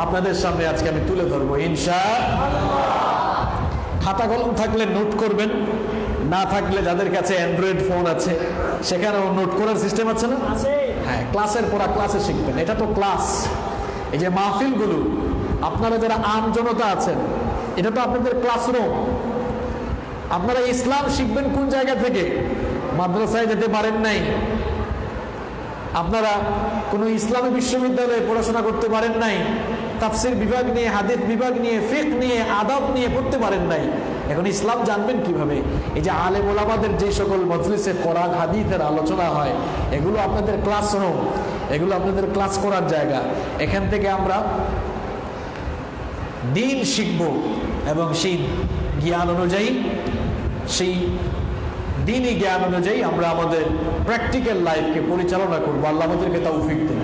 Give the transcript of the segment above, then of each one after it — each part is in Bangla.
আপনাদের সামনে আজকে আমি তুলে ধরবো ইনশাআল্লাহ। খাতা কলম থাকলে নোট করবেন, না থাকলে যাদের কাছে অ্যান্ড্রয়েড ফোন আছে সেখানেও নোট করার সিস্টেম আছে না? হ্যাঁ, ক্লাসের পড়া ক্লাসে শিখবেন। এটা তো ক্লাস। এই যে মাহফিলগুলো, আপনারা যারা আম জনতা আছেন, এটা তো আপনাদের ক্লাসরুম। আপনারা ইসলাম শিখবেন কোন জায়গা থেকে? মাদ্রাসায় যেতে পারেন নাই, আপনারা কোনো ইসলামী বিশ্ববিদ্যালয়ে পড়াশোনা করতে পারেন নাই, তাফসির বিভাগ নিয়ে, হাদিস বিভাগ নিয়ে, ফিকহ নিয়ে, আদব নিয়ে পড়তে পারেন নাই, এখন ইসলাম জানবেন কিভাবে? এই যে আলেম ওলামাদের যে সকল মজলিসে কোরআন হাদিসের আলোচনা হয়, এগুলো আপনাদের ক্লাসরুম, এগুলো আপনাদের ক্লাস করার জায়গা। এখান থেকে আমরা দ্বীন শিখব এবং সেই জ্ঞান অনুযায়ী, সেই দ্বীনি জ্ঞান অনুযায়ী আমরা আমাদের প্র্যাকটিক্যাল লাইফকে পরিচালনা করবো। আল্লাহ আমাদেরকে তৌফিক দেন।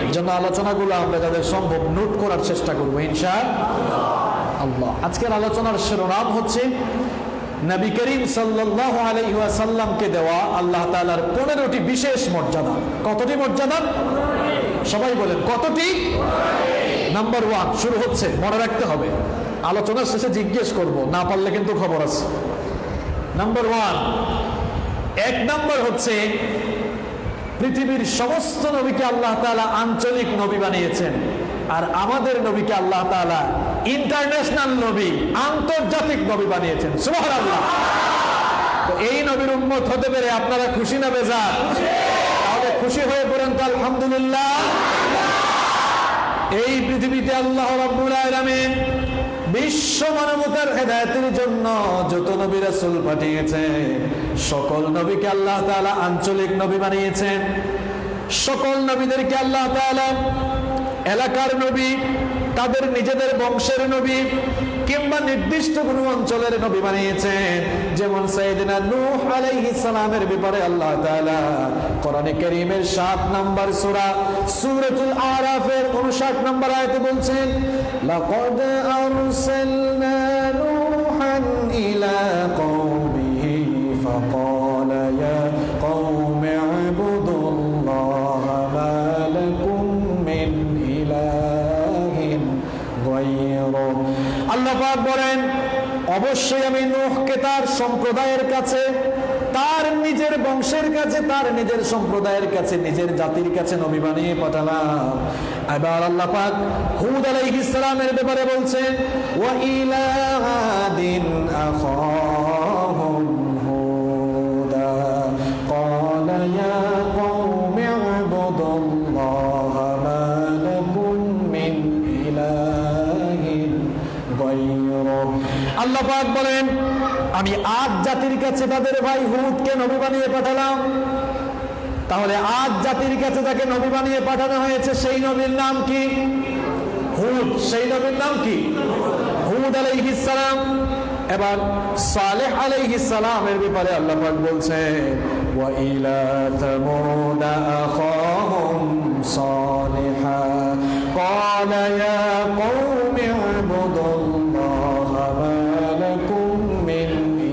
এর জন্য আলোচনাগুলো আমরা যাদের সম্ভব নোট করার চেষ্টা করবো ইনশাআল্লাহ। আজকের আলোচনার শিরোনাম হচ্ছে নবী করিম সাল্লাল্লাহু আলাইহি ওয়াসাল্লামকে দেওয়া আল্লাহ তাআলার 15টি বিশেষ মর্যাদা। কতটি মর্যাদা? সবাই বলেন কতটি? নাম্বার 1 শুরু হচ্ছে, মনে রাখতে হবে, আলোচনার শেষে জিজ্ঞেস করব, না পারলে কিন্তু খবর আছে। নাম্বার 1, 1 নম্বর হচ্ছে পৃথিবীর সমস্ত নবীকে আল্লাহ তাআলা আঞ্চলিক নবী বানিয়েছেন, আর আমাদের নবীকে আল্লাহ তাআলা ইন্টারন্যাশনাল নবী, আন্তর্জাতিক নবী বানিয়েছেন। সুবহানাল্লাহ। তো এই নবীর উম্মত হতে পেরে আপনারা খুশি না বেজার? তাহলে খুশি হয়ে পড়েন তো আলহামদুলিল্লাহ। এই পৃথিবীতে আল্লাহ রাব্বুল আলামিন বিশ্ব মানবতার হেদায়েতের জন্য যত নবী রাসূল পাঠিয়েছেন, সকল নবীকে আল্লাহ তাআলা আঞ্চলিক নবী বানিয়েছেন। সকল নবীদেরকে আল্লাহ তাআলা এলাকার নবী, তাদের নিজেদের বংশের নবী, কিংবা নির্দিষ্ট কোনো অঞ্চলের নবী বানিয়েছেন। যেমন সাইয়েদনা নূহ আলাইহিস সালামের ব্যাপারে আল্লাহ তাআলা কোরআনে কারীমের 7 নম্বর সূরা সূরাতুল আরাফের 59 নম্বর আয়াতে বলছেন, লাকাদ আরসালনা নূহান ইলা কওমিহি ফাকালা ইয়া কওমি ইবুদুল্লাহা মা লাকুম মিন ইলাহিন গায়রু। আল্লাহ পাক বলেন, অবশ্যই আমি নূহকে তার সম্প্রদায়ের কাছে, তার নিজের বংশের কাছে, তার নিজের সম্প্রদায়ের কাছে, নিজের জাতির কাছে নবী বানিয়ে পাঠালাম। এবার আল্লাহ পাক হুদ আলাইহিস সালামের ব্যাপারে বলছেন, ওয়া ইলা আদিন আখাহুম হুদা ক্বালা ইয়া কওমি ইবুদুল্লাহা মা লাকুম মিন ইলাহিন গায়রু। আল্লাহ পাক বলেন, আমি আদ জাতির কাছে তাদের ভাই হুদকে নবী বানিয়ে পাঠালাম। তাহলে আদ জাতির কাছে যাকে নবী বানিয়ে পাঠানো হয়েছে, সেই নবীর নাম কি? হুদ। সেই নবীর নাম কি? হুদ আলাইহিস সালাম। এবার সালেহ আলাইহিস সালামের ব্যাপারে আল্লাহ পাক বলছেন, ওয়া ইলা তামুদ আখাহুম সালিহা ক্বালা ইয়া কওমি ইবুদুল্লাহা মা লাকুম মিন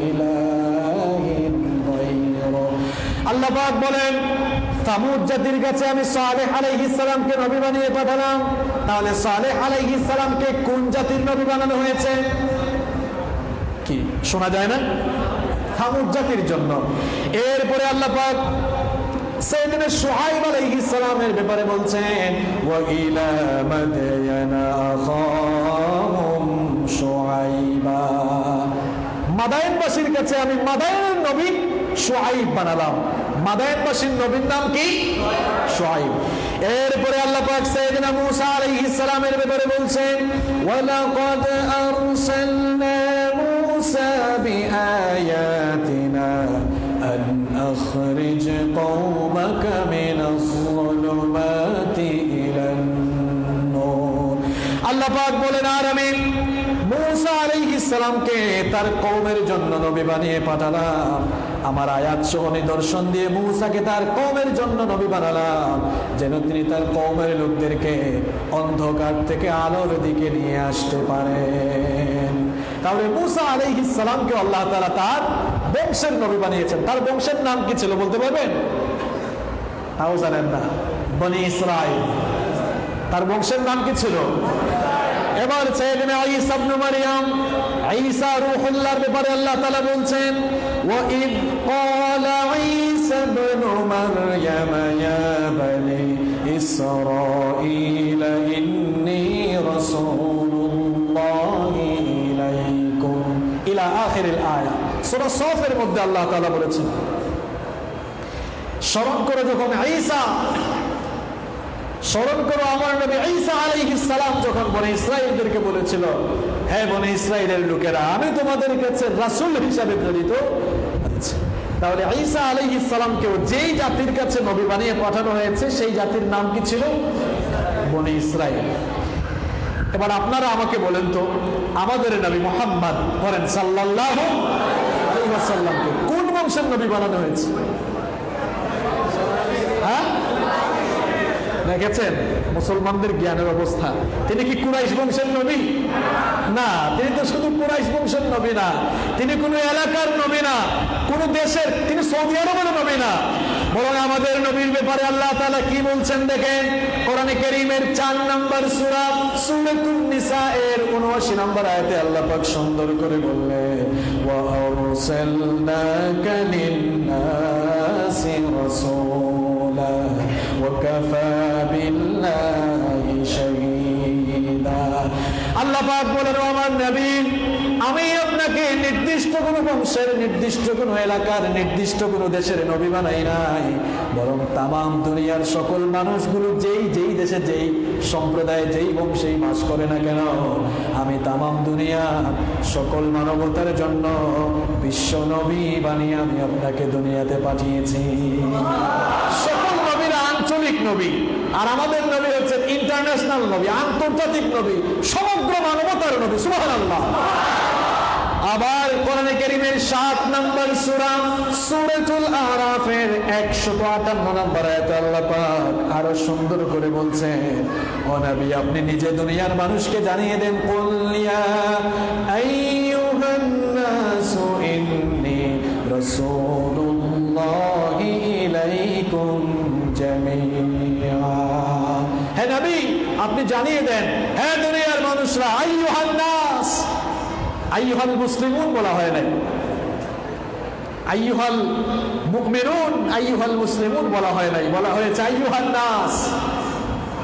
ইলাহিন গায়রু। আল্লাহ পাক বলেন, সামুদ জাতির কাছে আমি সালেহ আলাইহিস সালামকে নবী বানিয়ে পাঠালাম। তাহলে সালেহ আলাইহিস সালামকে কোন জাতির নবী বানানো হয়েছে? কি শোনা যায় না? সামুদ জাতির জন্য। এরপরে আল্লাহ পাক সাইয়েদনা শুআয়ব আলাইহিস সালামের ব্যাপারে বলছেন, ওয়া ইলা মাদয়ানা আখাহুম শুআয়বা। মাদায়েনবাসীর কাছে আমি মাদায়েনের নবী শুআয়ব বানালাম। মাদায়েনবাসীর নবীর নাম কি? শুআয়ব। এরপরে আল্লাহ পাক সাইয়েদনা মূসা আলাইহিস সালামের ব্যাপারে বলছেন, ওয়া লাকাদ আরসালনা মূসা বিআয়াতিনা আন আখরিজ কওমাকা মিনাস যুলুমাতি ইলান নূর। আল্লাহ পাক বলেন, আর আমি মূসা আলাইহিস সালামকে তার কওমের জন্য নবী বানিয়ে পাঠালাম। আমার আয়াত সহ নিদর্শন দিয়ে মূসাকে তার কওমের জন্য নবী বানালাম, যেন তিনি তার কওমের লোকদেরকে অন্ধকার থেকে আলোর দিকে নিয়ে আসতে পারেন। তাহলে মূসা আলাইহিস সালামকে আল্লাহ তাআলা তার বংশের নবী বানিয়েছেন। তার বংশের নাম কি ছিল বলতে পারবেন? তাও জানেন না? বনি ইসরাইল। তার বংশের নাম কি ছিল? এবার সাইয়েদনা ঈসা ইবনে মারইয়াম, ঈসা রূহুল্লাহর ব্যাপারে আল্লাহ তাআলা বলছেন, ওয়া ইয ক্বালা ঈসা ইবনু মারইয়াম ইয়া বানি ইসরাঈল ইন্নী রাসূলুল্লাহি ইলাইকুম ইলা আখিরিল আয়া। সূরা সফের মধ্যে আল্লাহ তাআলা বলেছেন, স্মরণ করো যখন ঈসা, স্মরণ করো আমার নবী ঈসা আলাইহিস সালাম যখন বনি ইসরাঈলদেরকে বলেছিল, হে বনি ইসরাঈলের লোকেরা, আমি তোমাদের কাছে রাসূল হিসেবে প্রেরিত হয়েছি। তাহলে ঈসা আলাইহিস সালামকেও যেই জাতির কাছে নবী বানিয়ে পাঠানো হয়েছে সেই জাতির নাম কি ছিল? বনি ইসরাঈল। এবার আপনারা আমাকে বলেন তো, আমাদের নবী মুহাম্মদ বলেন সাল্লাল্লাহু আলাইহি ওয়াসাল্লামকে কোন বংশের নবী বানানো হয়েছে? হ্যাঁ, দেখেছেন মুসলমানদের জ্ঞানের অবস্থা। তিনি কি কুরাইশ বংশের নবী? না, তিনি তো শুধু কুরাইশ বংশের নবী না, তিনি কোন এলাকার নবী না, কোন দেশের, তিনি সৌদি আরবের নবী না। বরং আমাদের নবীর ব্যাপারে আল্লাহ তাআলা কি বলছেন দেখেন, কোরআনে কারীমের 4 নম্বর সূরা সূরাতুন নিসা এর 79 নম্বর আয়াতে আল্লাহ পাক সুন্দর করে বললেন, ওয়া আরসালনাকা লিন-নাসি রাসূলা ওয়া কাফা বিল্লাহি শাহীদা। আল্লাহ পাক বলেন, আমার নবী, আমি আপনাকে নির্দিষ্ট কোন বংশের, নির্দিষ্ট কোন এলাকার, নির্দিষ্ট কোন দেশের নবী বানাই নাই, বরং তামাম দুনিয়ার সকল মানুষগুলো যেই যেই দেশে, যেই সম্প্রদায়ে, যেই বংশেই বাস করে না কেন, আমি তামাম দুনিয়া সকল মানবতার জন্য বিশ্ব নবী বানিয়ে আমি আপনাকে দুনিয়াতে পাঠিয়েছি। সকল নবীরা আঞ্চলিক নবী, আর আমাদের নবী হচ্ছে ইন্টারন্যাশনাল নবী, আন্তর্জাতিক নবী, সমগ্র মানবতার নবী। সুবহানাল্লাহ। আবার কোরআনে কারীমের 7 নম্বর সূরা সূরাতুল আরাফের 158 নম্বর আয়াতে আল্লাহ পাক আরো সুন্দর করে বলছেন, ও নবী, আপনি নিজে দুনিয়ার মানুষকে জানিয়ে দেন, কুল ইয়া আইয়ুহান নাসু ইন্নী রাসূলুল্লাহি ইলাইকুম জামিআ। হে নবী, আপনি জানিয়ে দেন, হে দুনিয়ার মানুষরা, আইয়ুহান নাস, আইয়ুহাল মুসলিমুন বলা হয় নাই, আইয়ুহাল মুমিনুন, আইয়ুহাল মুসলিমুন বলা হয় নাই, বলা হয়েছে আইয়ুহান নাস,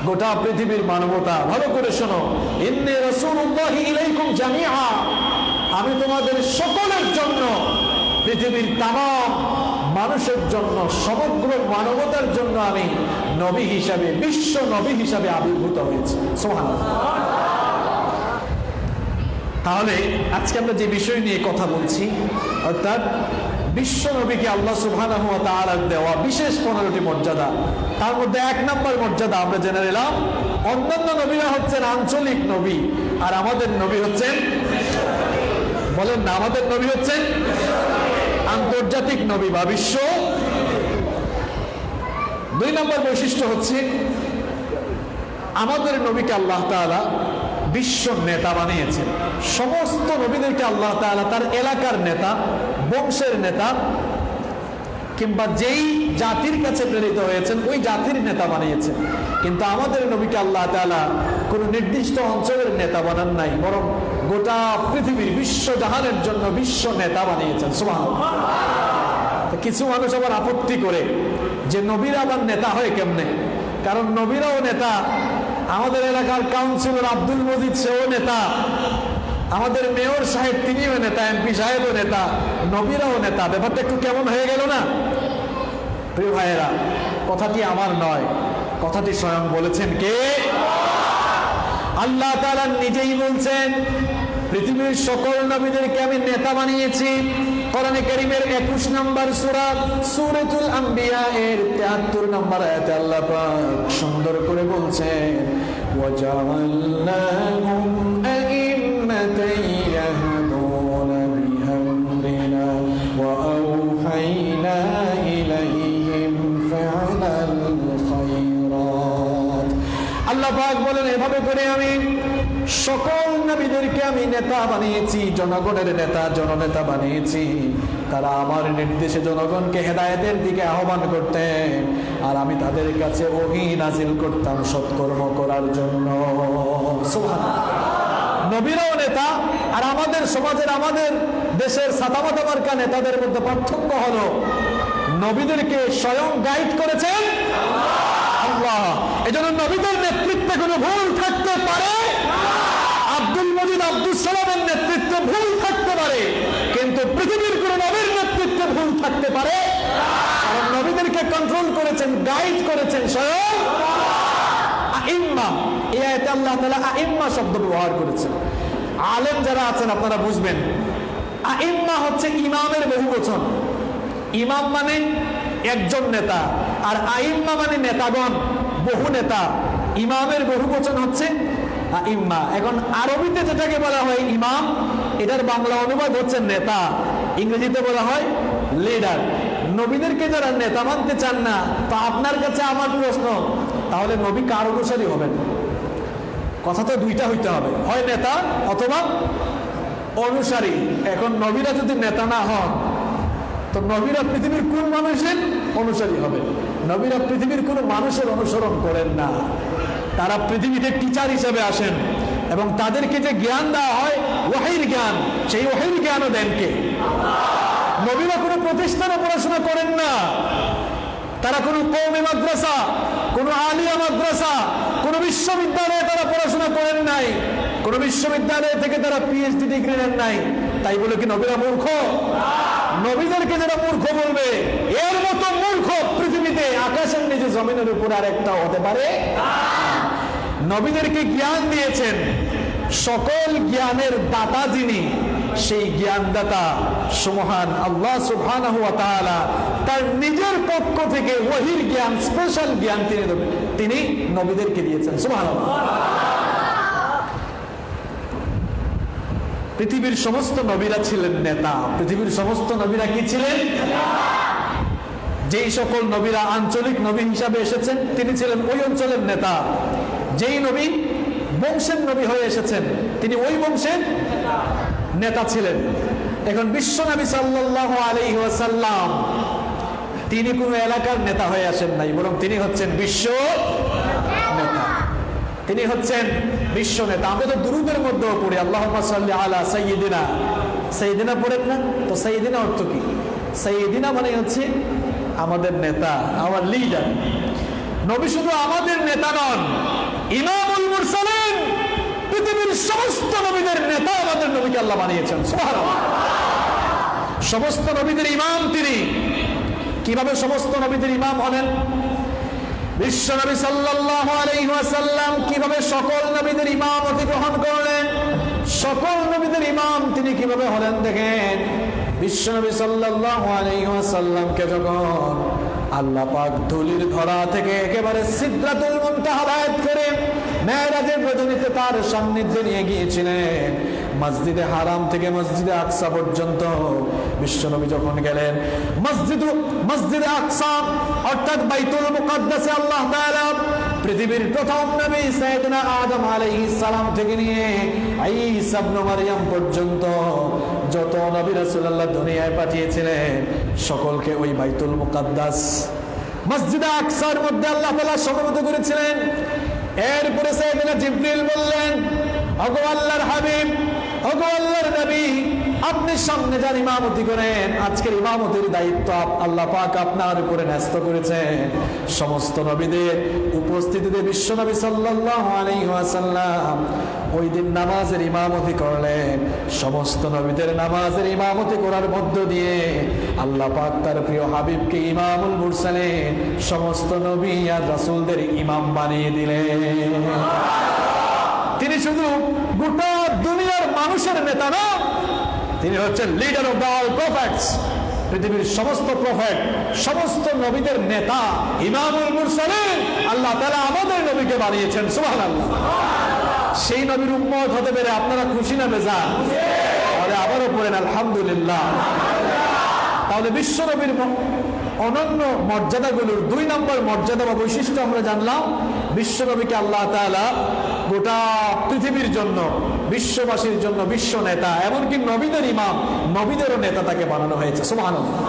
গোটা পৃথিবীর মানবতা। ভালো করে শোনো, ইন্নী রাসূলুল্লাহি ইলাইকুম জামিআ, আমি তোমাদের সকলের জন্য, পৃথিবীর তামাম মানুষের জন্য, সমগ্র মানবতার জন্য আমি নবী হিসাবে, বিশ্ব নবী হিসাবে আবির্ভূত হয়েছি। সুবহানাল্লাহ। তাহলে আজকে আমরা যে বিষয় নিয়ে কথা বলছি, অর্থাৎ বিশ্ব নবীকে আল্লাহ সুবহানাহু ওয়া তাআলার দেওয়া বিশেষ 15টি মর্যাদা, তার মধ্যে 1 নম্বর মর্যাদা আমরা জেনে নিলাম, অন্যান্য নবীরা হচ্ছেন আঞ্চলিক নবী, আর আমাদের নবী হচ্ছেন, বলেন না, আমাদের নবী হচ্ছেন আন্তর্জাতিক নবী বা বিশ্ব। 2 নম্বর বৈশিষ্ট্য হচ্ছে, আমাদের নবীকে আল্লাহ তাআলা বিশ্ব নেতা বানিয়েছেন। সমস্ত নবীদেরকে আল্লাহ তাআলা তার এলাকার নেতা, বংশের নেতা, কিংবা যেই জাতির কাছে প্রেরিত হয়েছেন ওই জাতির নেতা বানিয়েছেন। কিন্তু আমাদের নবীকে আল্লাহ তাআলা কোন নির্দিষ্ট অঞ্চলের নেতা বানান নাই, বরং গোটা পৃথিবীর, বিশ্ব জাহানের জন্য বিশ্ব নেতা বানিয়েছেন। সুবহানাল্লাহ। কিছু মানুষ আবার আপত্তি করে যে নবীরা আবার নেতা হয় কেমনে, কারণ নবীরাও নেতা, আমাদের এলাকার কাউন্সিলর আব্দুল মজিদ সেও নেতা, আমাদের মেয়র সাহেব তিনিও নেতা, এমপি সাহেবও নেতা, নবীরাও নেতা। ব্যাপারটা একটু কেমন হয়ে গেল না? প্রিয় ভাইয়েরা, কথাটি আমার নয়, কথাটি স্বয়ং বলেছেন কে? আল্লাহ তাআলা নিজেই বলছেন, পৃথিবীর সকল নবীদেরকে আমি নেতা বানিয়েছি। কোরআনে কারীমের 21 নম্বর সূরা সূরাতুল আম্বিয়া এর 73 নম্বর আয়াতে আল্লাহ পাক সুন্দর করে বলছেন, ওয়াজআলনাহুম আইম্মাতান ইয়াহদুনা বিআমরিনা ওয়া আওহাইনা ইলাইহিম ফাআলাল খায়রাত। আল্লাহ পাক বলেন, এভাবে করে আমি সকল নবীদেরকে আমি নেতা বানিয়েছি, জনগণের নেতা, জননেতা বানিয়েছি। তারা আমার নির্দেশে জনগণকে হেদায়েতের দিকে আহ্বান করতেন, আর আমি তাদের কাছে ওহী নাজিল করতাম সৎকর্ম করার জন্য। সুবহানাল্লাহ। নবীরাও নেতা, আর আমাদের সমাজের, আমাদের দেশের সাদামাটা মার্কা নেতাদের মধ্যে পার্থক্য হলো নবীদেরকে স্বয়ং গাইড করেছেন আল্লাহ। এজন্য নবীদের নেতৃত্বে কোনো ভুল থাকতে পারে, আব্দুল মজিদ আব্দুল সালামের নেতৃত্বে ভুল থাকতে পারে, কিন্তু পৃথিবীর কোন নবীর নেতৃত্বে ভুল থাকতে পারে, কারণ নবীদেরকে কন্ট্রোল করেছেন, গাইড করেছেন স্বয়ং আইম্মা। এই আয়াতে আল্লাহ তাআলা আইম্মা শব্দ ব্যবহার করেছেন। আলেম যারা আছেন আপনারা বুঝবেন, আইম্মা হচ্ছে ইমামের বহুবচন। ইমাম মানে একজন নেতা, আর আইম্মা মানে নেতাগণ, বহু নেতা। ইমামের বহুবচন হচ্ছে আইম্মা। এখন আরবিতে যেটাকে বলা হয় ইমাম, এটার বাংলা অনুবাদ হচ্ছে নেতা, ইংরেজিতে বলা হয় লিডার। নবীদেরকে যারা নেতা মানতে চান না, তা আপনার কাছে আমার প্রশ্ন, তাহলে নবী কার অনুসারী হবেন? কথা তো দুইটা হইতে হবে, হয় নেতা অথবা অনুসারী। এখন নবীরা যদি নেতা না হন, তো নবীরা পৃথিবীর কোন মানুষের অনুসারী হবে? নবীরা পৃথিবীর কোন মানুষের অনুসরণ করেন না। তারা পৃথিবীতে টিচার হিসেবে আসেন, এবং তাদেরকে যে জ্ঞান দেওয়া হয় ওয়াহির জ্ঞান, সেই ওয়াহির জ্ঞানও দেন কে? নবীরা কোনো প্রতিষ্ঠানে পড়াশোনা করেন না। তারা কোনো কওমি মাদ্রাসা, কোনো আলিয়া মাদ্রাসা, কোনো বিশ্ববিদ্যালয়ে তারা পড়াশোনা করেন নাই। কোনো বিশ্ববিদ্যালয় থেকে তারা পিএইচডি ডিগ্রি নেন নাই। তাই বলে কি নবীরা মূর্খ? নবীদেরকে যারা মূর্খ বলবে, এর মতো মূর্খ পৃথিবীতে আকাশের নিচে জমিনের উপর আর একটা হতে পারে? নবীদেরকে জ্ঞান দিয়েছেন, সকল জ্ঞানের দাতা যিনি, সেই জ্ঞানদাতা সুবহান আল্লাহ সুবহানাহু ওয়া তাআলা তার নিজের পক্ষ থেকে ওহীর জ্ঞান, স্পেশাল জ্ঞান তিনি নবীদেরকে দিয়েছেন। সুবহানাল্লাহ। পৃথিবীর সমস্ত নবীরা ছিলেন নেতা। পৃথিবীর সমস্ত নবীরা কি ছিলেন? যেই সকল নবীরা আঞ্চলিক নবী হিসাবে এসেছেন, তিনি ছিলেন ওই অঞ্চলের নেতা। যেই নবী বংশের নবী হয়ে এসেছেন, তিনি ওই বংশের নেতা ছিলেন। এখন বিশ্ব নবী সাল্লাল্লাহু আলাইহি ওয়াসাল্লাম তিনি কোন এলাকার নেতা হয়ে আসেন নাই, বরং তিনি হচ্ছেন বিশ্ব নেতা। তিনি হচ্ছেন বিশ্ব নেতা। আমরা তো দুরূদের মধ্যেও পড়ি আল্লাহুম্মা সাল্লি আলা সাইয়্যিদিনা, সাইয়্যিদিনা পড়েন না? তো সাইয়্যিদিনা অর্থ কি? সাইয়্যিদিনা মানে হচ্ছে আমাদের নেতা, আমার লিডার। নবী শুধু আমাদের নেতা নন, ইমামুল মুরসালিন, পৃথিবীর সমস্ত নবীদের নেতা আমাদের নবীকে আল্লাহ বানিয়েছেন। সুবহানাল্লাহ। সমস্ত নবীদের ইমাম তিনি। কিভাবে সমস্ত নবীদের ইমাম হলেন? বিশ্ব নবী সাল্লাল্লাহু আলাইহি ওয়াসাল্লাম কিভাবে সকল নবীদের ইমামতি গ্রহণ করলেন? সকল নবীদের ইমাম তিনি কিভাবে হলেন দেখেন। বিশ্ব নবী সাল্লাল্লাহু আলাইহি ওয়াসাল্লামকে যখন আল্লাহ পাক ধুলির ধরা থেকে একেবারে সিদরাতুল মুনতাহা আয়াত করে মেরাজের রজনীতে তার সান্নিধ্যে নিয়ে গিয়েছিলেন, মসজিদে হারাম থেকে মসজিদে আকসা পর্যন্ত বিশ্বনবী যখন গেলেন, মসজিদে আকসা অর্থাৎ বাইতুল মুকাদ্দাসে আল্লাহ তাআলা পৃথিবীর প্রথম নবী সাইয়েদনা আদম আলাইহিস সালাম থেকে নিয়ে ঈসা ইবনে মারইয়াম পর্যন্ত যত নবী রাসূলুল্লাহ দুনিয়ায় পাঠিয়েছিলেন, সকলকে ওই বাইতুল মুকাদ্দাস মসজিদে আকসার মধ্যে আল্লাহ তাআলা সমবেত করেছিলেন। এরপরে সাইয়েদনা জিবরিল বললেন, ওগো আল্লাহর হাবিব, ওগো আল্লাহর নবী, আপনি সামনে যান ইমামতি করেন। আজকের ইমামতির দায়িত্ব আল্লাহ পাক আপনার উপরে ন্যস্ত করেছেন। সমস্ত নবীদের উপস্থিতিতে বিশ্বনবী সাল্লাল্লাহু আলাইহি ওয়াসাল্লাম ওই দিন নামাজের ইমামতি করলেন। সমস্ত নবীদের নামাজের ইমামতি করার মধ্য দিয়ে আল্লাহ পাক তার প্রিয় হাবিবকে ইমামুল মুরসালিন, সমস্ত নবী আর রাসূলদের ইমাম বানিয়ে দিলেন। তিনি শুধু গোটা দুনিয়ার মানুষের নেতা না, তিনি হচ্ছেন leader of the all prophets. পৃথিবীর সমস্ত প্রফেট, সমস্ত নবীদের নেতা, ইমামুল মুরসালিন। আল্লাহ তাআলা আমাদের নবীকে বানিয়েছেন। সুবহানাল্লাহ। সেই নবীর উম্মত হতে পেরে আপনারা খুশি না বেজার? আরে আবারও পড়েন আলহামদুলিল্লাহ। তাহলে বিশ্ব নবীর অনন্য মর্যাদাগুলোর 2 নম্বর মর্যাদা বা বৈশিষ্ট্য আমরা জানলাম। বিশ্ব নবীকে আল্লাহ তাআলা গোটা পৃথিবীর জন্য, বিশ্ববাসীর জন্য বিশ্ব নেতা, এমনকি নবীদের ইমাম, নবীদেরও নেতা তাকে বানানো হয়েছে। সুবহানাল্লাহ।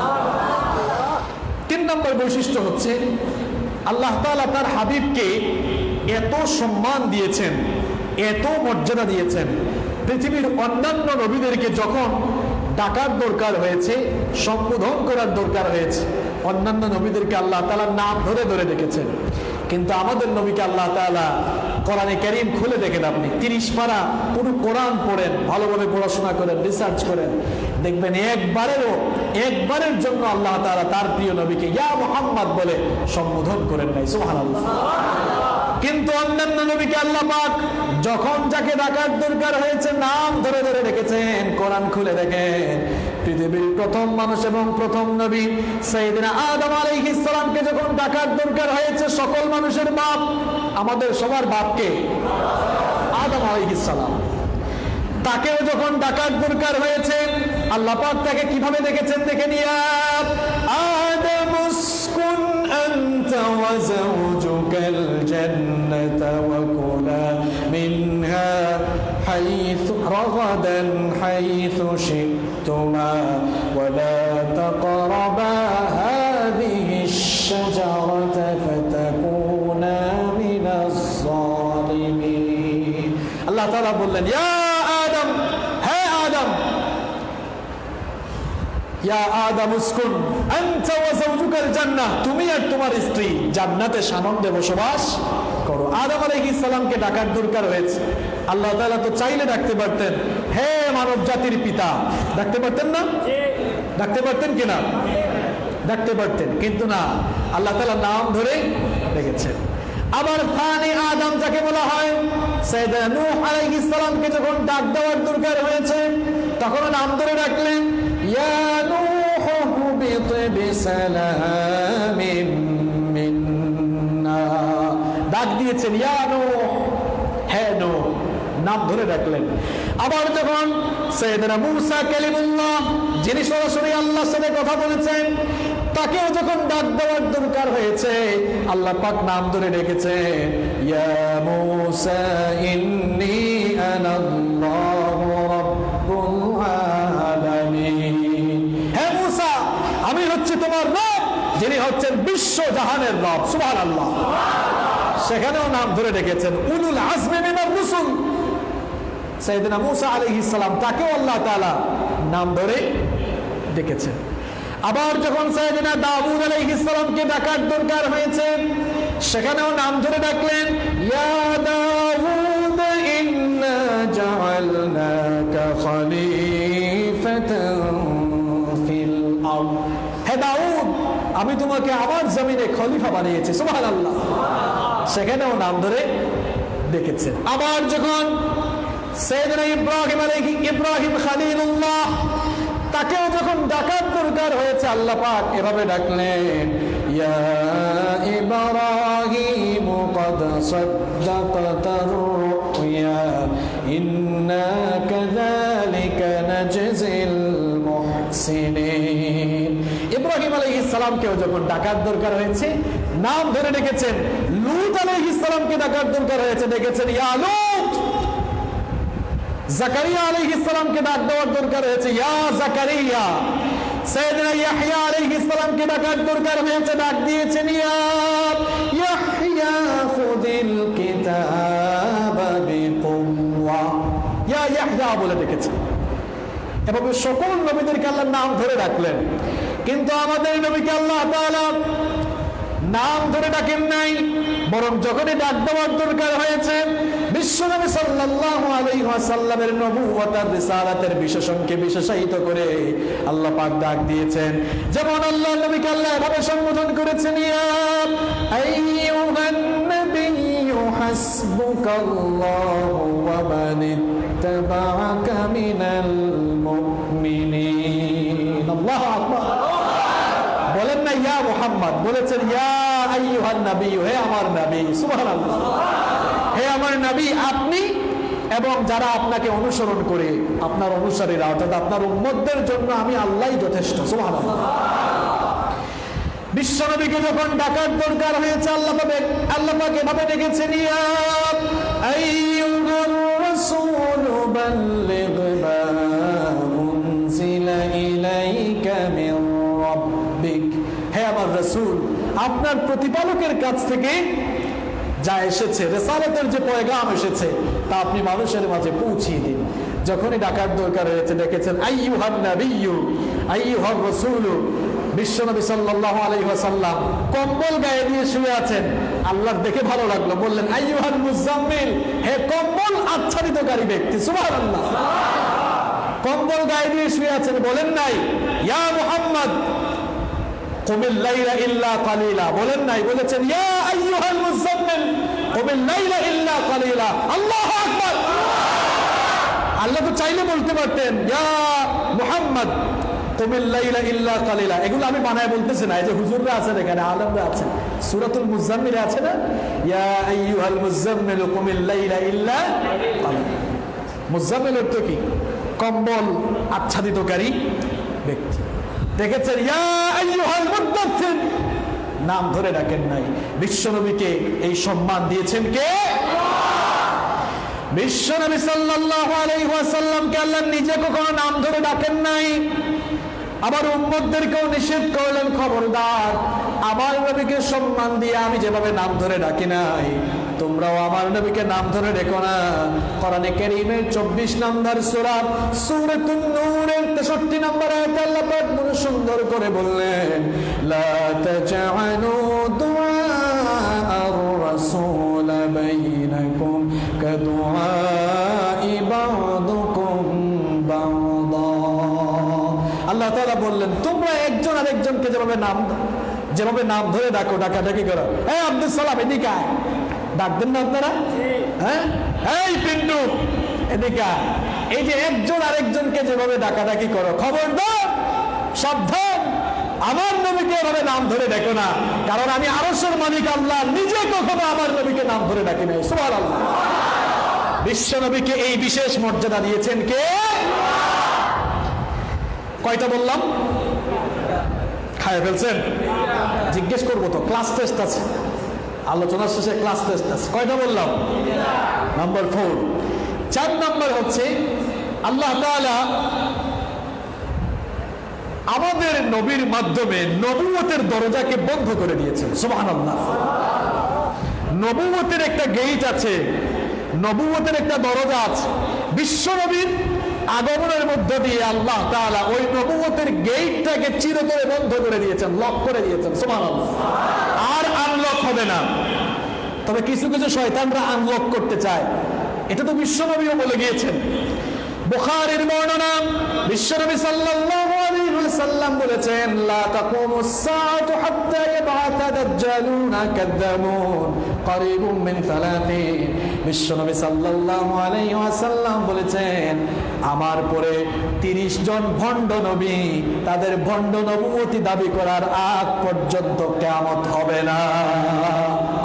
3 নম্বর বৈশিষ্ট্য হচ্ছে আল্লাহ তাআলা তার হাবিবকে এত সম্মান দিয়েছেন, এত মর্যাদা দিয়েছেন, পৃথিবীর অন্যান্য নবীদেরকে যখন ডাকার দরকার হয়েছে, সম্বোধন করার দরকার হয়েছে, অন্যান্য নবীদেরকে আল্লাহ তাআলা নাম ধরে ধরে ডেকেছেন। কিন্তু আমাদের নবীকে আল্লাহ তাআলা, কোরআনে কারীম খুলে দেখেন আপনি, 30 পারা পুরো কোরআন পড়েন, ভালোভাবে পড়াশোনা করেন, রিসার্চ করেন, দেখবেন একবারের জন্য আল্লাহ তাআলা তার প্রিয় নবীকে ইয়া মুহাম্মদ বলে সম্বোধন করেন নাই। সুবহানাল্লাহ। কিন্তু অন্যান্য নবীকে আল্লাহ পাক যখন যাকে ডাকার দরকার হয়েছে নাম ধরে ধরে রেখেছেন। কোরআন খুলে দেখেন, পৃথিবীর প্রথম মানুষ এবং প্রথম নবী সাইয়েদনা আদম আলাইহিস সালামকে যখন ডাকার দরকার হয়েছে, সকল মানুষের বাপ, আমাদের সবার বাপকে আদম আলাইহিস সালাম, তাকেও যখন ডাকার দরকার হয়েছে আল্লাহ পাক তাকে কিভাবে দেখেছেন দেখেন, ইয়া আদম উসকুন আনতা ওয়া যাওজুকাল জান্নাতা ওয়া কুলা মিনহা হাইথু রাগাদান হাইথু শি'তুমা ওয়া লা তাকরাবা হাযিহিশ শাজারাতা ফাতাকুনা মিনাজ জালিমিন। আল্লাহ তাআলা বললেন, ইয়া আদম, হে আদম, ইয়া আদম উসকুন আনতা ওয়া যাওজুকাল জান্নাহ, তুমি আর তোমার স্ত্রী জান্নাতে সানন্দে বসবাস করো। আদম আলাইহিস সালামকে ডাকার দরকার হয়েছে। আল্লাহ তাআলা তো চাইলে ডাকতে পারতেন, হে মানব জাতির পিতা, ডাকতে পারতেন না? ডাকতে পারতেন কিনা? ডাকতে পারতেন, কিন্তু না, আল্লাহ তাআলা নাম ধরে ডেকেছেন। আবার ফানি আদম যাকে বলা হয়, সাইয়েদনা নূহ আলাইহিস সালামকে যখন ডাক দেওয়ার দরকার হয়েছে তখন নাম ধরে ডাকলেন, ইয়া নূহ হুবিত বিসালামিন মিন্না, ডাক দিয়েছেন ইয়া নূহ, হে নূহ, নাম ধরে ডাকলেন। আবার যখন সাইয়েদনা মূসা কালিমুল্লাহ, যিনি সরাসরি আল্লাহর সাথে কথা বলেছেন, তাকেও যখন ডাক দেওয়ার দরকার হয়েছে আল্লাহ পাক নাম ধরে ডেকেছেন, ইয়া মূসা ইন্নী আনাল্লাহু রাব্বুল আলামিন, হে মূসা, আমি হচ্ছে তোমার রব, যিনি হচ্ছেন বিশ্ব জাহানের রব। সুবহানাল্লাহ। সেখানেও নাম ধরে ডেকেছেন। উলুল আজমি মিনার রুসুল সাইয়েদনা মূসা আলাইহিস সালাম, তাকেও আল্লাহ তাআলা নাম ধরে ডেকেছেন। আবার যখন সাইয়েদনা দাউদ আলাইহিস সালামকে ডাকার দরকার হয়েছে সেখানেও নাম ধরে ডাকলেন, ইয়া দাউদ ইন্না জাআলনাকা খলিফাতান ফিল আরদ, হে দাউদ, আমি তোমাকে আমার জমিনে খলিফা বানিয়েছি। সুবহানাল্লাহ। সেখানেও নাম ধরে ডেকেছেন। আবার যখন সাইয়েদনা ইব্রাহিম খলিলুল্লাহ, তাকেও যখন ডাকার দরকার হয়েছে আল্লাহ পাক এভাবে ডাকলেন, ইয়া ইব্রাহিম ক্বাদ সাদ্দাকতার রুয়া ইন্না কাযালিকা নাজজিল মুহসিনিন। ইব্রাহিম আলাইহিস সালামকেও যখন ডাকার দরকার হয়েছে নাম ধরে ডেকেছেন। লূত আলাইহিস সালামকে ডাকার দরকার হয়েছে, ডেকেছেন ইয়া লূত। জাকারিয়া আলাইহিস সালামকে ডাক দেওয়ার দরকার হয়েছে, ইয়া জাকারিয়া। সাইয়েদনা ইয়াহইয়া আলাইহিস সালামকে ডাকার দরকার হয়েছে, ডাক দিয়েছেন, ইয়া ইয়াহইয়া খুযিল কিতাবা বিকুওয়া, ইয়া ইয়াহইয়া বলে ডেকেছেন। এভাবে সকল নবীদেরকে আল্লাহর নাম ধরে ডাকলেন। কিন্তু আমাদের নবীকে আল্লাহ তাআলা নাম ধরে ডাকেন নাই, বরং যখনই ডাক দেওয়ার দরকার হয়েছে বিশ্বনবী সাল্লাল্লাহু আলাইহি ওয়াসাল্লামের নবুয়ত আর রিসালাতের বিশেষণকে বিশেষায়িত করে আল্লাহ পাক ডাক দিয়েছেন। যেমন আল্লাহ নবীকে আল্লাহ এভাবে সম্বোধন করেছেন, ইয়া আইয়ুহান নাবিয়্যু হাসবুকাল্লাহু ওয়া মান ইত্তাবা'আকা মিনাল মুমিনিন। আল্লাহু আকবার। বলেন না ইয়া মুহাম্মদ, বলেছেন ইয়া আইয়ুহান নাবিয়্যু, হে আমার নবী। সুবহানাল্লাহ। হে আমার নবী, আপনি এবং যারা আপনাকে অনুসরণ করে, আপনার অনুসারীরা অর্থাৎ আপনার উম্মতদের জন্য আমি আল্লাহই যথেষ্ট। সুবহানাল্লাহ। বিশ্ব নবীকে যখন ডাকার দরকার হয়েছে আল্লাহ পাক এভাবে ডেকেছেন, ইয়া আইয়ুহার রাসূল বাল্লিগ মা উনজিলা ইলাইকা মির রাব্বিক, হে আমার রাসূল, আপনার প্রতিপালকের কাছ থেকে যা এসেছে, রিসালাতের যে পয়গাম এসেছে তা আপনি মানুষের মাঝে পৌঁছিয়ে দিন। যখনই ডাকার দরকার হয়েছে ডেকেছেন আইয়ুহান নাবিয়্যু আইয়ুহার রাসূল। বিশ্বনবী সাল্লাল্লাহু আলাইহি ওয়াসাল্লাম কম্বল গায়ে দিয়ে শুয়ে আছেন, আল্লাহর দেখে ভালো লাগলো, বললেন আইয়ুহাল মুজাম্মিল, হে কম্বল আচ্ছাদিতকারী ব্যক্তি। সুবহানাল্লাহ। কম্বল গায়ে দিয়ে শুয়ে আছেন, বলেন নাই ইয়া মুহাম্মদ কুমিল লাইলা ইল্লা কালিলা, বলেন নাই, বলেছেন ইয়া আইয়ুহাল মুজাম্মিল কুমিল লাইলা ইল্লা কালিলা। আল্লাহু আকবার। আল্লাহ তো চাইলে বলতে পারতেন ইয়া মুহাম্মদ কুমিল লাইলা ইল্লা কালিলা। এগুলো আমি বানায় বলতেছি না, এই যে হুজুররা আছেন এখানে, আলেমরা আছেন, সূরাতুল মুজাম্মিলে আছে না, ইয়া আইয়ুহাল মুজাম্মিল কুমিল লাইলা ইল্লা কালিলা। মুজাম্মিল অর্থ কি? কম্বল আচ্ছাদিতকারী ব্যক্তি। দেখেছেন ইয়া আইয়ুহাল মুদ্দাথির, নাম ধরে ডাকেন নাই। বিশ্বনবীকে এই সম্মান দিয়েছেন কে? বিশ্বনবী সাল্লাল্লাহু আলাইহি ওয়াসাল্লামকে আল্লাহ নিজে কখনো নাম ধরে ডাকেন নাই। আবার উম্মতদেরকেও নিষেধ করলেন, খবরদার আমার নবীকে সম্মান দিয়ে আমি যেভাবে নাম ধরে ডাকি নাই, তোমরাও আমার নবীকে নাম ধরে ডেকো না। কোরআনে কারীমের 24 নম্বর সূরা সূরাতুন নূরের 63 নম্বর আয়াতে আল্লাহ পাক বড় সুন্দর করে বললেন, লা তাজআলু দুআআর রাসূল বাইনাকুম কাদুআই বা'দুকুম বা'দা। আল্লাহ তাআলা বললেন, তোমরা একজন আরেকজনকে যেভাবে নাম ধরে ডাকো, ডাকাডাকি করো, এই আব্দুল সালাম এদিকে আয়, ডাকবেন না আপনারা? হ্যাঁ, এই পিন্টু এদিকে আয়। এই যে একজন আরেকজনকে যেভাবে ডাকাডাকি করো, খবরদার, সাবধান, আমার নবীকে এভাবে নাম ধরে ডাকো না, কারণ আমি আরশের মালিক আল্লাহ নিজে কখনো আমার নবীকে নাম ধরে ডাকি নাই। সুবহানাল্লাহ। বিশ্ব নবীকে এই বিশেষ মর্যাদা দিয়েছেন কে? কয়টা বললাম? খায় ফেলছেন? জিজ্ঞেস করবো তো, ক্লাস টেস্ট আছে, আলোচনার শেষে ক্লাস টেস্ট আছে। কয়টা বললাম? নাম্বার 4। 4 নম্বর হচ্ছে আল্লাহ তাআলা আমাদের নবীর মাধ্যমে নবুয়তের দরজাকে বন্ধ করে দিয়েছেন। সুবহানাল্লাহ। নবুয়তের একটা গেট আছে, নবুয়তের একটা দরজা আছে। বিশ্ব নবীর আগমনের মধ্য দিয়ে আল্লাহ তাআলা ওই নবুয়তের গেটটাকে চিরতরে বন্ধ করে দিয়েছেন, লক করে দিয়েছেন। সুবহানাল্লাহ। আর আনলক হবে না। তবে কিছু কিছু শয়তানরা আনলক করতে চায়, এটা তো বিশ্বনবীও বলে গিয়েছেন। বুখারীর বর্ণনা, বিশ্বনবী সাল্লাল্লাহু আলাইহি ওয়াসাল্লাম বলেছেন, লা তাকুমুস সাআতু হাত্তা ইয়াবআথা দাজ্জালুনা কাযযাবুন করিবুম মিন 30। বিশ্বনবী সাল্লাল্লাহু আলাইহি ওয়াসাল্লাম বলেছেন, আমার পরে 30 জন ভণ্ড নবী তাদের ভণ্ড নবুয়তি দাবি করার আগ পর্যন্ত কিয়ামত হবে না।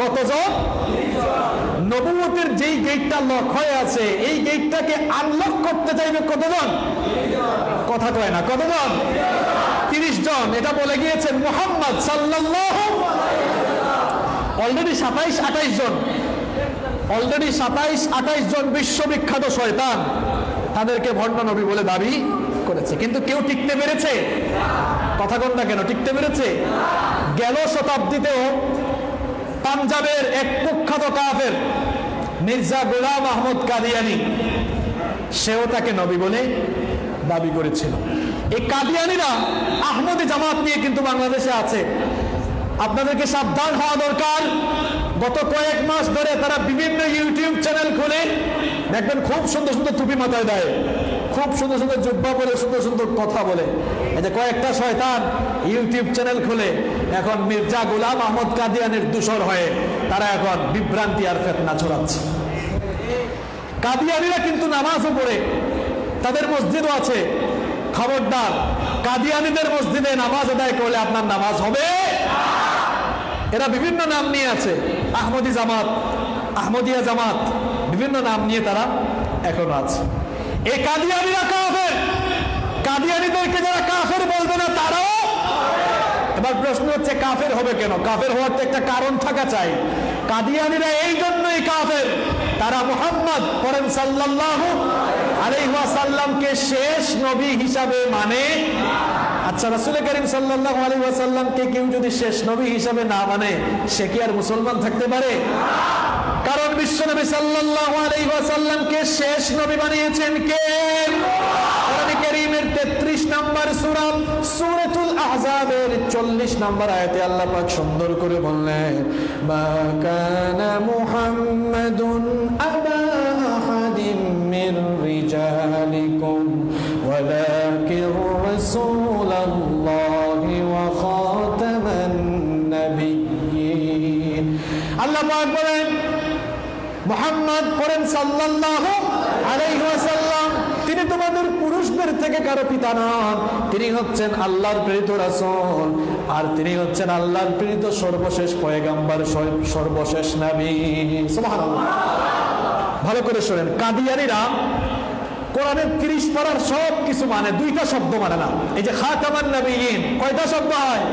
কতজন? নবুয়তের যেই গেটটা লক হয়ে আছে, এই গেটটাকে আনলক করতে চাইবে কতজন? কথা কয় না, কতজন? 30 জন। এটা বলে গিয়েছেন মুহাম্মদ সাল্লাল্লাহু আলাইহি ওয়াসাল্লাম। অলরেডি 27-28 জন, অলরেডি 27-28 জন বিশ্ববিখ্যাত শয়তান তাদেরকে ভণ্ড নবী বলে দাবি করেছে, কিন্তু কেউ টিকতে পেরেছে? কথা কন না কেন, টিকতে পেরেছে? গেল শতাব্দীতেও পাঞ্জাবের এক কুখ্যাত কাফের মির্জা গোলাম আহমদ কাদিয়ানি, সেও তাকে নবী বলে দাবি করেছিল। এই কাদিয়ানিরা আহমদি জামাত নিয়ে কিন্তু বাংলাদেশে আছে। আপনাদেরকে সাবধান হওয়া দরকার। গত কয়েক মাস ধরে তারা বিভিন্ন ইউটিউব চ্যানেল খুলে দেখবেন, খুব সুন্দর সুন্দর টুপি মাথায় দেয়, খুব সুন্দর সুন্দর জুব্বা পরে সুন্দর সুন্দর কথা বলে। এই যে কয়েকটা শয়তান ইউটিউব চ্যানেল খুলে এখন মির্জা গোলাম আহমদ কাদিয়ানির দূষর হয়ে তারা এখন বিভ্রান্তি আর ফিতনা ছড়াচ্ছে। কাদিয়ানিরা কিন্তু নামাজও পড়ে, তাদের মসজিদও আছে। খবরদার, কাদিয়ানিদের মসজিদে নামাজ আদায় করলে আপনার নামাজ হবে। এরা বিভিন্ন নাম নিয়ে আছে, আহমদি জামাত, আহমদিয়া জামাত, বিভিন্ন নাম নিয়ে তারা এখনো আছে। এই কাদিয়ানিরা কাফের। কাদিয়ানিদেরকে যারা কাফের বলবে না তারাও। এবার প্রশ্ন হচ্ছে কাফের হবে কেন? কাফের হওয়ার তো একটা কারণ থাকা চাই। কাদিয়ানীরা এই জন্যই কাফের, তারা মুহাম্মদ পড়েন সাল্লাল্লাহু আলাইহি ওয়াসাল্লামকে শেষ নবী হিসাবে মানে। আচ্ছা, রাসূল করিম সাল্লাল্লাহু আলাইহি ওয়াসাল্লামকে কেউ যদি শেষ নবী হিসাবে না মানে, সে কি আর মুসলমান থাকতে পারে? কারণ বিশ্বনবী সাল্লাল্লাহু আলাইহি ওয়াসাল্লামকে শেষ নবী বানিয়েছেন কে? কোরআন কারীমের 33 নম্বর সূরা সূরাতুল আহজাবের 40 নম্বর আয়াতে আল্লাহ পাক সুন্দর করে বললেন, মা কানা মুহাম্মাদুন আবা আহাদিম মির রিজালিকুম ওয়ালাকিন রাসূলুল্লাহি ওয়া খাতামান নাবিয়্যিন। আল্লাহ পাক বলেন, মুহাম্মদ পড়েন সাল্লাল্লাহু আলাইহি ওয়াসাল্লাম, তিনি তোমাদের পুরুষদের থেকে কারো পিতা নন, তিনি হচ্ছেন আল্লাহর প্রেরিত রাসূল, আর তিনি হচ্ছেন আল্লাহর প্রেরিত সর্বশেষ পয়গম্বর, সর্বশেষ নবী। সুবহানাল্লাহ। ভালো করে শুনেন, কাদিয়ানীরা কোরআনের 30 পারার সব কিছু মানে, দুইটা শব্দ মানে না। এই যে খাতামান নবিয়্যিন, কয়টা শব্দ হয়?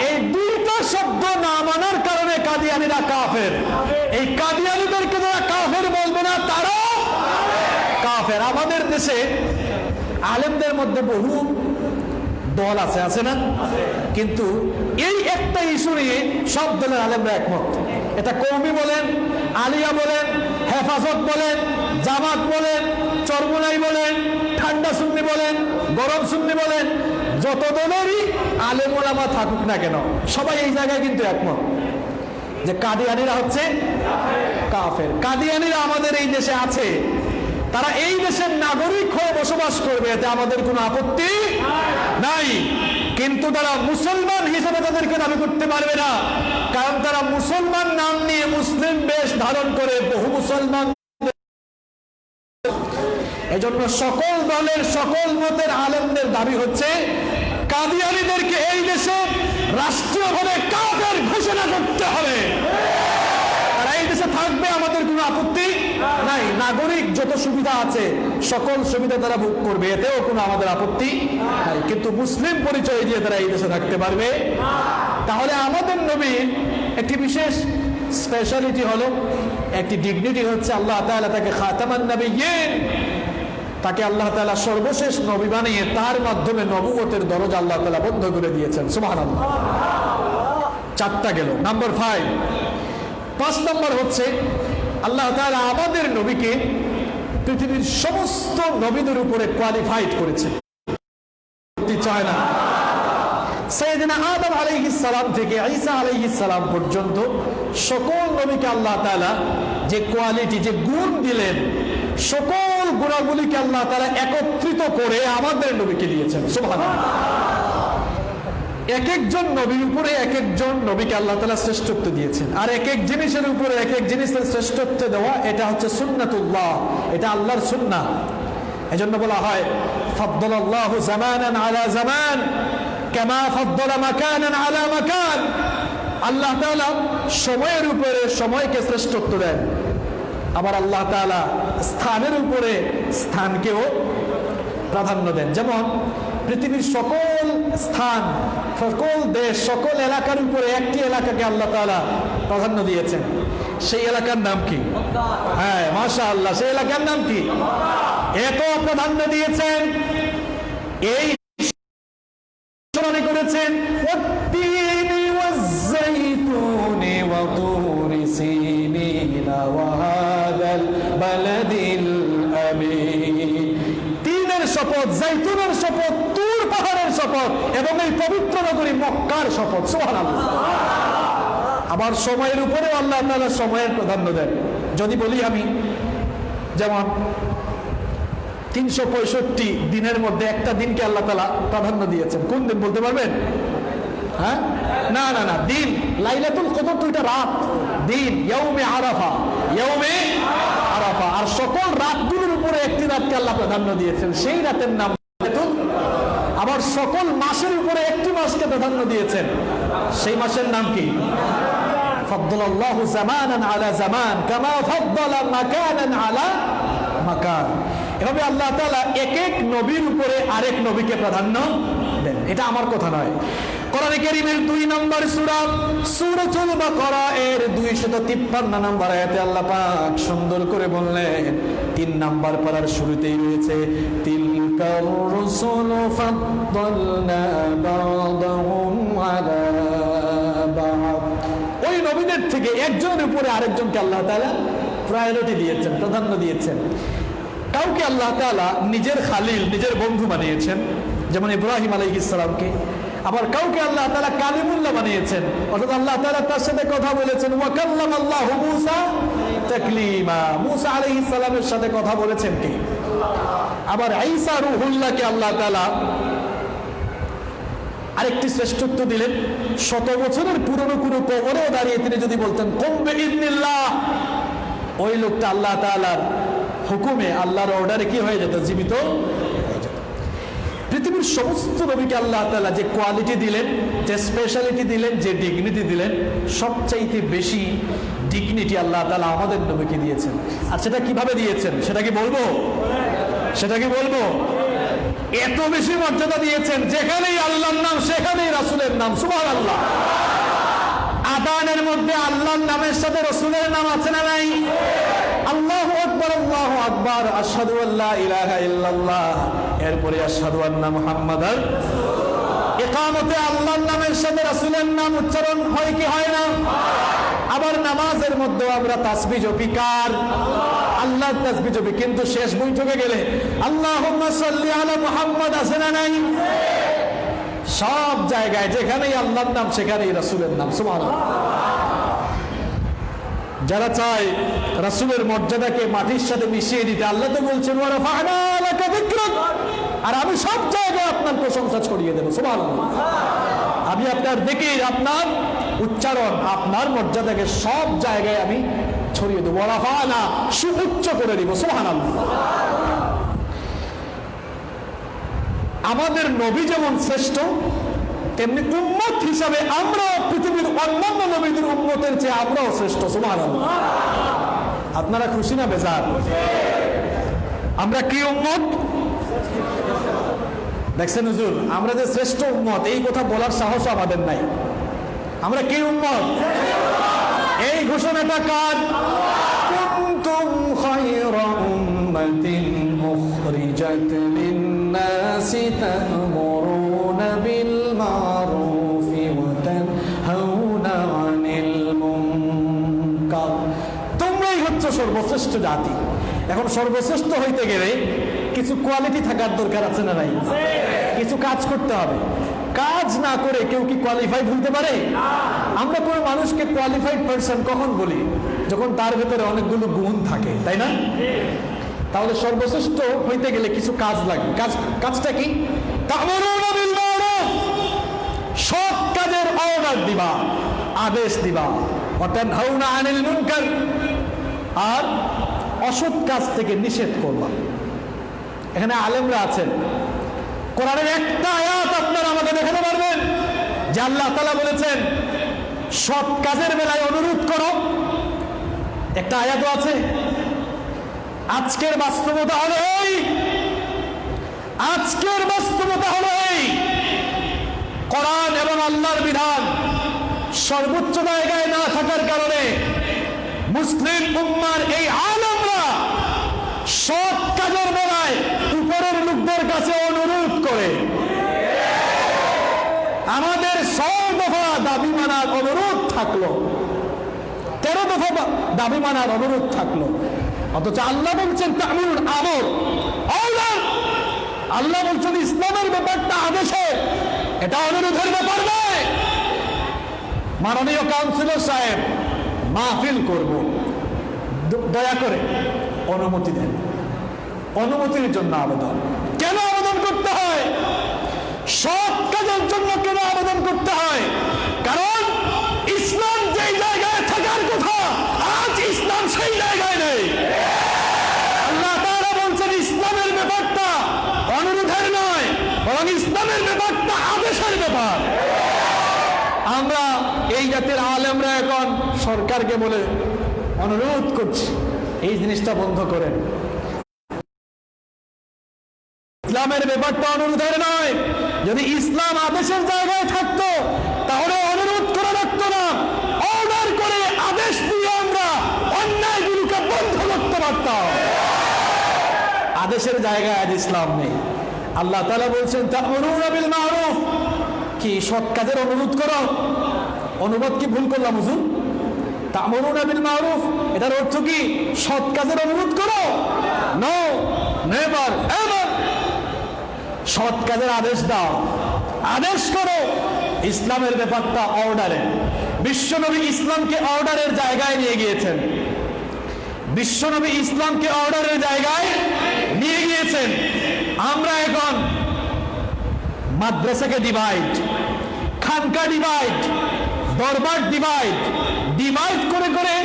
এই দুইটা শব্দ না মানার কারণে কাদিয়ানীরা কাফের। এই কাদিয়ানীদেরকে যারা কাফের বলবে না, তারা কাফের। আমাদের দেশে আলেমদের মধ্যে বহু দল আছে, আছে না? কিন্তু এই একটা ইস্যু নিয়ে সব দলের আলেমরা একমত। এটা কওমি বলেন, আলিয়া বলেন, হেফাজত বলেন, জামাত বলেন, চরমুনাই বলেন, ঠান্ডা সুন্নি বলেন, গরম সুন্নি বলেন, যত দলেরই আলেম ওলামা থাকুক না কেন, সবাই এই জায়গায় কিন্তু একমত যে কাদিয়ানীরা হচ্ছে কাফের। কাদিয়ানীরা আমাদের এই দেশে আছে, তারা এই দেশের নাগরিক হয়ে বসবাস করবে, এতে আমাদের কোনো আপত্তি নাই। কিন্তু তারা মুসলমান হিসেবে তাদেরকে দাবি করতে পারবে না, কারণ তারা মুসলমান নাম নিয়ে মুসলিম বেশ ধারণ করে বহু মুসলমান। এজন্য সকল দলের সকল মতের আলেমদের দাবি হচ্ছে, কাদিয়ানীদেরকে এই দেশে রাষ্ট্রীয়ভাবে কাফের ঘোষণা করতে হবে। তারা এই দেশে থাকবে, আমাদের কোনো আপত্তি নাই। নাগরিক যত সুবিধা আছে সকল সুবিধা তারা ভোগ করবে, এতেও কোনো আমাদের আপত্তি নাই। কিন্তু মুসলিম পরিচয় দিয়ে তারা এই দেশে থাকতে পারবে। তাহলে আমাদের নবীর একটি বিশেষ স্পেশালিটি হলো, একটি ডিগনিটি হচ্ছে, আল্লাহ তাআলা তাকে খাতামান নবিয়্যিন, তাকে আল্লাহ তাআলা সর্বশেষ নবী বানিয়ে তার মাধ্যমে নবুয়তের দরজা আল্লাহ তাআলা বন্ধ করে দিয়েছেন। সুবহানাল্লাহ। 4টা গেল। নাম্বার 5 নম্বর হচ্ছে, আল্লাহ তাআলা আমাদের নবীকে পৃথিবীর সমস্ত নবীদের উপরে কোয়ালিফাইড করেছে। চায় না, সাইয়েদনা আদম আলাইহিস সালাম থেকে ঈসা আলাইহিস সালাম পর্যন্ত সকল নবীকে আল্লাহ তাআলা যে কোয়ালিটি, যে গুণ দিলেন, সকল গুণাবলীকে আল্লাহ তাআলা একত্রিত করে আমাদের নবীকে দিয়েছেন। সুবহানাল্লাহ। এক একজন নবীর উপরে এক একজন নবীকে আল্লাহ তাআলা শ্রেষ্ঠত্ব দিয়েছেন, আর এক এক জিনিসের উপরে এক এক জিনিসের শ্রেষ্ঠত্ব দেওয়া, এটা হচ্ছে সুন্নাতুল্লাহ, এটা আল্লাহর সুন্নাহ। এজন্য বলা হয়, ফাদ্দালাল্লাহু জামানান আলা জামান কামা ফাদ্দালা মাকানান আলা মাকান। আল্লাহ তাআলা সময়ের উপরে সময়কে শ্রেষ্ঠত্ব দেন, আবার আল্লাহ তাআলা স্থানের উপরে স্থানকেও প্রাধান্য দেন। যেমন পৃথিবীর সকল স্থান, সকল দেশ, সকল এলাকার উপরে একটি এলাকাকে আল্লাহ তাআলা প্রাধান্য দিয়েছেন। সেই এলাকার নাম কি? হ্যাঁ, মাশাআল্লাহ, সেই এলাকার নাম কি? এত প্রাধান্য দিয়েছেন, এই মনে করেছেন ওয়াত্তিনি ওয়াজ-যাইতুনি ওয়া তুরি সিনিনা ওয়া হাদাল বালাদিল আমিন। তিনের শপথ, জাইতুনের শপথ, তুর পাহাড়ের শপথ এবং এই পবিত্র নগরী মক্কার শপথ। সুবহানাল্লাহ। আবার সময়ের উপরে আল্লাহ তাআলা সময়ের প্রাধান্য দেন। যদি বলি আমি, যেমন 365 দিনের মধ্যে একটা দিনকে আল্লাহ তাআলা প্রাধান্য দিয়েছেন। কোন দিন বলতে পারবেন? হ্যাঁ, না না না, দিন লাইলাতুল কদর তো এটা রাত, দিন ইয়াউমে আরাফা, ইয়াউমে আরাফা। আর সকল রাতগুলোর উপরে একটি রাতকে আল্লাহ প্রাধান্য দিয়েছেন, সেই রাতের নাম লাইলাতুল। আবার সকল মাসের উপরে একটি মাসকে প্রাধান্য দিয়েছেন, সেই মাসের নাম কি? ফাদ্দালাল্লাহু জামানান আলা জামান কামা ফাদ্দালা মাকানান আলা মাকান। এভাবে আল্লাহ তাআলা এক এক নবীর উপরে আরেক নবীকে প্রাধান্য দেন। এটা আমার কথা নয়, কোরআনে কারীমের 2 নম্বর সূরা সূরাতুল বাকারা এর 253 নম্বর আয়াতে আল্লাহ পাক সুন্দর করে বললেন, 3 নম্বর পারার শুরুতেই রয়েছে তিলকার রুসুলু ফাদ্দালনা বা'দাহুম আলা বা'দ। ওই নবীদের থেকে একজনের উপরে আরেকজনকে আল্লাহ তাআলা প্রায়োরিটি দিয়েছেন, প্রাধান্য দিয়েছেন। কাউকে আল্লাহ তাআলা নিজের খালিল, নিজের বন্ধু বানিয়েছেন, যেমন ইব্রাহিম আলাইহিস সালামকে। আবার কাউকে আল্লাহ তাআলা কালিমুল্লাহ বানিয়েছেন, অর্থাৎ আল্লাহ তাআলা তার সাথে কথা বলেছেন। ওয়া কাল্লামাল্লাহু মূসা তাকলিমা, মূসা আলাইহিস সালামের সাথে কথা বলেছেন কে? আবার ঈসা রূহুল্লাহকে আল্লাহ তাআলা আরেকটি শ্রেষ্ঠত্ব দিলেন। 100 বছরের পুরনো কোনো কবরেও দাঁড়িয়ে তিনি যদি বলতেন কুম বিইذনিল্লাহ, ওই লোকটা আল্লাহ তাআলার হুকুমে, আল্লাহর অর্ডারে কি হয়ে যেত? জীবিত হয়ে যেত। পৃথিবীর সমস্ত নবীকে আল্লাহ তাআলা যে কোয়ালিটি দিলেন, যে স্পেশালিটি দিলেন, যে ডিগনিটি দিলেন, সবচাইতে বেশি ডিগনিটি আল্লাহ তাআলা আমাদের নবীকে দিয়েছেন। আর সেটা কিভাবে দিয়েছেন সেটা কি বলবো? সেটা কি বলবো? এত বেশি মর্যাদা দিয়েছেন, যেখানেই আল্লাহর নাম সেখানেই রাসূলের নাম। সুবহানাল্লাহ। আযানের মধ্যে আল্লাহর নামের সাথে রাসূলের নাম আছে না নাই? আল্লাহু আকবার, আল্লাহু আকবার, আশহাদু আল্লা ইলাহা ইল্লাল্লাহ, এরপরে আশহাদু আন্না মুহাম্মাদার রাসূলুল্লাহ। ইকামতে আল্লাহর নামের সাথে রাসূলের নাম উচ্চারণ হয় কি হয় না? আবার নামাজের মধ্যে আমরা তাসবিহ জপি কার? আল্লাহর তাসবিহ জপি, কিন্তু শেষ বৈঠকে গেলে আল্লাহুম্মা সাল্লি আলা মুহাম্মাদ আছে না নাই? সব জায়গায় যেখানেই আল্লাহর নাম সেখানেই রাসূলের নাম। সুবহানাল্লাহ। যারা চায় রাসূলের মর্যাদাকে মাটির সাথে মিশিয়ে দিতে, আল্লাহ তো বলছেন ওয়া রাফা'না লাকা যিকরাক, আর আমি সব জায়গায় আপনার প্রশংসা ছড়িয়ে দেব। সুবহানাল্লাহ। আমি আপনার যিকির, আপনার উচ্চারণ, আপনার মর্যাদাকে সব জায়গায় আমি ছড়িয়ে দেব। ওয়া রাফা'না, সুউচ্চ করে দিব। সুবহানাল্লাহ। আমাদের নবী যেমন শ্রেষ্ঠ, তেমনি উম্মত হিসাবে আমরা পৃথিবীর অন্যান্য নবীদের উম্মতের চেয়ে আমরাও শ্রেষ্ঠ। সুবহানাল্লাহ। আপনারা খুশি না বেজার? আমরা কি উম্মত? দেখছেন হুজুর, আমরা যে শ্রেষ্ঠ উম্মত এই কথা বলার সাহস আমাদের নাই। আমরা কি উম্মত? এই ঘোষণাটা কার? কুনতুম খায়রা উম্মাতিন মুখরিজাত লিন-নাসি তা'মুরুনা বিল মা'রুফি ওয়া তানহাউনা আনিল মুনকার। তোমরাই হচ্ছে সর্বশ্রেষ্ঠ জাতি। এখন সর্বশ্রেষ্ঠ হইতে গেলে কিছু কোয়ালিটি থাকার দরকার আছে না নাই? কিছু কাজ করতে হবে। কাজ না করে কেউ কি কোয়ালিফাইড হতে পারে? আমরা কোনো মানুষকে কোয়ালিফাইড পারসন কখন বলি? যখন তার ভেতরে অনেকগুলো গুণ থাকে, তাই না? তাহলে সর্বশ্রেষ্ঠ হইতে গেলে কিছু কাজ লাগে। কাজটা কি? তা'মুরুনা বিল মা'রুফ, সৎ কাজের অর্ডার দিবা, আদেশ দিবা। ওয়া তানহাউনা আনিল মুনকার, আর অসৎ কাজ থেকে নিষেধ করবা। এখানে আলেমরা আছেন, কোরআনের একটা আয়াত আপনারা আমাকে দেখাতে পারবেন যে আল্লাহ তাআলা বলেছেন সৎ কাজের বেলায় অনুরোধ করো? একটা আয়াতও আছে? আজকের বাস্তবতা হলো এই, আজকের বাস্তবতা হলো এই, কোরআন এবং আল্লাহর বিধান সর্বোচ্চ জায়গায় না থাকার কারণে মুসলিম উম্মার এই আলেমরা সৎ কাজের বেলায় উপরের লোকদের কাছে অনুরোধ করে। আমাদের 6 দফা দাবি মানার অনুরোধ থাকলো, 13 দফা দাবি মানার অনুরোধ থাকলো, অথচ আল্লাহ বলছেন তা'মুরুন আমর আওলাদ। আল্লাহ বলছেন ইসলামের ব্যাপারটা আদেশে, এটা অনুরোধের ব্যাপার নয়। মাননীয় কাউন্সিলর সাহেব, মাহফিল করব, দয়া করে অনুমতি দেন। অনুমতির জন্য আবেদন। কেন আবেদন করতে হয়? সৎ কাজের জন্য কেন আবেদন করতে হয়? কারণ ইসলাম যেই জায়গায় থাকার কথা, আজ ইসলাম সেই জায়গায় নেই। আল্লাহ তাআলা বলছেন ইসলামের ব্যাপারটা অনুরোধের নয়, বরং ইসলামের ব্যাপারটা আদেশের ব্যাপার। আমরা এই জাতির আলেমরা এখন সরকারকে বলে অনুরোধ করছি এই জিনিসটা বন্ধ করেন। ইসলামের ব্যাপারটা অনুরোধের নয়, যদি ইসলাম আদেশের জায়গায় থাকতো তাহলে অনুরোধ করে রাখতো না, অর্ডার করে আদেশ দিয়ে আমরা অন্যায়গুলোকে বন্ধ করতে পারতাম। আদেশের জায়গায় আজ ইসলাম নেই। আল্লাহ তাআলা বলছেন তা'মুরুনা বিল মা'রুফ, কি সৎ কাজের অনুরোধ করো। অনুবাদ কি ভুল করলাম হুজুর? তা'মুরুনা বিল মা'রুফ এটার অর্থ কি সৎ কাজের অনুরোধ করো? No, never ever. সৎ কাজের আদেশ দাও, আদেশ করো। ইসলামের ব্যাপারটা অর্ডারে। বিশ্বনবী ইসলামকে অর্ডারের জায়গায় নিয়ে গিয়েছেন। বিশ্বনবী ইসলামকে অর্ডারের জায়গায় নিয়ে গিয়েছেন। আমরা এখন মাদ্রাসাকে ডিভাইড, খানকা ডিভাইড, দরবার ডিভাইড, ডিভাইড করে করে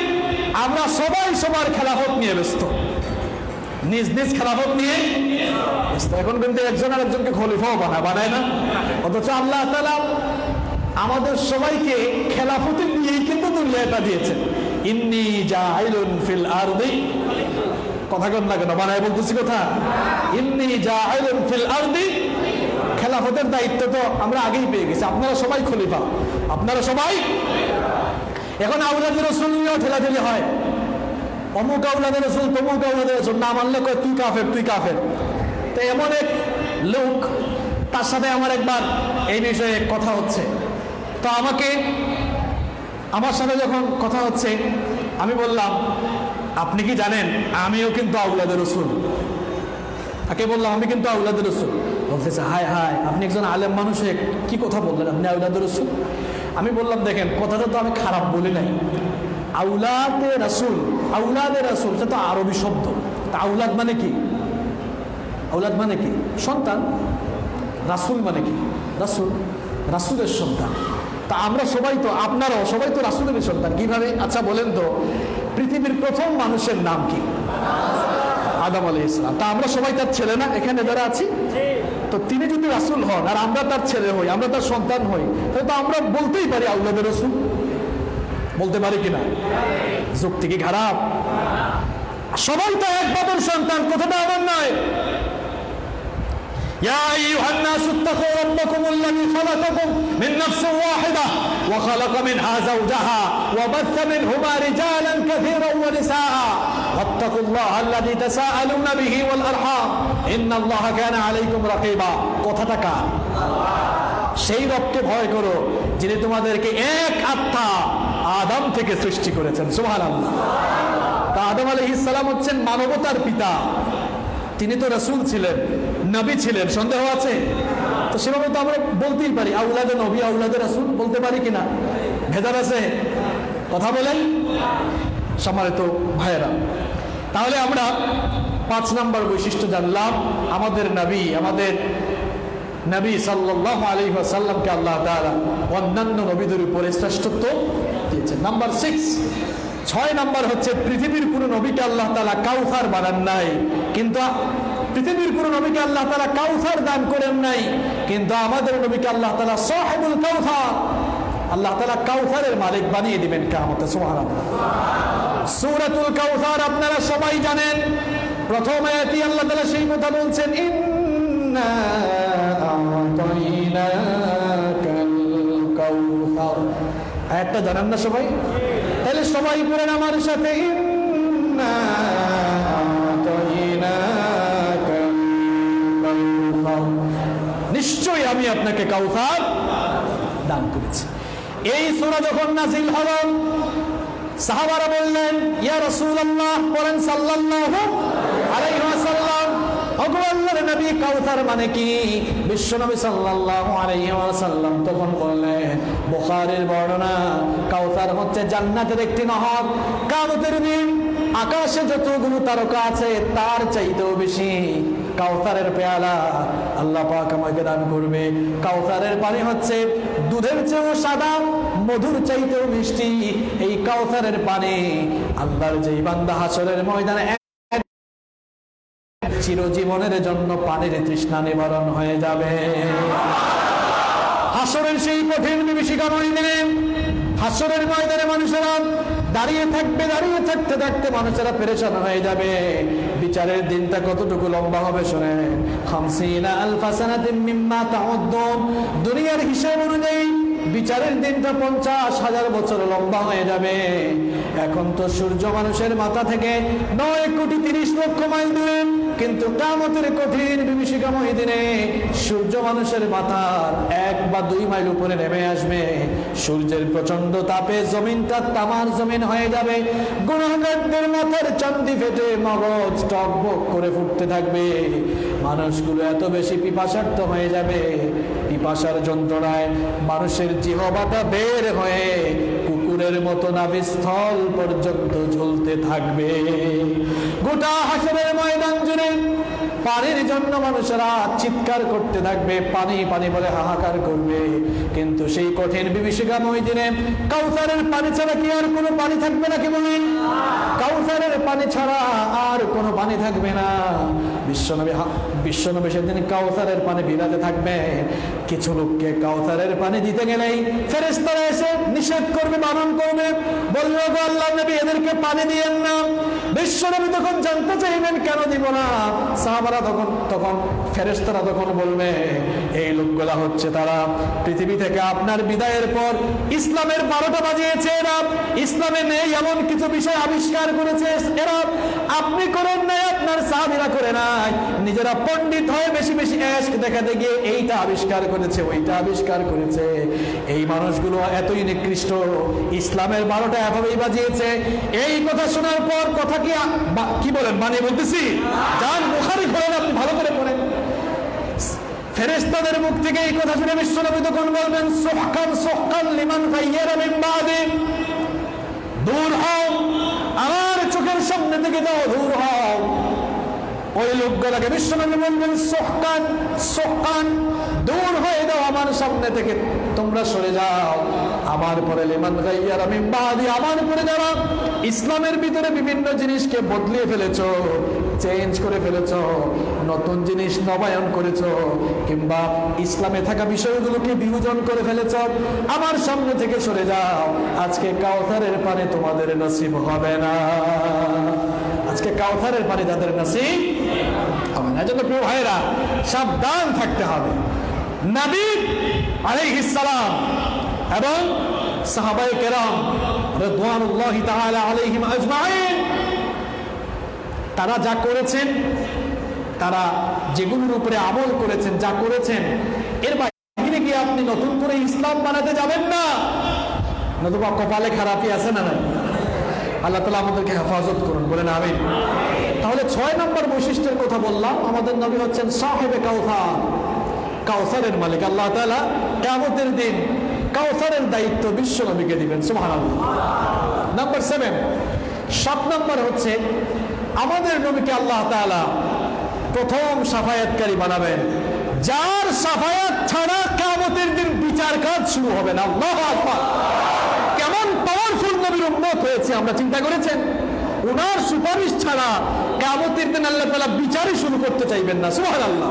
আমরা সবাই সবার খেলাফত নিয়ে ব্যস্ত, নিজ নিজ খেলাফত নিয়ে ব্যস্ত। এখন কিন্তু একজন আর একজনকে খলিফাও বানায় না। অথচ আল্লাহ তাআলা আমাদের সবাইকে খেলাফতে নিয়েই কিন্তু দুনিয়াটা দিয়েছেন। ইন্নী জাইলুন ফিল আরদি, কথা কোন লাগে না, বানায় বলতেছি কথা। ইন্নী জাইলুন ফিল আরদি, খেলাফতের দায়িত্ব তো আমরা আগেই পেয়ে গেছি। আপনারা সবাই খলিফা, আপনারা সবাই। এখন আওলাদের রাসূল নিয়েও ঠেলাঠেলি হয়। অমুক আওলাদের রাসূল, তমুক আওলাদের রাসূল, না মানলে কয় তুই কাফের, তুই কাফের। তো এমন এক লোক, তার সাথে আমার একবার এই বিষয়ে কথা হচ্ছে। তো আমার সাথে যখন কথা হচ্ছে, আমি বললাম আপনি কি জানেন আমিও কিন্তু আওলাদের রাসূল। তাকে বললাম আমি কিন্তু আওলাদের রাসূল। বলতেছে হায় হায়, আপনি একজন আলেম মানুষ হয়ে কি কথা বললেন, আপনি আওলাদের রাসূল। আমি বললাম দেখেন, কথাটা তো আমি খারাপ বলি নাই। আওলাদে রাসূল, আওলাদে রাসূল সেটা তো আরবি শব্দ। তা আওলাদ মানে কি? আওলাদ মানে কি? সন্তান। রাসূল মানে কি? রাসূল, রাসূলের সন্তান। তা আমরা সবাই তো, আপনারাও সবাই তো রাসূলের সন্তান। কিভাবে? আচ্ছা বলেন তো, পৃথিবীর প্রথম মানুষের নাম কি? আদম আলাইহিস সালাম। তা আমরা সবাই তার ছেলে না, এখানে যারা আছি? তো তিনি যদি রাসূল হন আর আমরা তার ছেলে হই, আমরা তার সন্তান হই, তাহলে তো আমরা বলতেই পারি আওলাদের রাসূল। বলতে পারি কিনা? যুক্তি কি খারাপ? সবাই তো এক বাবার সন্তান, কথাটা আমার নয়। يا أيها الناس اتقوا ربكم الذي خلقكم من نفس واحدة وخلق منها زوجها وبث منهما رجالا كثيرا ونساء واتقوا الله الذي تساءلون به والأرحام إن الله كان عليكم رقيبا। কথাটা কার? সেই রবকে ভয় করো যিনি তোমাদেরকে এক আত্মা আদম থেকে সৃষ্টি করেছেন। সুবহানাল্লাহ। তা আদম আলাইহিস সালাম হচ্ছেন মানবতার পিতা। তিনি তো রাসূল ছিলেন, নবী ছিলেন, সন্দেহ আছে? তো সেভাবে তো আমরা বলতেই পারি আওলাদে নবী, আওলাদে রাসূল, বলতে পারি কিনা? ভেজাল আছে? কথা বলেন সম্মানিত ভাইয়েরা। তাহলে আমরা 5 নম্বর বৈশিষ্ট্য জানলাম, আমাদের নবী সাল্লাল্লাহু আলাইহি ওয়াসাল্লামকে আল্লাহ তাআলা অন্যান্য নবীদের উপরে শ্রেষ্ঠত্ব দিয়েছেন। নাম্বার 6 নম্বর হচ্ছে পৃথিবীর কোন নবীকে আল্লাহ তাআলা কাউসার বানান নাই, কিন্তু পৃথিবীর কোন নবীকে আল্লাহ তাআলা কাউসার দান করেন নাই, কিন্তু আমাদের নবীকে আল্লাহ তাআলা সাহিবুল কাউসার, আল্লাহ তাআলা কাউসারের মালিক বানিয়ে দিবেন কিয়ামতে। সুবহানাল্লাহ। সূরাতুল কাউসার আপনারা সবাই জানেন। প্রথম আয়াতে আল্লাহ তাআলা সেই কথা বলছেন, ইন্না আ'তাইনাকাল কাউসার। আয়াতটা জানেন না সবাই? তাহলে সবাই পড়েন আমার সাথে, ইন্না আ'তাইনাকাল কাউসার। নিশ্চয়ই আমি আপনাকে কাউসার দান করেছি। এই সূরা যখন নাযিল হলো, সাহাবারা বললেন ইয়া রাসূলুল্লাহ, বলেন সাল্লাল্লাহু আলাইহি ওয়াসাল্লাম, ওগো আল্লাহর নবী কাউসার মানে কি? বিশ্বনবী সাল্লাল্লাহু আলাইহি ওয়াসাল্লাম তখন বললেন, বুখারীর বর্ণনা, কাউসার হচ্ছে জান্নাতের একটি নহর। কিয়ামতের দিন আকাশে যতগুলো তারকা আছে তার চাইতেও বেশি কাউসারের পেয়ালা আল্লাহ পাক আমাকে দান করবে। কাউসারের পানি হচ্ছে দুধের চেয়েও সাদা, মধুর চাইতেও মিষ্টি। এই কাউসারের পানি আল্লাহর যেই বান্দা হাসরের ময়দানে চিরজীবনের জন্য পানির তৃষ্ণা নিবারণ হয়ে যাবে। হাসরের সেই কঠিন বিভীষিকাময় দিনে হাসরের ময়দানে মানুষেরা দাঁড়িয়ে থাকবে, দাঁড়িয়ে থাকতে থাকতে মানুষেরা পেরেশান হয়ে যাবে। বিচারের দিনটা কতটুকু লম্বা হবে শোনেন, 50 আলফা সানাতিন মিম্মা তাউদ্দুন। দুনিয়ার হিসাব অনুযায়ী বিচারের দিনটা 50,000 বছর লম্বা হয়ে যাবে। এখন তো সূর্য মানুষের মাথা থেকে 9,30,00,000 মাইল দূরে, কিন্তু কিয়ামতের কঠিন বিভীষিকাময় দিনে সূর্য মানুষের মাথার 1 বা 2 মাইল উপরে নেমে আসবে। সূর্যের প্রচন্ড তাপে জমিনটা তামার জমিন হয়ে যাবে। গুনাহগারদের মাথার চান্দি ফেটে মগজ টকবক করে ফুটতে থাকবে। মানুষগুলো এত বেশি পিপাসার্ত হয়ে যাবে, পিপাসার যন্ত্রণায় মানুষের জিহ্বাটা বের হয়ে কুকুরের মতো নাভিস্থল পর্যন্ত ঝুলতে থাকবে। গোটা হাসরের ময়দান জুড়ে পানির জন্য মানুষেরা চিৎকার করতে থাকবে, পানি পানি বলে হাহাকার করবে। কিন্তু সেই কঠিন বিভীষিকাময় দিনে কাউসারের পানি ছাড়া কি আর কোনো পানি থাকবে নাকি বলেন? কাউসারের পানি ছাড়া আর কোনো পানি থাকবে না। বিশ্বনবী সেদিন কাউসারের পানি বিলাতে থাকবে। কিছু লোককে কাউসারের পানি দিতে গেলেই ফেরেশতারা এসে নিষেধ করবে, বারণ করবে, বলবে গো আল্লাহর নবী এদেরকে পানি দিয়েন না। বিশ্বনবী তখন জানতে চাইবেন কেন দিব না। সাহাবারা তখন ফেরেশতারা তখন বলবে এই লোকগুলা হচ্ছে তারা পৃথিবী থেকে আপনার বিদায়ের পর ইসলামের 12টা বাজিয়েছে। এরা ইসলামে নেই এমন কিছু বিষয় আবিষ্কার করেছে। এরা আপনি করেন নাই, আপনার সাহাবীরা করে নাই, নিজেরা পণ্ডিত হয়ে বেশি বেশি এশক দেখাতে গিয়ে এইটা আবিষ্কার করেছে, ওইটা আবিষ্কার করেছে। এই মানুষগুলো এতই নিকৃষ্ট, ইসলামের 12টা এভাবেই বাজিয়েছে। এই কথা শোনার পর কথা কি বলেন বানিয়ে বলতেছি? যান বুখারী খোলেন, আপনি ভালো করে পড়েন। ফেরেশতাদের মুখ থেকে এই কথা শুনে বিশ্বনবী তখন বলবেন সুহকান সুহকান লিমান গায়্যারা মিন বাদি, দূর হও আমার চোখের সামনে থেকে যাও, দূর হও। ওই লোকগুলোকে বিশ্বনবী বলবেন সুহকান সুহকান, দূর হয়ে যাও আমার সামনে থেকে, তোমরা সরে যাও। আমার পরে লিমান গায়্যারা মিন বাদি, আমার পরে যারা ইসলামের ভিতরে বিভিন্ন জিনিসকে বদলিয়ে ফেলেছো, চেঞ্জ করে ফেলেছো, নতুন জিনিস নবায়ন করেছো, কিংবা ইসলামে থাকা বিষয়গুলোকে বিভাজন করে ফেলেছো, আমার সামনে থেকে সরে যাও। আজকে কাউসারের পানি তোমাদের নসিব হবে না। আজকে কাউসারের পানি যাদের নসিব হবে না। এজন্য প্রিয় ভাইরা সাবধান থাকতে হবে। নবী আলাইহিস সালাম এবং সাহাবায়ে কেরাম রিদওয়ানুল্লাহি তাআলা আলাইহিম আজমাইন তারা যা করেছেন, তারা যেগুলোর উপরে আমল করেছেন, যা করেছেন, এর বাইরে গিয়ে আপনি নতুন করে ইসলাম বানাতে যাবেন না, নতুবা কপালে খারাপই আছে না নাই? আল্লাহ তাআলা আমাদেরকে হেফাজত করুন, বলেন আমিন। তাহলে 6 নম্বর বৈশিষ্ট্যের কথা বললাম। আমাদের নবী হচ্ছেন সাহেবে কাউসার, কাউসারের মালিক। আল্লাহ তাআলা কিয়ামতের দিন কাউসারের দায়িত্ব বিশ্ব নবীকে দিবেন, সুবহানাল্লাহ। নাম্বার 7 নম্বর হচ্ছে আমাদের নবীকে আল্লাহ তাআলা প্রথম শাফায়াতকারী বানাবেন, যার শাফায়াত ছাড়া কিয়ামতের দিন বিচার কাজ শুরু হবে না। আল্লাহু আকবার! কেমন পাওয়ারফুল নবীর উম্মত হয়েছে আমরা চিন্তা করেছেন? ওনার সুপারিশ ছাড়া কিয়ামতের দিন আল্লাহ তাআলা বিচারই শুরু করতে চাইবেন না, সুবহানাল্লাহ।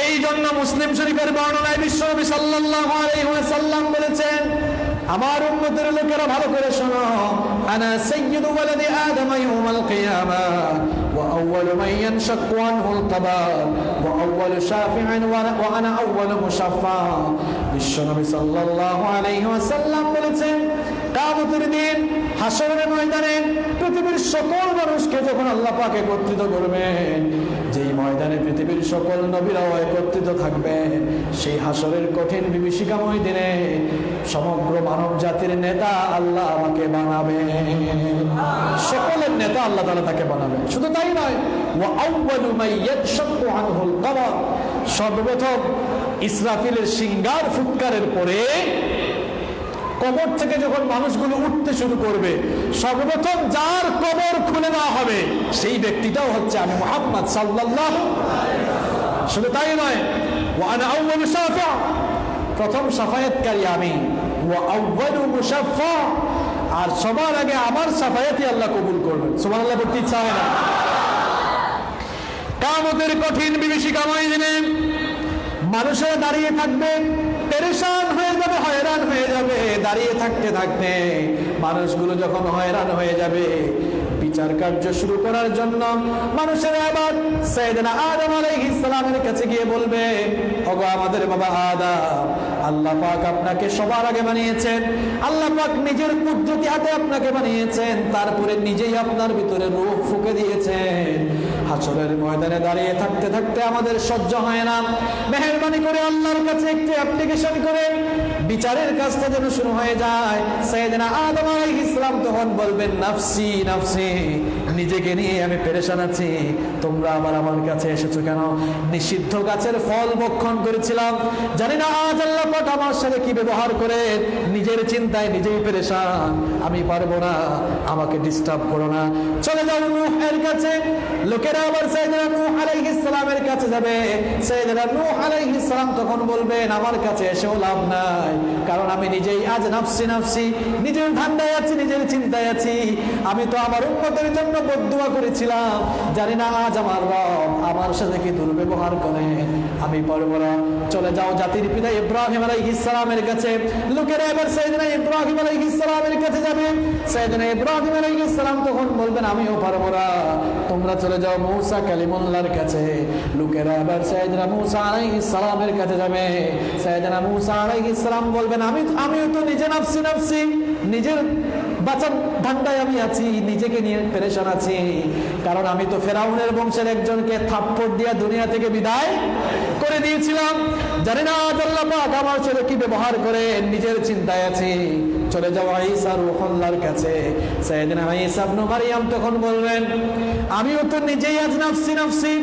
এই জন্য মুসলিম শরীফের বর্ণনায় বিশ্বনবী সাল্লাল্লাহু আলাইহি ওয়াসাল্লাম বলেছেন, আমার উম্মতের লোকেরা ভালো করে শোনো, আনা সাইয়্যিদু ওয়ালাদি আদম ইয়াউমাল কিয়ামা ওয়া আউওয়ালু মান ইয়ানশাক্কু আনহুল কবর ওয়া আউওয়ালু শাফি'আন ওয়া আনা আউওয়ালু মুশাফফা। বিশ্বনবী সাল্লাল্লাহু আলাইহি ওয়াসাল্লাম বলেছেন, কিয়ামতের দিন হাশরের ময়দানে পৃথিবীর সকল মানুষকে যখন আল্লাহ পাক একত্রিত করবেন, যেই ময়দানে পৃথিবীর সকল নবীরাও একত্রিত থাকবেন, সেই হাশরের কঠিন বিভীষিকাময় দিনে সমগ্র মানব জাতির নেতা আল্লাহ আমাকে বানাবেন। সকলের নেতা আল্লাহ তাআলা তাকে বানাবেন। শুধু তাই নয়, ওয়া আউওয়ালু মান ইয়ানশাক্কু আনহুল কবর, সর্বপ্রথম ইসরাফিলের সিঙ্গার ফুৎকারের পরে কবর থেকে যখন মানুষগুলো উঠতে শুরু করবে, সর্বপ্রথম যার কবর খুলে দেওয়া হবে সেই ব্যক্তিটাও হচ্ছে আমি মুহাম্মদ সাল্লাল্লাহু আলাইহি ওয়াসাল্লাম। শুধু তাই নয়, ওয়া আনা আউওয়ালু শাফি'আ, প্রথম শাফায়াতকারী আমি, ওয়া আউওয়ালু মুশাফফা, আর সবার আগে আমার শাফায়াতই আল্লাহ কবুল করবেন। সুবহানাল্লাহ বলতে ইচ্ছা হয় না? কিয়ামতের কঠিন বিভীষিকাময় দিনে মানুষেরা দাঁড়িয়ে থাকবে, পেরেশান হয়ে যাবে, হয়রান হয়ে যাবে। দাঁড়িয়ে থাকতে থাকতে মানুষগুলো যখন হয়রান হয়ে যাবে, বিচার কার্য শুরু করার জন্য মানুষের আবার সাইয়েদনা আদম আলাইহিস সালামের কাছে গিয়ে বলবে, ওগো আমাদের বাবা আদম, আল্লাহ পাক আপনাকে সবার আগে বানিয়েছেন, আল্লাহ পাক নিজের কুদরতি হাতে আপনাকে বানিয়েছেন, তারপরে নিজেই আপনার ভিতরে রূহ ফুঁকে দিয়েছেন। হাসরের ময়দানে দাঁড়িয়ে থাকতে থাকতে আমাদের সহ্য হয় না, মেহেরবানি করে আল্লাহর কাছে একটু অ্যাপ্লিকেশন করেন, বিচারের কাজটা যেন শুরু হয়ে যায়। সাইয়েদনা আদম আলাইহিস সালাম তখন বলবেন, নাফসি নাফসি, নিজেকে নিয়ে আমি পেরেশান আছি, তোমরা আবার আমার কাছে এসেছো কেন? নিষিদ্ধ গাছের ফল ভক্ষণ করেছিলাম, জানি না আজ আল্লাহ পাক আমার সাথে কি ব্যবহার করে, নিজের চিন্তায় নিজেই পেরেশান, আমি পারবো না, আমাকে ডিস্টার্ব করো না, চলে যাও নূহের কাছে। লোকেরা আবার সাইয়েদনা নূহ আলাইহিস সালামের কাছে যাবে। সাইয়েদনা নূহ আলাইহিস সালাম তখন বলবেন, আমার কাছে এসেও লাভ নাই, কারণ আমি নিজেই আজ নাফসি নাফসি, নিজের ধান্দায় আছি, নিজের চিন্তায় আছি। আমি তো আমার উম্মতের জন্য বদদুয়া করেছিলাম, জানি না আজ আমার রব আমার সাথে কি দুর্ব্যবহার করে, আমি পারবো না, চলে যাও জাতির পিতা ইব্রাহিম আলাইহিস সালামের কাছে। লোকেরা এবার সাইয়েদনা ইব্রাহিম আলাইহিস সালামের কাছে যাবে। সাইয়েদনা ইব্রাহিম আলাইহিস সালাম তখন বলবেন, আমিও পারবো না, তোমরা চলে যাও মূসা কালিমুল্লাহর কাছে। লোকেরা এবার সাইয়েদনা মূসা আলাইহিস সালামের কাছে যাবে। সাইয়েদনা মূসা আলাইহিস সালাম বলবেন, আমিও তো নিজে নাফসি নাফসি, নিজের বাঁচার ধান্দায় আমি আছি, নিজেকে নিয়ে পেরেশান আছি, কারণ আমি তো ফেরাউনের বংশের একজনকে থাপ্পড় দিয়ে দুনিয়া থেকে বিদায় করে দিয়েছিলাম, জানি না আজ আল্লাহ পাক আমার সাথে কি ব্যবহার করে, নিজের চিন্তায় আছি, চলে যাও ঈসা রূহুল্লাহর কাছে। সাইয়েদনা ঈসা ইবনে মারইয়াম তখন বলবেন, আমিও তো নিজেই আজ নাফসি নাফসি,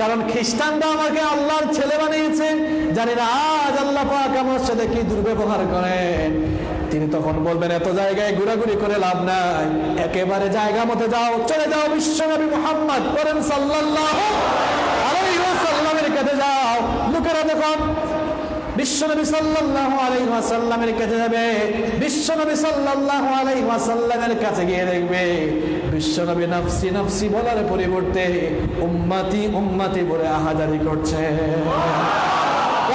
কারণ খ্রিস্টানরা আমাকে আল্লাহর ছেলে বানিয়েছে, জানি না আজ আল্লাহ পাক আমার সাথে কি দুর্ব্যবহার করেন। তিনি তখন বলবেন, এত জায়গায় ঘোরাঘুরি করে লাভ নাই, একেবারে জায়গা মতো যাও, চলে যাও বিশ্বনবী মুহাম্মদ করেন সাল্লাল্লাহু আলাইহি ওয়াসাল্লামের কাছে যাও। লোকেরা দেখুন বিশ্বনবী সাল্লাল্লাহু আলাইহি ওয়াসাল্লামের কাছে যাবে। বিশ্বনবী সাল্লাল্লাহু আলাইহি ওয়াসাল্লামের কাছে গিয়ে দেখবে বিশ্বনবী নাফসি নাফসি বলার পরিবর্তে উম্মতি উম্মতি বলে আহাজারি করছে।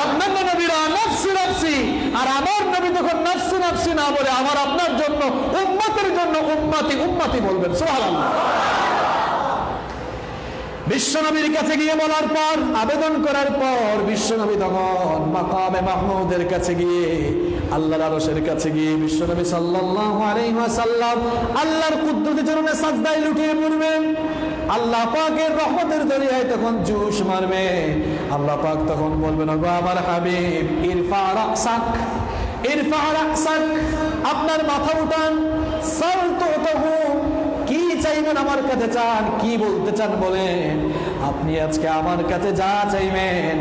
অন্যান্য নবীরা নাফসি নাফসি, আর আমার নবী যখন নাফসি নাফসি না বলে আমার আপনার জন্য উম্মতের জন্য উম্মতি উম্মতি বলবেন। সুবহানাল্লাহ। বিশ্বনবীর কাছে গিয়ে বলার পর, আবেদন করার পর, বিশ্বনবী তখন মাকামে মাহমুদের কাছে গিয়ে, আল্লাহর আরশের কাছে গিয়ে বিশ্বনবী সাল্লাল্লাহু আলাইহি ওয়াসাল্লাম আল্লাহর কুদরতি চরণে সাজদায় লুটিয়ে পড়বেন। আল্লাহ পাকের রহমতের দরিয়ায় তখন জোশ মারবে। আল্লাহ পাক তখন বলবেন, ওগো আমার হাবিব, ইরফা রাসাক, ইরফা রাসাক, আপনার মাথা উঠান, সাল তুতহু, কি চাইবেন আমার কাছে চান, কি বলতে চান বলেন, আপনি আজকে আমার কাছে যা চাইবেন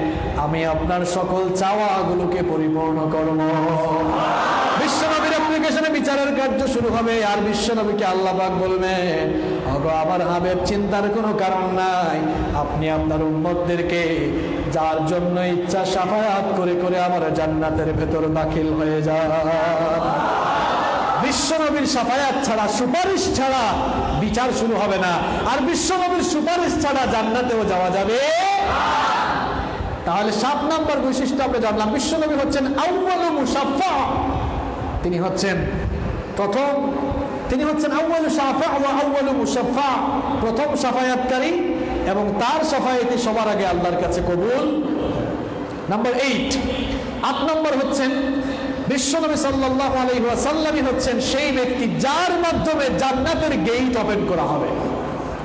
আমি আপনার সকল চাওয়াগুলোকে পরিপূর্ণ করব। বিশ্বনবীর অ্যাপ্লিকেশনে বিচারের কার্য শুরু হবে, আর বিশ্বনবীকে আল্লাহ পাক বলবেন, ওগো আমার হাবিব, চিন্তার কোনো কারণ নাই, আপনি আপনার উম্মতদেরকে যার জন্য ইচ্ছা শাফায়াত করে করে আমার জান্নাতের ভেতর দাখিল হয়ে যান। বিশ্বনবীর শাফায়াত ছাড়া, সুপারিশ ছাড়া বিচার শুরু হবে না, আর বিশ্বনবীর সুপারিশ ছাড়া জান্নাতেও যাওয়া যাবে। তাহলে 7 নম্বর বৈশিষ্ট্য আমরা জানলাম, বিশ্বনবী হচ্ছেন আউয়ালু মুশাফফা, তিনি হচ্ছেন প্রথম, তিনি হচ্ছেন আউয়ালু শাফা ওয়া আউয়ালু মুশাফফা, প্রথম শাফায়াতকারী, এবং তার শাফায়াতি সবার আগে আল্লাহর কাছে কবুল। নাম্বার 8, 8 নম্বর হচ্ছেন বিশ্বনবী সাল্লাল্লাহু আলাইহি ওয়াসাল্লামই হচ্ছেন সেই ব্যক্তি যার মাধ্যমে জান্নাতের গেট ওপেন করা হবে।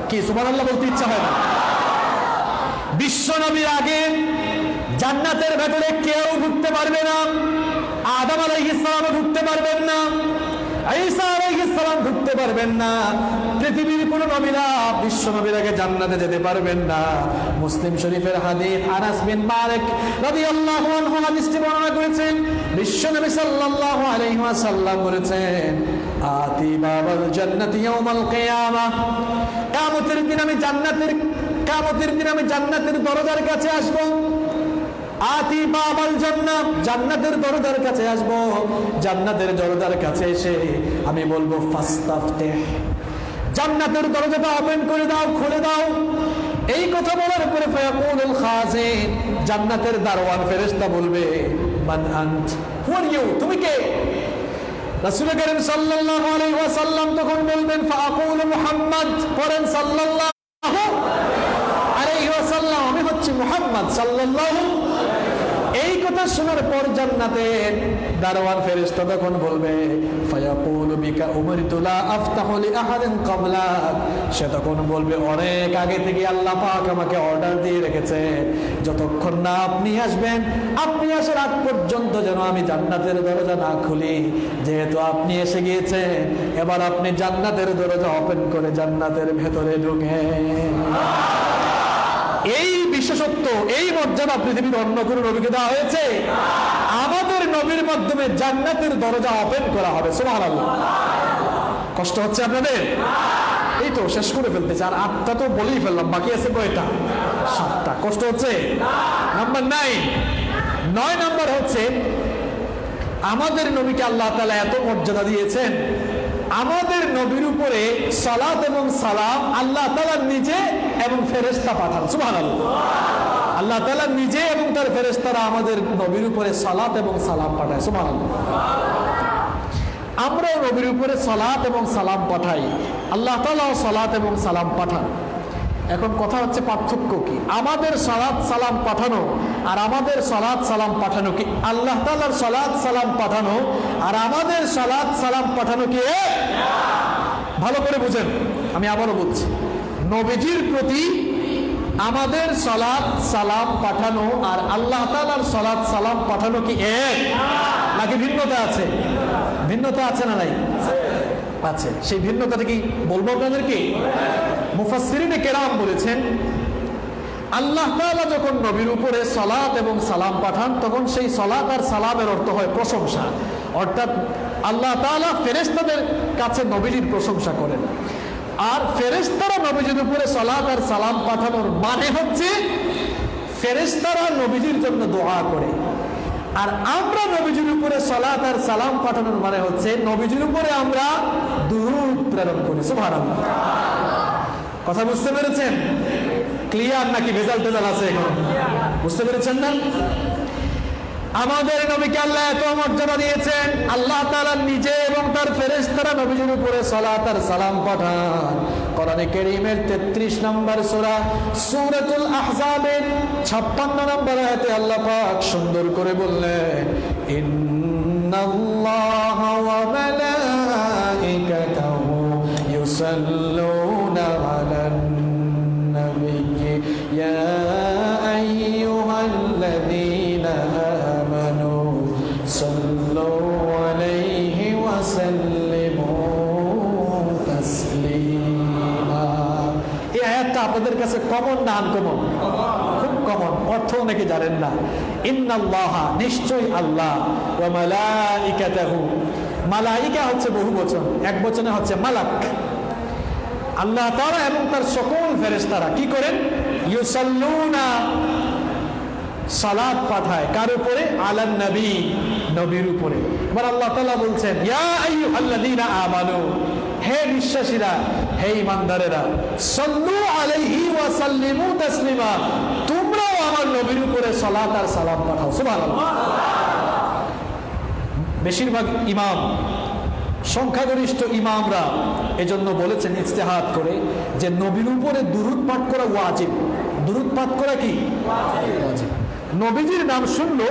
কি সুবহানাল্লাহ বলতে ইচ্ছা হয় না? বিশ্বনবীর আগে জান্নাতের ভেতরে কেউ ঢুকতে পারবে না। আদম আলাইহিস সালাম ঢুকতে পারবেন না, ঈসা আলাইহিস সালাম ঢুকতে পারবেন না, পৃথিবীর কোন নবীরা বিশ্বনবীর আগে জান্নাতে যেতে পারবেন না। মুসলিম শরীফের হাদিস, আনাস বিন মালিক রাদিয়াল্লাহু আনহু হাদিসটি বর্ণনা করেছেন। বিশ্বনবী সাল্লাল্লাহু আলাইহি ওয়াসাল্লাম বলেছেন, আতি বাবাল জান্নাতি ইয়াউমাল কিয়ামাহ, কিয়ামতের দিন আমি জান্নাতের দরজার কাছে আসব। আতি বাবাল জান্নাত, জান্নাতের দরজার কাছে আসব। জান্নাতের দরজার কাছে এসে আমি বলবো, ফাস্তাফতিহ, জান্নাতের দরজাটা ওপেন করে দাও, খুলে দাও। এই কথা বলার পরে ফায়াকুলুল খাজিন, জান্নাতের দারওয়ান ফেরেশতা বলবে, মান আনত, হু আর ইউ, তুমি কে? রাসূল করিম সাল্লাল্লাহু আলাইহি ওয়াসাল্লাম তখন বলবেন ফাআকুলু মুহাম্মদ, পড়েন সাল্লাল্লাহু আলাইহি ওয়াসাল্লাম, আমি হচ্ছি মুহাম্মদ সাল্লাল্লাহু। এই কথা শোনার পর জান্নাতের দারওয়ান ফেরেশতা তখন বলবে ফায়াকুলু বিকা উমিরতু লা আফতাহু লি আহাদিন ক্বাবলাক, সে তখন বলবে অনেক আগে থেকে আল্লাহ পাক আমাকে অর্ডার দিয়ে রেখেছে যতক্ষণ না আপনি আসবেন, আপনি আসার আগ পর্যন্ত যেন আমি জান্নাতের দরজা না খুলি। যেহেতু আপনি এসে গিয়েছেন, এবার আপনি জান্নাতের দরজা ওপেন করে জান্নাতের ভেতরে ঢুকেন। এই বিশেষত্ব, এই মর্যাদা পৃথিবীর অন্য কোন নবীকে দেওয়া হয়েছে? আমাদের নবীর মাধ্যমে জান্নাতের দরজা ওপেন করা হবে। সুবহানাল্লাহ। কষ্ট হচ্ছে আপনাদের? এই তো শেষ করে ফেলতেছে, আর 8টা তো বলেই ফেললাম, বাকি আছে কয়টা? 7টা। কষ্ট হচ্ছে? নাম্বার 9 নাম্বার হচ্ছে আমাদের নবীকে আল্লাহ তাআলা এত মর্যাদা দিয়েছেন, আমাদের নবীর উপরে সালাত এবং সালাম আল্লাহ তাআলা নিজে এবং ফেরেশতা পাঠান। সুবহানাল্লাহ। আল্লাহ তাআলা নিজে এবং তার ফেরেশতারা আমাদের নবীর উপরে সালাত এবং সালাম পাঠায়। সুবহানাল্লাহ। আমরাও নবীর উপরে সালাত এবং সালাম পাঠাই, আল্লাহ তাআলাও সালাত এবং সালাম পাঠান। এখন কথা হচ্ছে পার্থক্য কি? আমাদের সালাত সালাম পাঠানো আর আমাদের সালাত সালাম পাঠানো কি? আল্লাহ তাআলার সালাত সালাম পাঠানো আর আমাদের সালাত সালাম পাঠানো কি? ভালো করে বুঝেন, আমি আবারও বলছি, নবীজির প্রতি আমাদের সালাত সালাম পাঠানো আর আল্লাহ তাআলার সালাত সালাম পাঠানো কি এক, নাকি ভিন্নতা আছে? ভিন্নতা আছে না নাই? আছে। সেই ভিন্নতাটা কি বলবো আপনাদেরকে? মুফাসসিরিনে কেরাম বলেছেন, আল্লাহ তাআলা যখন নবীর উপরে সালাত এবং সালাম পাঠান, তখন সেই সালাত আর সালামের অর্থ হয় প্রশংসা। অর্থাৎ আল্লাহ তাআলা ফেরেশতাদের কাছে নবীর প্রশংসা করেন, আর ফেরেশতারা নবীর উপরে সালাত আর সালাম পাঠানোর মানে হচ্ছে ফেরেশতারা নবীর জন্য দোয়া করে, আর আমরা নবীর উপরে সালাত আর সালাম পাঠানোর মানে হচ্ছে নবীর উপরে আমরা দুরূদ প্রেরণ করি। সুবহানাল্লাহ। কথা বুঝতে পেরেছেন? ক্লিয়ার নাকি ভেজাল টেজাল আছে এখন? বুঝতে পেরেছেন না? আমাদের নবীকে আল্লাহ এত মর্যাদা দিয়েছেন, আল্লাহ তাআলা নিজে এবং তার ফেরেশতারা নবীর উপরে সালাত আর সালাম পাঠান। কোরআনে কারীমের 33 নম্বর সূরা সূরাতুল আহজাবের 56 নম্বর আয়াতে আল্লাহ পাক সুন্দর করে বললেন, ইন্নাল্লাহা ওয়া মালাইকাতাহু ইউসাল্লুনা আলান নাবিয়্যি ইয়া আইয়ুহাল্লাযীনা আমানু সাল্লু আলাইহি ওয়া সাল্লিমু তাসলিমা। এই আয়াতটা আপনাদের কাছে কমন না আনকমন? খুব কমন। অর্থ অনেকে জানেন না। ইন্নাল্লাহা, নিশ্চয়ই আল্লাহ, ওয়া মালাইকাতাহু, মালাইকা হচ্ছে বহু বচন, এক বচনে হচ্ছে মালাক। আল্লাহ তাআলা এবং তার সকল ফেরেশতারা কি করেন? ইউসাল্লুনা, সালাত পাঠায় কার উপরে? আলান নবী, নবীর উপরে। এবার আল্লাহ তাআলা বলছেন, ইয়া আইয়ুহাল্লাযীনা আমানু, হে বিশ্বাসীরা, হে ঈমানদারেরা, সাল্লু আলাইহি ওয়া সাল্লিমু তাসলিমা, তোমরাও আমার নবীর উপরে সালাত আর সালাম পাঠাও। সুবহানাল্লাহ। বেশিরভাগ ইমাম, সংখ্যাগরিষ্ঠ ইমামরা এজন্য বলেছেন ইজতিহাদ করে যে নবীর উপরে দুরূদ পাঠ করা ওয়াজিব। দুরূদ পাঠ করা কি ওয়াজিব? নবীজির নাম শুনলো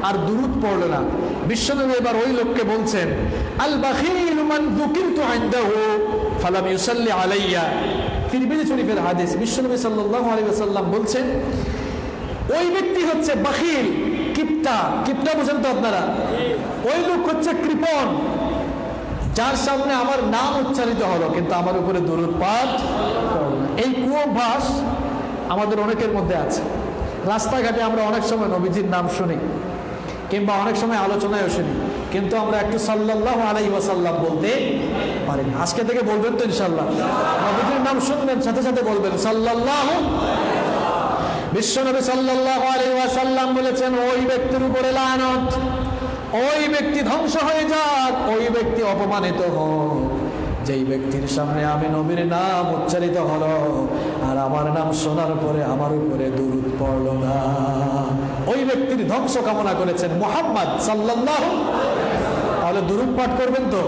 আর দুরূদ পড়লো না। বিশ্বনবী এবার ওই লোককে বলছেন, আল বাখিল মান যুকিরতু ইনদাহু ফালাম ইউসাল্লি আলাইয়া। তিরমিজি শরীফের হাদিস। বিশ্বনবী সাল্লাল্লাহু আলাইহি ওয়াসাল্লাম বলছেন, ওই ব্যক্তি হচ্ছে বাখিল, কিপটা। কিপটা বুঝেন তো আপনারা? ওই লোক হচ্ছে কৃপণ, যার সামনে আমার নাম উচ্চারিত হলো কিন্তু আমার উপরে দুরূদ পাঠ করল না। এই কুঅভ্যাস আমাদের অনেকের মধ্যে আছে। রাস্তাঘাটে আমরা অনেক সময় নবীজির নাম শুনি, কিংবা অনেক সময় আলোচনায়ও শুনি, কিন্তু আমরা একটু সাল্লাল্লাহু আলাইহি ওয়াসাল্লাম বলতে পারি না। আজকে থেকে বলবেন তো ইনশাআল্লাহ? নবীজির নাম শুনবেন, সাথে সাথে বলবেন সাল্লাল্লাহু। বিশ্বনবী সাল্লাল্লাহু আলাইহি ওয়াসাল্লাম বলেছেন, ওই ব্যক্তির উপরে লানত, ওই ব্যক্তি ধ্বংস হয়ে যাক, ওই ব্যক্তি অপমানিত হোক যেই ব্যক্তির সামনে আমি নবীর নাম উচ্চারিত হলো আর আমার নাম শোনার পরে আমার উপরে দুরূদ পড়লো না। ওই ব্যক্তির ধ্বংস কামনা করেছেন, মুহাম্মদ সাল্লাল্লাহু। তাহলে দুরূদ পাঠ করবেন তো?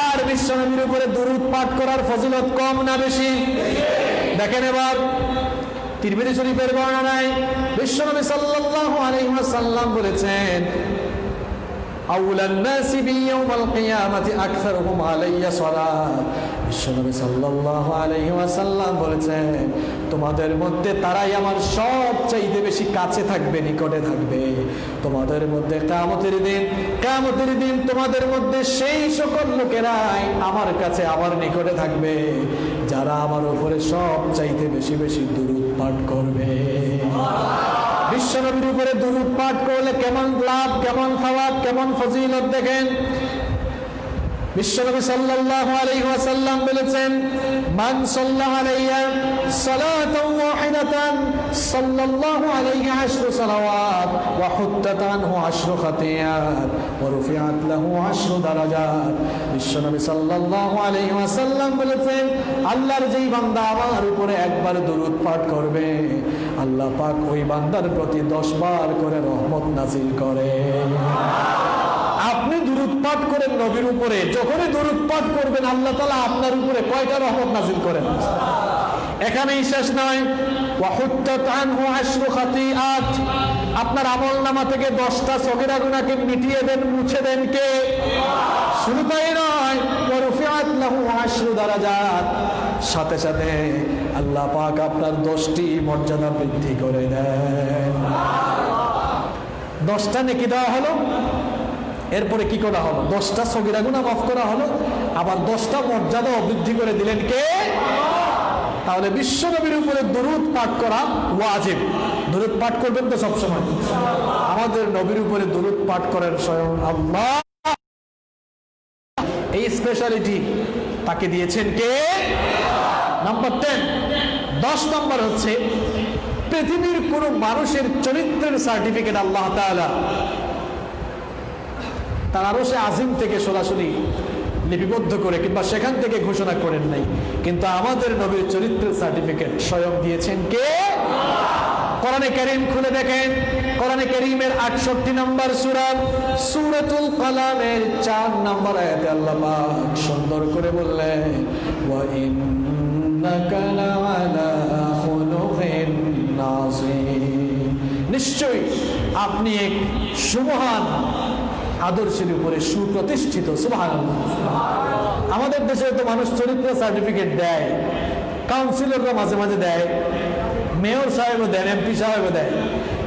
আর বিশ্বনবীর উপরে দুরূদ পাঠ করার ফজিলত কম না বেশি? দেখেন এবার তিরমিজি শরীফের বর্ণনায় বিশ্বনবী সাল্লাল্লাহু আলাইহি ওয়াসাল্লাম বলেছেন, আউলান নাসি বি ইয়াউমাল কিয়ামাতি আকসারুহুম আলাইয়া সালাত। বিশ্বনবী সাল্লাল্লাহু আলাইহি ওয়াসাল্লাম বলেছেন, তোমাদের মধ্যে তারাই আমার সবচাইতে বেশি কাছে থাকবে, নিকটে থাকবে। তোমাদের মধ্যে কিয়ামতের দিন তোমাদের মধ্যে সেই সকল লোকেরাই আমার কাছে, আমার নিকটে থাকবে যারা আমার উপরে সবচাইতে বেশি বেশি দুরূদ পাঠ করবে। বিশ্বনবীর উপরে দুরূদ পাঠ করলে কেমন লাভ, কেমন সওয়াব, কেমন ফজিলত দেখেন। বিশ্বনবী সাল্লাল্লাহু আলাইহি ওয়াসাল্লাম বলেছেন, মান সাল্লাল্লাহু আলাইয়া সালাতান ওয়াহিদাতান সাল্লাল্লাহু আলাইহি আশরু সালাওয়াত ওয়া হুত্তাত আনহু আশরু খাতিয়াত ওয়া রুফিআত লাহু আশরু দারাজাত। বিশ্বনবী সাল্লাল্লাহু আলাইহি ওয়াসাল্লাম বলেছেন, আল্লাহর যেই বান্দা আমার উপরে একবার দুরূদ পাঠ করবে, আল্লাহ পাক ওই বান্দার প্রতি 10 বার করে রহমত নাযিল করে। আপনি দুরূদ পাঠ করেন নবীর উপরে, যখনই দুরূদ পাঠ করবেন আল্লাহ তাআলা আপনার উপরে কয়টা রহমত নাযিল করেন। এখানেই শেষ নয়, ওয়া হুত্তাত আনহু আশরু খাতিয়াত, আপনার আমলনামা থেকে 10টা সগীরা গুনাহকে মিটিয়ে দেন, মুছে দেন কে? শুধু তাই নয়, ওয়া রুফিআত লাহু আশরু দারাজাত, সাথে সাথে আল্লাহ পাক আপনার 10টি মর্যাদা বৃদ্ধি করে দেন। 10টা নেকি দেওয়া হলো, এরপরে কি করা হলো? 10টা সগীরা গুনাহ মাফ করা হলো, আবার 10টা মর্যাদা বৃদ্ধি করে দিলেন কে? তাহলে বিশ্বনবীর উপরে দুরূদ পাঠ করা ওয়াজিব। দুরূদ পাঠ করবেন তো সবসময়? আমাদের নবীর উপরে দুরূদ পাঠ করেন স্বয়ং আল্লাহ। এই স্পেশালিটি তাকে দিয়েছেন কে? নাম্বার 10 নম্বর হচ্ছে, পৃথিবীর কোন মানুষের চরিত্রের সার্টিফিকেট আল্লাহ তাআলা তার আরশে আজিম থেকে সরাসরি লিপিবদ্ধ করে কিংবা সেখান থেকে ঘোষণা করেন নাই, কিন্তু আমাদের নবীর চরিত্রের সার্টিফিকেট স্বয়ং দিয়েছেন কে? কোরআনে কারীম খুলে দেখেন, কোরআনে কারীমের 68 নম্বর সূরা সূরাতুল কলামের 4 নম্বর আয়াতে আল্লাহ পাক সুন্দর করে বললেন, ওয়া ইন্নাকা লাআলা খুলুকিন নাযীম, নিশ্চয়ই আপনি এক সুমহান আদর্শের উপরে সুপ্রতিষ্ঠিত। সুবহানাল্লাহ। আমাদের দেশে তো মানুষ চরিত্র সার্টিফিকেট দেয়, কাউন্সিলররা মাঝে মাঝে দেয়, মেয়র সাহেবও দেন, এমপি সাহেবও দেয়।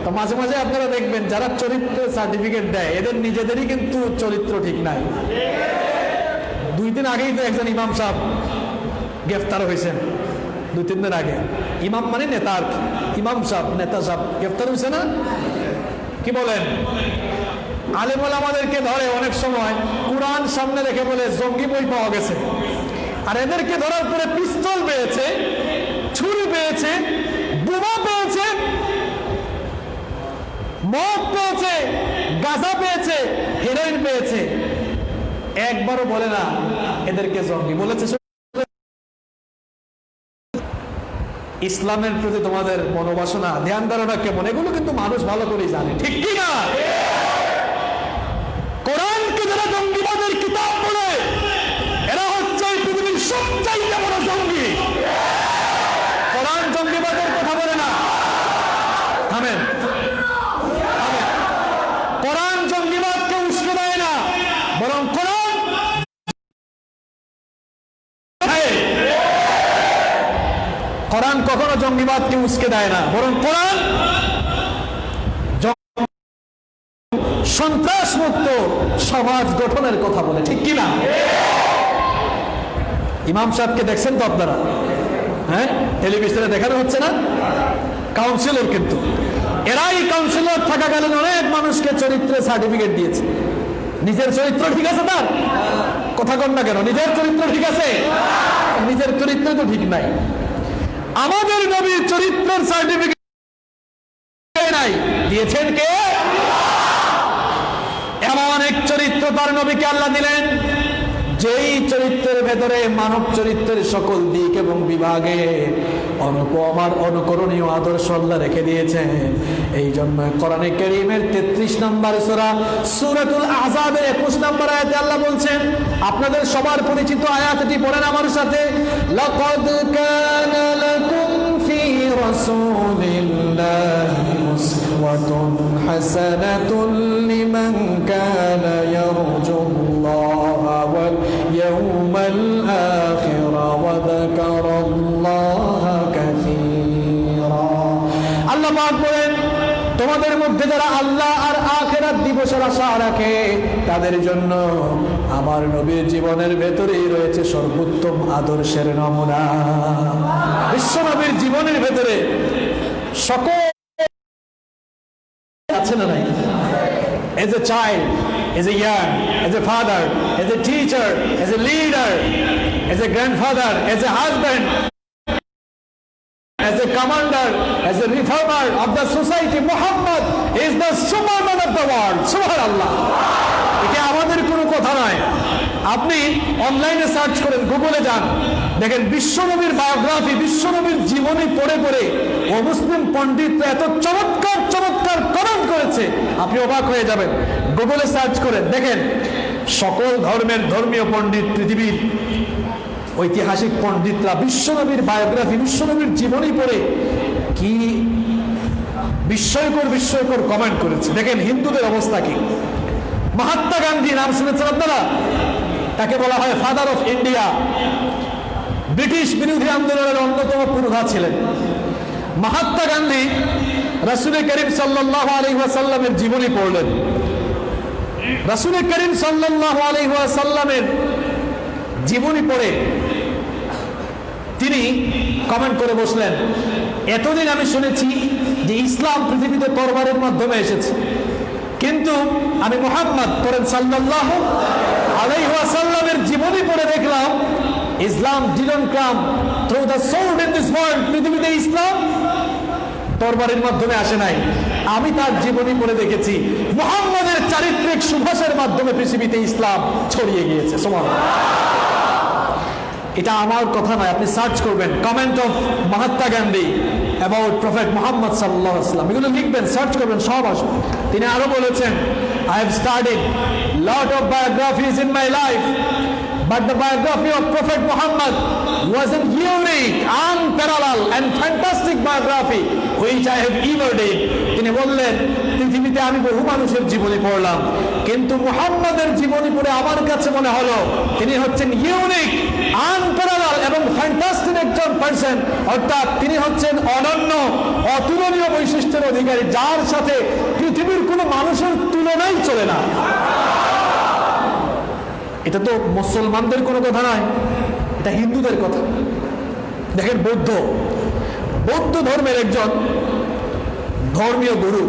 তো মাঝে মাঝে আপনারা দেখবেন যারা চরিত্র সার্টিফিকেট দেয় এদের নিজেদেরই কিন্তু চরিত্র ঠিক নাই। 2 দিন আগেই তো একজন ইমাম সাহেব গ্রেফতার হয়েছেন, 2-3 দিন আগে। ইমাম মানে নেতা আর কি, ইমাম সাহেব, নেতা সাহেব গ্রেফতার হয়েছে না? কি বলেন? আলেম ওলামাদেরকে ধরে অনেক সময় কুরআন সামনে রেখে বলে জঙ্গি বই পাওয়া গেছে, আর এদেরকে ধরার পরে পিস্তল পেয়েছে, ছুরি পেয়েছে, বোমা পেয়েছে, মদ পেয়েছে, গাঁজা পেয়েছে, হেরোইন পেয়েছে, একবারও বলে না এদেরকে জঙ্গি বলেছে। ইসলামের প্রতি তোমাদের মনোবাসনা, ধ্যান ধারণা কেমন, এগুলো কিন্তু মানুষ ভালো করেই জানে, ঠিক কি না? কোরআনকে যারা জঙ্গিবাদের কিতাব বলে, এরা হচ্ছে পৃথিবীর সবচাইতে বড় জঙ্গি। কোরআন জঙ্গিবাদের কথা বলে না। থামেন। কোরআন জঙ্গিবাদকে উস্কে দেয় না, বরং কোরআন কখনো জঙ্গিবাদকে উস্কে দেয় না, বরং কোরআন সন্ত্রাস মুক্ত সমাজ গঠনের কথা বলে, ঠিক কিনা? ইমাম সাহেবকে দেখছেন তো আপনারা? হ্যাঁ, টেলিভিশনে দেখানো হচ্ছে না? কাউন্সিলর, কিন্তু এরাই কাউন্সিলর থাকাকালীন অনেক মানুষকে চরিত্রের সার্টিফিকেট দিয়েছে। নিজের চরিত্র ঠিক আছে তার? কথা কন না কেন? নিজের চরিত্র ঠিক আছে? নিজের চরিত্র তো ঠিক নাই। আমাদের নবীর চরিত্রের সার্টিফিকেট নাই, দিয়েছেন কে? এমন এক চরিত্র তার নবীকে আল্লাহ দিলেন যেই চরিত্রের ভেতরে মানব চরিত্রের সকল দিক এবং বিভাগে অনুকরণীয় আদর্শ আল্লাহ রেখে দিয়েছেন। এই জন্য কোরআনে কারীমের 33 নম্বর সূরা সূরাতুল আহজাবের 21 নম্বর আয়াতে আল্লাহ বলছেন, আপনাদের সবার পরিচিত আয়াতটি পড়েন আমার সাথে, লাকাদ কানা লাকুম ফি রাসূলিল্লাহি উসওয়াতুন হাসানাতুন লিমান কানা ইয়ারজুল্লাহা ওয়াল ইয়াউমাল আখির ওয়া যাকারাল্লাহা কাসীরা। আল্লাহ পাক বলেন, তোমাদের মধ্যে যারা আল্লাহ আর আখিরাত দিবসের আশা রাখে তাদের জন্য আমার নবীর জীবনের ভেতরেই রয়েছে সর্বোত্তম আদর্শের নমুনা। বিশ্ব নবীর জীবনের ভেতরে সকল আছে না নাই? As a child, as a young, as a father, as a teacher, as a leader, as a grandfather, as a husband, as a commander, as a reformer of the society, Muhammad is the Superman of the world. Subhanallah. এটা আমাদের কোনো কথা নয়। আপনি অনলাইনে সার্চ করেন, গুগলে যান, দেখেন বিশ্বনবীর বায়োগ্রাফি, বিশ্বনবীর জীবনী পড়ে পড়ে অমুসলিম পণ্ডিতরা এত চমৎকার চমৎকার কমেন্ট করেছে, আপনি অবাক হয়ে যাবেন। গুগলে সার্চ করেন, দেখেন সকল ধর্মের ধর্মীয় পণ্ডিত, পৃথিবীর ঐতিহাসিক পণ্ডিতরা বিশ্বনবীর বায়োগ্রাফি, বিশ্বনবীর জীবনী পড়ে কি বিস্ময়কর বিস্ময়কর কমেন্ট করেছে। দেখেন হিন্দুদের অবস্থা কি। মহাত্মা গান্ধী নাম শুনেছেন আপনারা? তাকে বলা হয় ফাদার অফ ইন্ডিয়া। ব্রিটিশ বিরোধী আন্দোলনের অন্যতম পুরোধা ছিলেন মহাত্মা গান্ধী। রাসূল করিম সাল্লাল্লাহু আলাইহি ওয়াসাল্লামের জীবনী পড়লেন। রাসূল করিম সাল্লাল্লাহু আলাইহি ওয়াসাল্লামের জীবনী পড়ে তিনি কমেন্ট করে বসলেন, এতদিন আমি শুনেছি যে ইসলাম পৃথিবীতে তরবারের মাধ্যমে এসেছে, কিন্তু আমি মুহাম্মদ পড়েন সাল্লাল্লাহু আলাইহি ওয়াসাল্লামের জীবনী পড়ে দেখলাম ইসলাম didn't come through the sword in this world. পৃথিবীতে ইসলাম তরবারের মাধ্যমে আসে নাই। আমি তার জীবনী পড়ে দেখেছি মুহাম্মদের চারিত্রিক সুভাষের মাধ্যমে পৃথিবীতে ইসলাম ছড়িয়ে গিয়েছে। সুবহানাল্লাহ। এটা আমার কথা নয়, আপনি সার্চ করবেন comment of Mahatma Gandhi about prophet Muhammad সাল্লাল্লাহু আলাইহি ওয়াসাল্লাম, এগুলো লিখবেন, সার্চ করবেন, সব আসবে। তিনি আরো বলেছেন, I have studied lot of biographies in my life, but the biography of Prophet Muhammad was a unique, unparalleled and fantastic biography which I have ever read. তিনি বললেন, পৃথিবীতে আমি বহু মানুষের জীবনী পড়লাম, কিন্তু মুহাম্মাদের জীবনী পড়ে আমার কাছে মনে হলো তিনি হচ্ছেন ইউনিক, আনপ্যারালাল এবং ফ্যান্টাস্টিক একজন পারসন। অর্থাৎ তিনি হচ্ছেন অনন্য, অতুলনীয় বৈশিষ্ট্যের অধিকারী, যার সাথে পৃথিবীর কোনো মানুষের তুলনাই চলে না। এটা তো মুসলমানদের কোনো কথা নয়, এটা হিন্দুদের কথা। দেখেন বৌদ্ধ ধর্মের একজন ধর্মীয় গুরু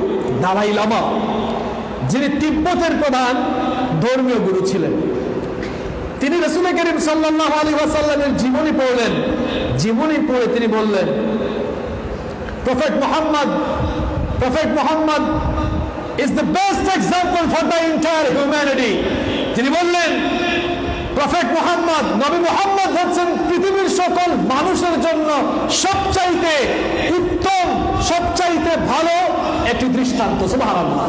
দালাই লামা, যিনি তিব্বতের প্রধান ধর্মীয় গুরু ছিলেন, তিনি রাসূল করিম সাল্লাল্লাহু আলাইহি ওয়াসাল্লামের জীবনী পড়লেন। জীবনী পড়ে তিনি বললেন, prophet Muhammad is the best example for the entire humanity. তিনি বললেন, প্রফেট মুহাম্মদ, নবী মুহাম্মদ হচ্ছেন পৃথিবীর সকল মানুষের জন্য সবচাইতে উত্তম, সবচাইতে ভালো একটি দৃষ্টান্ত। সুবহানাল্লাহ।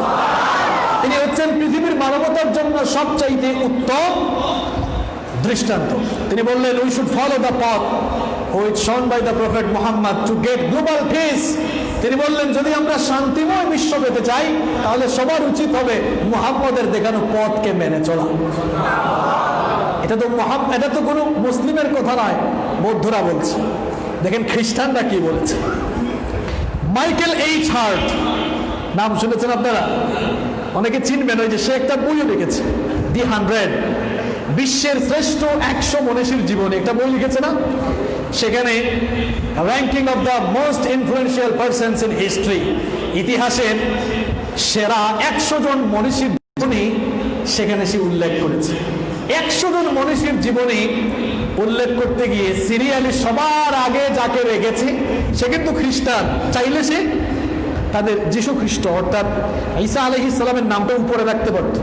তিনি হচ্ছেন পৃথিবীর মানবতার জন্য সবচাইতে উত্তম দৃষ্টান্ত। তিনি বললেন, we should follow the path which shown by the prophet Muhammad to get global peace. তিনি বললেন, যদি আমরা শান্তিময় বিশ্ব পেতে চাই তাহলে সবার উচিত হবে মুহাম্মদের দেখানো পথকে মেনে চলা। এটা তো কোনো মুসলিমের কথা নয়, বৌদ্ধরা বলছে। দেখেন খ্রিস্টানরা কি বলছে। মাইকেল এইচ হার্ট নাম শুনেছেন আপনারা? অনেকে চিনবেন, ওই যে সে একটা বইও লিখেছে, দি 100, বিশ্বের শ্রেষ্ঠ 100 মনীষীর জীবনী, একটা বই লিখেছে না? সেখানে ranking of the most influential persons in history, ইতিহাসের সেরা 100 জন মনীষীর জীবনী সেখানে সে উল্লেখ করেছে। 100 জন মনীষীর জীবনী উল্লেখ করতে গিয়ে সিরিয়ালি সবার আগে যাকে রেখেছে সে কিন্তু খ্রিস্টান। চাইলে সে তাদের যীশু খ্রিস্ট অর্থাৎ ঈসা আলাইহিস সালামের নামটা উপরে রাখতে পারত,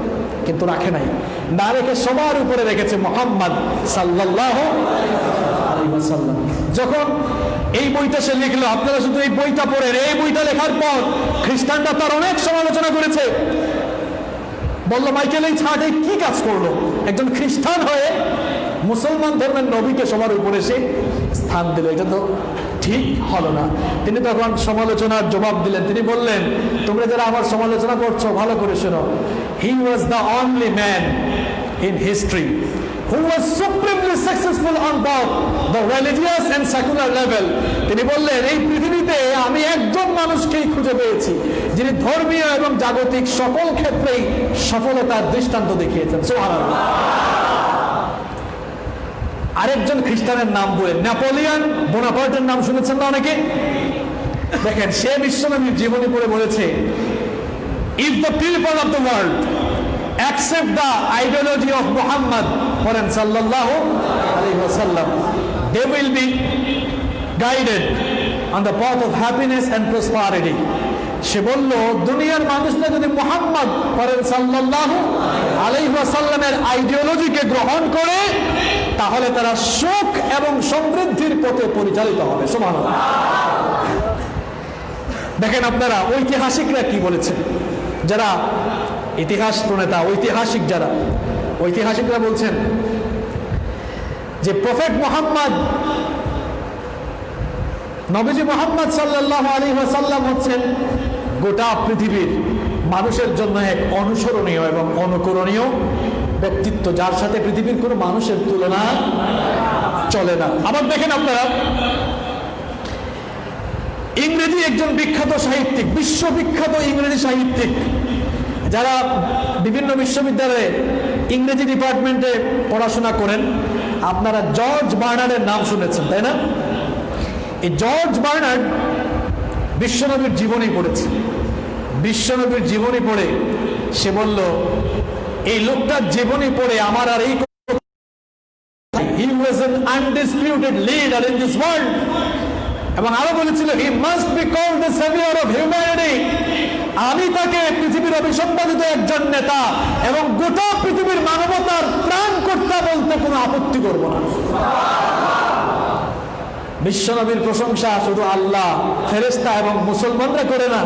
কিন্তু রাখে নাই, না রেখে সবার উপরে রেখেছে মুহাম্মদ সাল্লাল্লাহু আলাইহি ওয়াসাল্লাম। যখন এই বইটা সে লিখলো, আপনারা শুধু এই বইটা পড়েন, এই বইটা লেখার পর খ্রিস্টানরা তার অনেক সমালোচনা করেছে, বললো মাইকেল এই ছাড়ে কি কাজ করলো, একজন খ্রিস্টান হয়ে মুসলমান ধর্মের নবীকে সবার উপরে সে স্থান দিল, এটা তো ঠিক হলো না। তিনি তখন সমালোচনার জবাব দিলেন, তিনি বললেন, তোমরা যারা আমার সমালোচনা করছো ভালো করে শোনো, he was the only man in history who was supremely successful on both the religious and secular level. তিনি বললেন, এই পৃথিবীতে আমি একজন মানুষকেই খুঁজে পেয়েছি যিনি ধর্মীয় এবং জাগতিক সকল ক্ষেত্রেই সফলতার দৃষ্টান্ত দেখিয়েছেন। সুবহানাল্লাহ। আরেকজন খ্রিস্টানের নাম বলেন, নেপোলিয়ন বোনাপার্টের নাম শুনেছেন না অনেকে? দেখেন, সে বিশ্বনবীর জীবনী পড়ে বলেছে, if the people of the world accept the ideology of Muhammad sallallahu alaihi wasallam, they will be guided on the path of happiness and prosperity. সে বলল, দুনিয়ার মানুষরা যদি মুহাম্মদ সাল্লাল্লাহু আলাইহি ওয়াসাল্লামের আইডিওলজিকে গ্রহণ করে তাহলে তারা সুখ এবং সমৃদ্ধির পথে পরিচালিত হবে। সুবহানাল্লাহ। দেখেন আপনারা ঐতিহাসিকরা কি বলেছেন, যারা ইতিহাস প্রণেতা, ঐতিহাসিক যারা, ঐতিহাসিকরা বলছেন যে প্রফেট মুহাম্মদ, নবীজি মুহাম্মদ সাল্লাল্লাহু আলাইহি ওয়াসাল্লাম হচ্ছেন গোটা পৃথিবীর মানুষের জন্য এক অনুসরণীয় এবং অনুকরণীয় ব্যক্তিত্ব, যার সাথে পৃথিবীর কোনো মানুষের তুলনা চলে না। আবার দেখেন আপনারা, ইংরেজি একজন বিখ্যাত সাহিত্যিক, বিশ্ববিখ্যাত ইংরেজি সাহিত্যিক, যারা বিভিন্ন বিশ্ববিদ্যালয়ে ইংরেজি ডিপার্টমেন্টে পড়াশোনা করেন, আপনারা জর্জ বার্নার্ডের নাম শুনেছেন তাই না? এই জর্জ বার্নার্ড বিশ্বনবীর জীবনী পড়েছে। বিশ্বনবীর জীবনী পড়ে সে বলল, এই লোকটার জীবনী পড়ে আমার আর এই, he was an undisputed leader in this world, এবং আরো বলেছিল, he must be called the savior of humanity, আমি তাকে পৃথিবীর অভিসম্পাদিত একজন নেতা এবং গোটা পৃথিবীর মানবতার ত্রাণকর্তা বলতে কোনো আপত্তি করব না। বিশ্বনবীর প্রশংসা শুধু আল্লাহ, ফেরেশতা এবং মুসলমানরা করে না,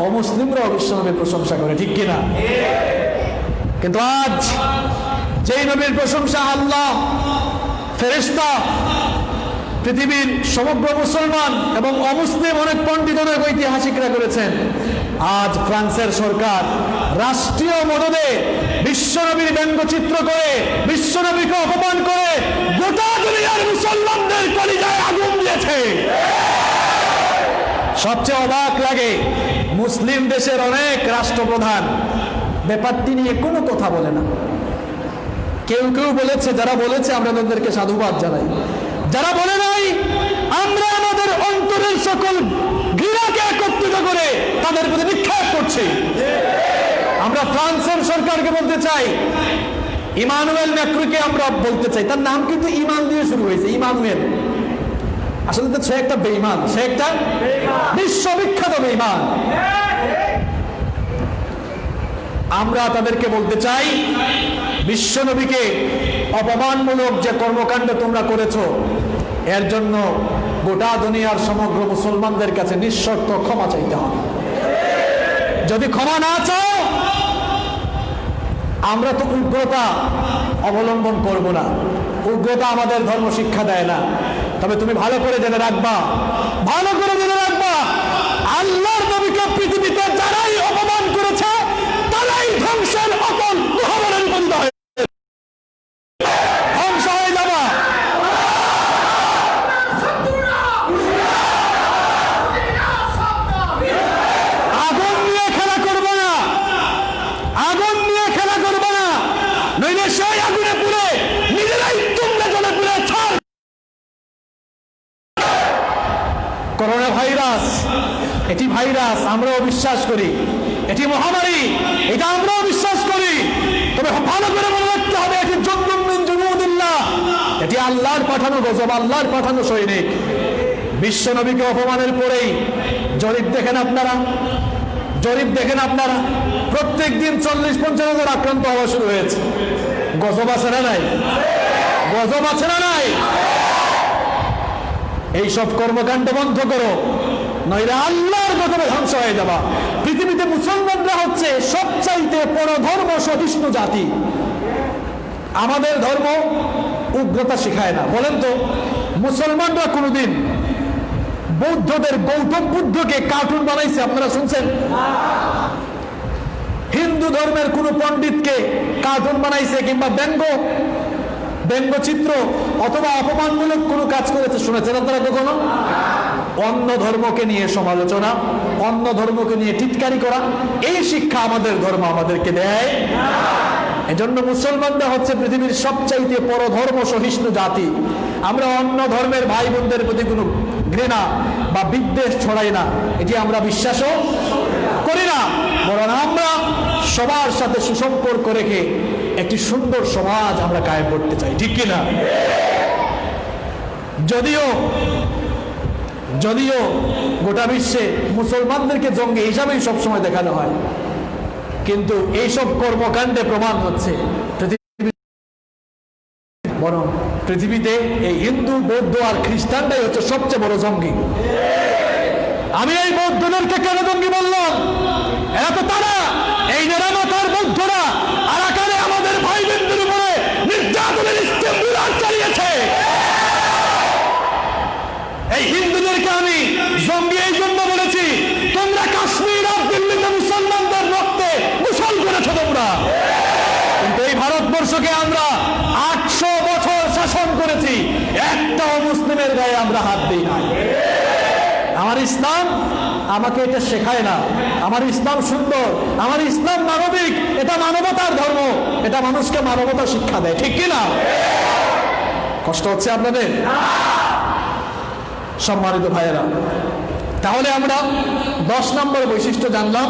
অমুসলিমরাও বিশ্বনবীর প্রশংসা করে, ঠিক কিনা? কিন্তু আজ যেই নবীর প্রশংসা আল্লাহ, ফেরেশতা, পৃথিবীর সমগ্র মুসলমান এবং অমুসলিম অনেক পণ্ডিত, অনেক ঐতিহাসিকরা করেছেন, আজ ফ্রান্সের সরকার রাষ্ট্রীয় মদদে বিশ্বনবীর ব্যঙ্গচিত্র করে, বিশ্বনবীকে অপমান করে গোটা দুনিয়ার মুসলমানদের কলিজায় আগুন দিয়েছে। সবচেয়ে অবাক লাগে, মুসলিম দেশের অনেক রাষ্ট্রপ্রধান ব্যাপারটি নিয়ে কোনো কথা বলে না। কেউ কেউ বলেছে, যারা বলেছে আমরা তাদেরকে সাধুবাদ জানাই, যারা বলে নাই আমরা আমাদের অন্তরের সকল ঘৃণাকে একত্রিত করে তাদের প্রতি নিক্ষেপ করছি। আমরা ফ্রান্সের সরকারকে বলতে চাই, ইমানুয়েল ম্যাক্রোকে আমরা বলতে চাই, তার নাম কিন্তু ইমান দিয়ে শুরু হয়েছে, ইমানুয়েল, আসলে তো সে একটা বেঈমান, সে একটা বিশ্ববিখ্যাত বেঈমান। আমরা তাদেরকে বলতে চাই, বিশ্বনবীকে অপমানমূলক যে কর্মকাণ্ড তোমরা করেছো, এর জন্য গোটা দুনিয়ার সমগ্র মুসলমানদের কাছে নিঃশর্ত ক্ষমা চাইতে হবে। যদি ক্ষমা না চাও, আমরা তো উগ্রতা অবলম্বন করব না, উগ্রতা আমাদের ধর্ম শিক্ষা দেয় না। তবে তুমি ভালো করে জেনে রাখবা, ভালো করে জেনে রাখবা, আল্লাহর নবীকে পৃথিবীতে যারাই অপমান করেছে তারাই ধ্বংসের অকল গহ্বরে উপনীত হয়েছে, ধ্বংস হয়ে যাবা। আগুন নিয়ে খেলা করবো না, আগুন নিয়ে খেলা করবো না, নইলে সেই আগুনে পুড়ে নিজেরাই তোমরা জলে পুড়ে ছাড়। করোনা ভাইরাস, এটি ভাইরাস, আমরাও বিশ্বাস করি, এটি মহামারী, এটা আমরাও বিশ্বাস করি। তবে ভালো করে মনে রাখতে হবে, এটি জুনদুম মিন জুনুদিল্লাহ, এটি আল্লাহর পাঠানো গজব, আল্লাহর পাঠানো সৈনিক। বিশ্ব নবীকে অপমানের পরেই জরিপ দেখেন আপনারা, জরিপ দেখেন আপনারা, প্রত্যেক দিন 40-50 হাজার আক্রান্ত হওয়া শুরু হয়েছে। গজব আছে না নাই? গজব আছে না নাই? এইসব কর্মকাণ্ড বন্ধ করো, নইলে আল্লাহর গজবে ধ্বংস হয়ে যাবা। পৃথিবীতে মুসলমানরা হচ্ছে সবচাইতে পরধর্ম সহিষ্ণু জাতি। আমাদের ধর্ম উগ্রতা শিখায় না। বলেন তো, মুসলমানরা কোনোদিন বৌদ্ধদের গৌতম বুদ্ধকে কার্টুন বানাইছে আপনারা শুনছেন? হিন্দু ধর্মের কোন পণ্ডিতকে কার্টুন বানাইছে কিংবা ব্যঙ্গচিত্র অথবা অপমানমূলক কোনো কাজ করেছে শুনেছেন আপনারা কখনো? অন্য ধর্মকে নিয়ে সমালোচনা, অন্য ধর্মকে নিয়ে টিটকারি করা, এই শিক্ষা আমাদের ধর্ম আমাদেরকে দেয়। এজন্য মুসলমানরা হচ্ছে পৃথিবীর সবচাইতে পরধর্ম সহিষ্ণু জাতি। আমরা অন্য ধর্মের ভাই বোনদের প্রতি কোনো ঘৃণা বা বিদ্বেষ ছড়াই না, এটি আমরা বিশ্বাসও করি না। বরং আমরা সবার সাথে সুসম্পর্ক রেখে একটি সুন্দর সমাজ আমরা কায়েম করতে চাই, ঠিক কিনা? যদিও গোটা বিশ্বে মুসলমানদেরকে জঙ্গি হিসাবেই সবসময় দেখানো হয়, কিন্তু এইসব কর্মকাণ্ডে প্রমাণ হচ্ছে বরং পৃথিবীতে এই হিন্দু, বৌদ্ধ আর খ্রিস্টানরাই হচ্ছে সবচেয়ে বড় জঙ্গি। আমি এই বৌদ্ধদেরকে কেন জঙ্গি বললাম? এরা তো তারা, এই নেরামাতার বৌদ্ধরা আরাকানে আমাদের ভাই বোনদের উপরে নির্যাতনের ইস্তেমবিরাজ চালিয়েছে। এই হিন্দুদেরকে আমি জঙ্গি এই জন্য বলেছি, তোমরা কাশ্মীর আর দিল্লিতে মুসলমানদের রক্তে গোসল করেছো তোমরা, কিন্তু এই ভারতবর্ষকে আমরা 800 বছর শাসন করেছি, একটাও মুসলিমের গায়ে আমরা হাত দিই নাই। আমার ইসলাম আমাকে এটা শেখায় না। আমার ইসলাম সুন্দর, আমার ইসলাম মানবিক, এটা মানবতার ধর্ম, এটা মানুষকে মানবতা শিক্ষা দেয়, ঠিক কিনা? কষ্ট হচ্ছে আপনাদের? সম্মানিত ভাইয়েরা, তাহলে আমরা 10 নম্বর বৈশিষ্ট্য জানলাম।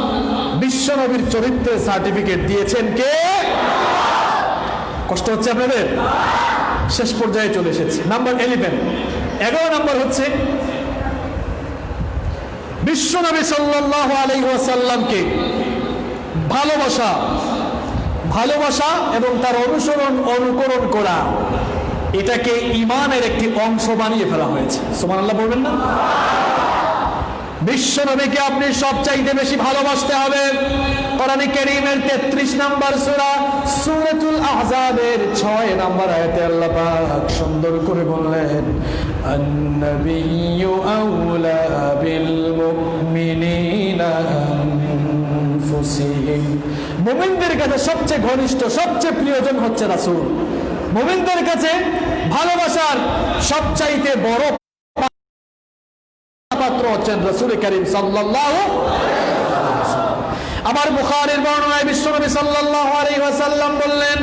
বিশ্বনবীর চরিত্রের সার্টিফিকেট দিয়েছেন কে? কষ্ট হচ্ছে আপনাদের? শেষ পর্যায়ে চলে এসেছে। নাম্বার 11 নম্বর হচ্ছে বিশ্বনবী সাল্লাল্লাহু আলাইহি ওয়াসাল্লামকে ভালোবাসা এবং তার অনুকরণ করা, এটাকে ঈমানের একটি অংশ বানিয়ে ফেলা হয়েছে। সুবহানাল্লাহ বলবেন না? বিশ্বনবীকে আপনি সবচাইতে বেশি ভালোবাসতে হবে। কোরআনে কারীমের 33 নম্বর সূরা সূরাতুল আহজাবের 6 নম্বর আয়াতে আল্লাহ পাক সুন্দর করে বললেন, আন-নাবিয়্যু আওলা বিল মুমিনিনা আনফুসিহিম। মুমিনদের কাছে সবচেয়ে ঘনিষ্ঠ, সবচেয়ে প্রিয়জন হচ্ছে রাসূল। মুমিনদের কাছে ভালোবাসার সবচাইতে বড় পাত্র হচ্ছেন রাসূল করিম সাল্লাল্লাহু আলাইহি ওয়াসাল্লাম। আবার বুখারীর বর্ণনায় বিশ্বনবী সাল্লাল্লাহু আলাইহি ওয়াসাল্লাম বললেন,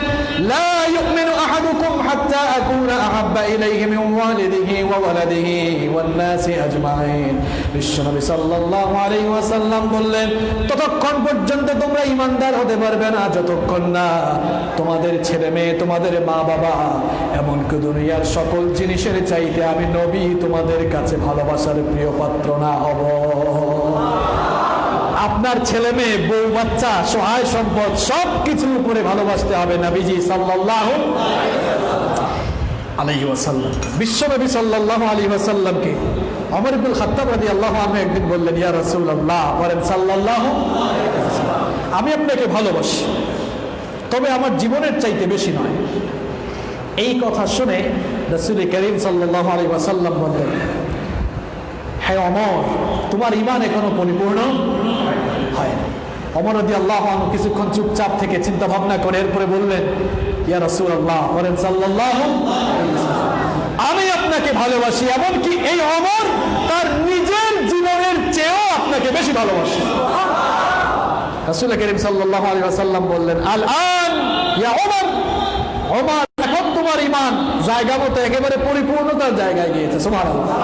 লা ইউমিনু আহাদুকুম হাত্তা আকুনা আহাব্বা ইলাইহি মিন ওয়ালিদিহি ওয়া ওয়ালাদিহি ওয়ান নাসি আজমাইন। বিশ্বনবী সাল্লাল্লাহু আলাইহি ওয়াসাল্লাম বললেন, ততক্ষণ পর্যন্ত তোমরা ঈমানদার হতে পারবে না যতক্ষণ না তোমাদের ছেলে মেয়ে, তোমাদের মা বাবা, এমনকি দুনিয়ার সকল জিনিসের চাইতে আমি নবী তোমাদের কাছে ভালোবাসার প্রিয় পাত্র না হব। আপনার ছেলে মেয়ে, বউ বাচ্চা, সহায় সম্পদ সবকিছুর উপরে ভালোবাসতে হবে নবীজি সাল্লাল্লাহু আলাইহি ওয়াসাল্লাম। বিশ্বনবী সাল্লাল্লাহু আলাইহি ওয়াসাল্লামকে ওমর ইবনে খাত্তাব রাদিয়াল্লাহু আনহু একদিন বললেন, ইয়া রাসূলুল্লাহ, বলেন সাল্লাল্লাহু আলাইহি ওয়াসাল্লাম, আমি আপনাকে ভালোবাসি, তবে আমার জীবনের চাইতে বেশি নয়। এই কথা শুনে রাসূল করিম সাল্লাল্লাহু আলাইহি ওয়াসাল্লাম বললেন, হে ওমর, তোমার ঈমান এখনো পরিপূর্ণ হয়নি। ওমর রাদিয়াল্লাহু আনহু কিছুক্ষণ চুপচাপ থেকে চিন্তা ভাবনা করে এরপরে বললেন, ইয়া রাসূলুল্লাহ, বলেন সাল্লাল্লাহু আলাইহি ওয়াসাল্লাম, আমি আপনাকে ভালোবাসি, এমনকি এই ওমর তার নিজের জীবনের চেয়েও আপনাকে বেশি ভালোবাসি। রাসূল করিম সাল্লাল্লাহু আলাইহি ওয়াসাল্লাম বললেন, আল আন ইয়া ওমর, ওমর এখন তোমার ঈমান জায়গা মতো একেবারে পরিপূর্ণতার জায়গায় গিয়েছে। সুবহানাল্লাহ।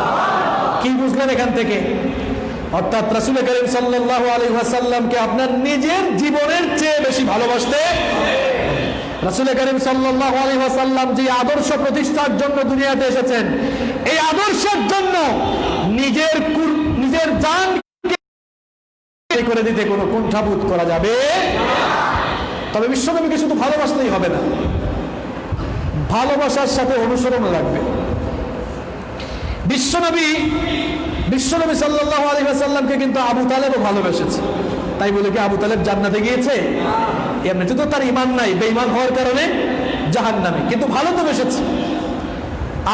কি বুঝলেন এখান থেকে? অর্থাৎ রাসূল করিম সাল্লাল্লাহু আলাইহি ওয়াসাল্লামকে আপনার নিজের জীবনের চেয়ে বেশি ভালোবাসতে। রাসূল করিম সাল্লাল্লাহু আলাইহি ওয়াসাল্লাম যে আদর্শ প্রতিষ্ঠার জন্য দুনিয়াতে এসেছেন, এই আদর্শের জন্য নিজের জানকে করে দিতে কোনো কুণ্ঠাবোধ করা যাবে। তবে বিশ্বনবীকে শুধু ভালোবাসলেই হবে না, ভালোবাসার সাথে অনুসরণ লাগবে। বিশ্বনবী সাল্লাল্লাহু আলাইহি ওয়াসাল্লামকে কিন্তু আবু তালেবও ভালোবেসেছে। তাই বলে কি আবু তালেব জান্নাতে গিয়েছে? এমনিতে তো তার ঈমান নাই, বেঈমান হওয়ার কারণে জাহান্নামে, কিন্তু ভালো তো বেসেছে।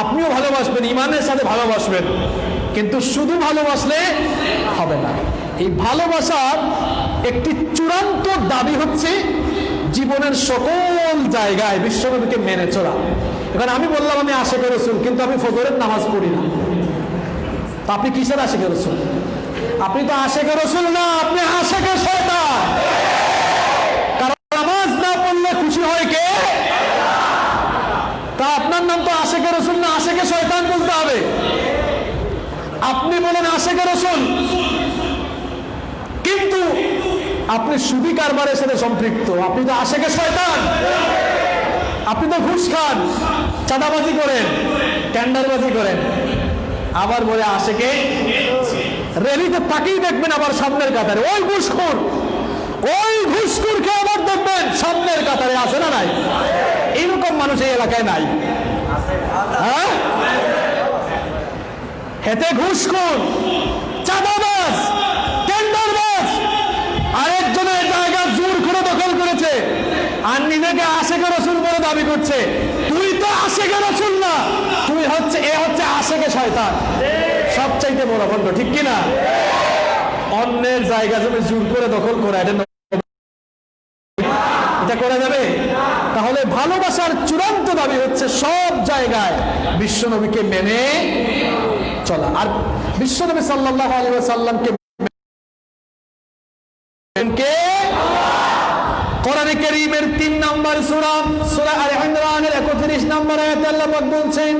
আপনিও ভালোবাসবেন, ঈমানের সাথে ভালোবাসবেন, কিন্তু শুধু ভালোবাসলে হবে না। এই ভালোবাসার একটি চূড়ান্ত দাবি হচ্ছে জীবনের সকল জায়গায় বিশ্বনবীকে মেনে চলা। এখন আমি বললাম আমি আশিকে রাসূল, কিন্তু আমি ফজরের নামাজ পড়ি না, তা আপনি কিসের আশিকে রাসূল? আপনি তো আশিকে রাসূল না, আপনি আশিকে শয়তান। কারণ নামাজ না পড়লে খুশি হয় কে? তা আপনার নাম তো আশিকে রাসূল না, আশিকে শয়তান বলতে হবে। আপনি বলেন আশিকে রাসূল, কিন্তু আপনি সুদী কারবারের সাথে সম্পৃক্ত, আপনি তো আশিকে শয়তান। আপনি তো ঘুষ খান, চাঁদাবাজি করেন, টেন্ডারবাজি করেন, আবার বলে আশিকে রেলিতে তাকিয়ে দেখবেন আবার সামনের কাতারে ওই ঘুষখোরকে আবার দেখবেন সামনের কাতারে, আছে না নাই? এইরকম মানুষ এই এলাকায় নাই? হ্যাঁ, হেতে ঘুষখোর, চাঁদাবাজ, টেন্ডারবাজ, আরেকজনের জায়গা জোর করে দখল করেছে আর নিজেকে আশিকে রাসূল বলে দাবি করছে। তুই তো আশিকে রাসূল না, তুই হচ্ছে আশিকে শয়তান। সবচাইতে বড় ভণ্ড, ঠিক কিনা? অন্যের জায়গা জমি জোর করে দখল করা, এটা করা যাবে? তাহলে ভালোবাসার চূড়ান্ত দাবি হচ্ছে সব জায়গায় বিশ্বনবীকে মেনে চলা। আর বিশ্বনবী সাল্লাল্লাহু আলাইহি ওয়াসাল্লামকে কোরআনে কারীমের 3 নম্বর সূরা আলে ইমরানের 31 নম্বর আয়াতে আল্লাহ পাক বলছেন,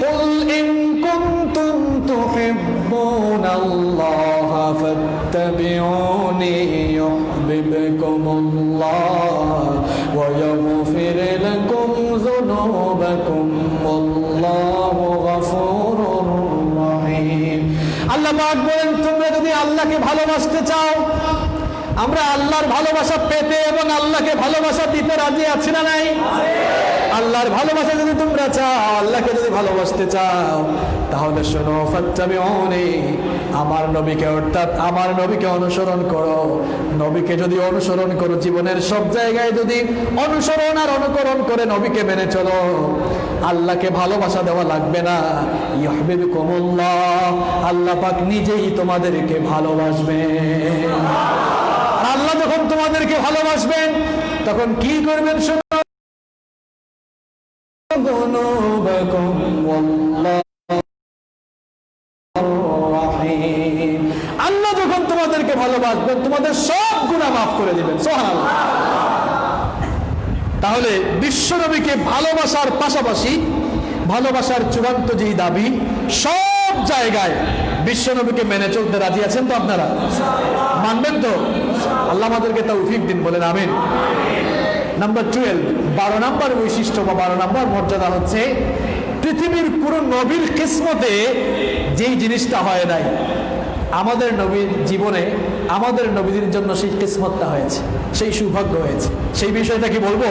কুল ইন কুনতুম তুহিব্বুনাল্লাহা ফাত্তাবিউনি ইউহিব্বুকুমুল্লাহ ওয়া ইয়াগফির লাকুম যুনুবাকুম ওয়াল্লাহু গফুরুর রহিম। আল্লাহ পাক বলেন, তোমরা যদি আল্লাহকে ভালোবাসতে চাও, আমরা আল্লাহর ভালোবাসা পেতে এবং আল্লাহকে ভালোবাসা দিতে রাজি আছি না নাই? আল্লাহর ভালোবাসা যদি তোমরা চাও, আল্লাহকে যদি ভালোবাসতে চাও, তাহলে শোনো, ফাত্তাবিউনি, আমার নবীকে, অর্থাৎ আমার নবীকে অনুসরণ করো। নবীকে যদি অনুসরণ করো, জীবনের সব জায়গায় যদি অনুসরণ আর অনুকরণ করে নবীকে মেনে চলো, আল্লাহকে ভালোবাসা দেওয়া লাগবে না। ইউহিব্বুকুমুল্লাহ, আল্লাহ পাক নিজেই তোমাদেরকে ভালোবাসবেন। আল্লাহ যখন তোমাদেরকে ভালোবাসবেন তখন কি করবেন? আল্লাহ যখন তোমাদেরকে ভালোবাসবেন তোমাদের সব গুনাহ মাফ করে দিবেন। সুবহানাল্লাহ। তাহলে বিশ্বনবীকে ভালোবাসার পাশাপাশি ভালোবাসার চূড়ান্ত যেই দাবি, সব জায়গায় বিশ্বনবীকে মেনে চলতে রাজি আছেন তো? আপনারা মানবেন তো? আল্লাহ আমাদেরকে তৌফিক দিন, বলেন আমিন। নাম্বার 12, 12 নম্বর বৈশিষ্ট্য বা 12 নম্বর মর্যাদা হচ্ছে, পৃথিবীর কোন নবীর কিসমতে যেই জিনিসটা হয় নাই, আমাদের নবীর জীবনে আমাদের নবীদের জন্য সেই কিসমতটা হয়েছে, সেই সৌভাগ্য হয়েছে। সেই বিষয়টা কি বলবো?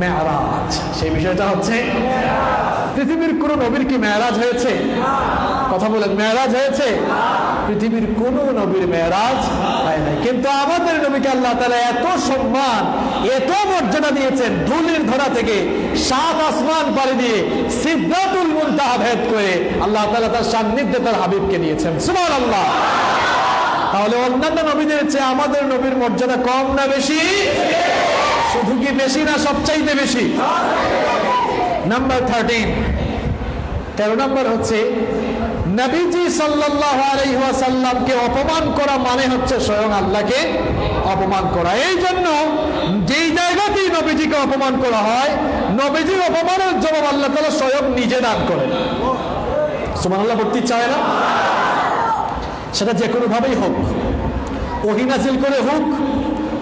মেরাজ। সেই বিষয়টা হচ্ছে, পৃথিবীর কোন নবীর কি মেরাজ হয়েছে? কথা বলেন, মেরাজ হয়েছে? পৃথিবীর কোন নবীর মেরাজ হয় নাই, কিন্তু আমাদের নবীকে আল্লাহ তাআলা এত সম্মান, এত মর্যাদা দিয়েছেন, ধুলির ধরা থেকে 7 আসমান পাড়ি দিয়ে সিদরাতুল মুনতাহা ভেদ করে আল্লাহ তাআলা তার সান্নিধ্যে তার হাবিবকে নিয়েছেন। সুবহানাল্লাহ। তাহলে অন্যান্য নবীদের চেয়ে আমাদের নবীর মর্যাদা কম না বেশি? শুধু কি বেশি না সবচাইতে বেশি? নাম্বার 13 নম্বর হচ্ছে, নবীজি সাল্লাল্লাহু আলাইহি ওয়াসাল্লামকে অপমান করা মানে হচ্ছে স্বয়ং আল্লাহকে অপমান করা। এই জন্য যেই জায়গাতেই নবীজিকে অপমান করা হয়, নবীজির অপমানের জবাব আল্লাহ তাআলা স্বয়ং নিজে দান করেন। সুবহানাল্লাহ বলতে চায় না? সেটা যে কোনো ভাবেই হোক, ওহী নাযিল করে হোক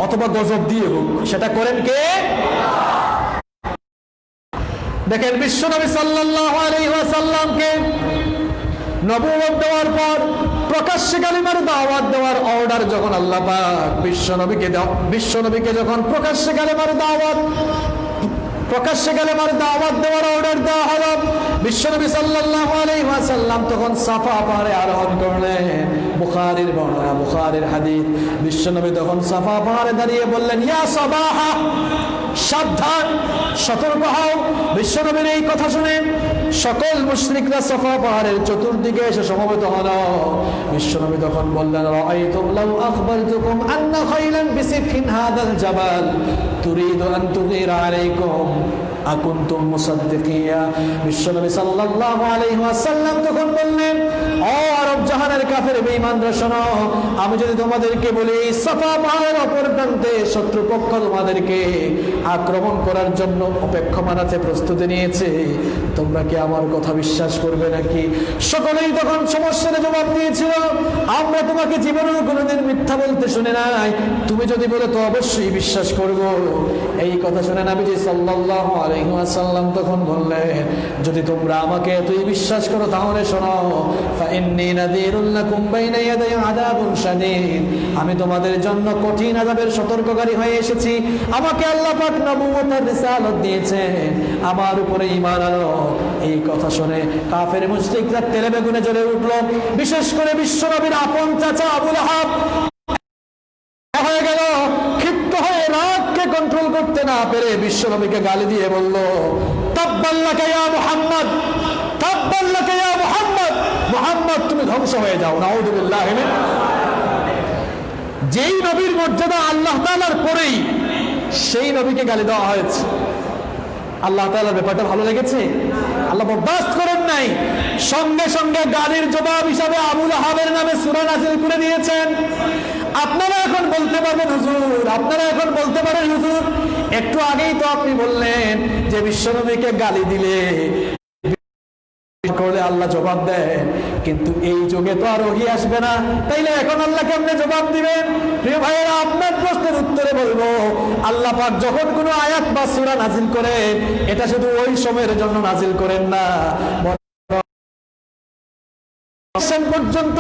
অথবা গজব দিয়ে হোক, সেটা করেন কে? দেখেন, বিশ্বনবী সাল্লাল্লাহু আলাইহি ওয়াসাল্লামকে নবুয়ত দেওয়ার পর প্রকাশ্যে কালিমার দাওয়াত দেওয়ার অর্ডার যখন আল্লাহ পাক বিশ্বনবীকে যখন প্রকাশ্যে কালিমার দাওয়াত দেওয়ার অর্ডার দেওয়া হলো, বিশ্বনবী সাল্লাল্লাহু আলাইহি ওয়াসাল্লাম তখন সাফা পাহাড়ে আরোহণ করলেন। বুখারীর বর্ণনা, বুখারীর হাদিস, বিশ্বনবী তখন সাফা পাহাড়ে দাঁড়িয়ে বললেন, ইয়া সাবাহা, সাবধান, সতর্ক হও। বিশ্বনবীর এই কথা শুনে সকল মুশরিকরা সাফা পাহাড়ের চতুর্দিকে এসে সমবেত হলো। বিশ্বনবী তখন বললেন, রাআইতুম লাউ আখবারতুকুম আন্না খাইলান বিসিফিন হাদাল জাবাল তুরিদু আন তুগীরা আলাইকুম আকুনতুম মুসাদ্দিকিয়া। বিশ্বনবী সাল্লাল্লাহু আলাইহি ওয়াসাল্লাম তখন বললেন, ও আরব জাহানের কাফের বেঈমানরা শোনো, আমি যদি তোমাদেরকে বলি সাফা পাহাড়ের অপর প্রান্তে শত্রুপক্ষ তোমাদেরকে আক্রমণ করার জন্য অপেক্ষমান আছে, প্রস্তুতি নিয়েছে, তোমরা কি আমার কথা বিশ্বাস করবে নাকি? সকলেই তখন সমস্যার জবাব দিয়েছিল, আমরা তোমাকে জীবনেও কোনোদিন মিথ্যা বলতে শুনে নাই, তুমি যদি বলো তো অবশ্যই বিশ্বাস করব। এই কথা শুনে নবীজি সাল্লাল্লাহু আলাইহি ওয়াসাল্লাম তখন বললেন, যদি তোমরা আমাকে এতই বিশ্বাস করো তাহলে শোনো, ফাইন্নী নাযীরুল লাকুম বাইনা ইয়াদাই আযাবুন শাদীদ, আমি তোমাদের জন্য কঠিন আযাবের সতর্ককারী হয়ে এসেছি। আমাকে আল্লাহ পাক নবুয়তের রিসালাত দিয়েছেন, আমার উপরে ঈমান আনো। এই কথা শুনে কাফের মুশরিকরা তেলে বেগুনে জ্বলে উঠল। বিশেষ করে বিশ্বনবীর আপন চাচা আবু লাহাব হয়ে গেল, ক্ষিপ্ত হয়ে রাগকে কন্ট্রোল করতে না পেরে বিশ্বনবীকে গালি দিয়ে বলল, তাব্বাল্লাকা ইয়া মুহাম্মদ, তাব্বাল্লাকা ইয়া মুহাম্মদ, মুহাম্মদ তুমি ধ্বংস হয়ে যাও। নাউযুবিল্লাহ। যেই নবীর মর্যাদা আল্লাহ তাআলার পরেই সেই নবীকে গালি দেওয়া হয়েছে। আল্লাহ তাআলার ব্যাপারটা ভালো লেগেছে? আল্লাহ বরদাস্ত করেন নাই। সঙ্গে সঙ্গে গালির জবাব হিসাবে আবু লাহাবের নামে সূরা নাযিল করে দিয়েছেন। আপনারা এখন বলতে পারবেন হুজুর, আপনারা এখন বলতে পারেন হুজুর, একটু আগেই তো আপনি বললেন যে বিশ্বনবীকে গালি দিলে করলে আল্লাহ জবাব দেন, কিন্তু এই যুগে তো আর ওহী আসবে না, তাইলে এখন আল্লাহ কেমনে জবাব দিবেন? প্রিয় ভাইয়েরা, আপনার প্রশ্নের উত্তরে বলবো, আল্লাহ পাক যখন কোনো আয়াত বা সূরা নাজিল করেন, এটা শুধু ওই সময়ের জন্য নাজিল করেন না, পর্যন্ত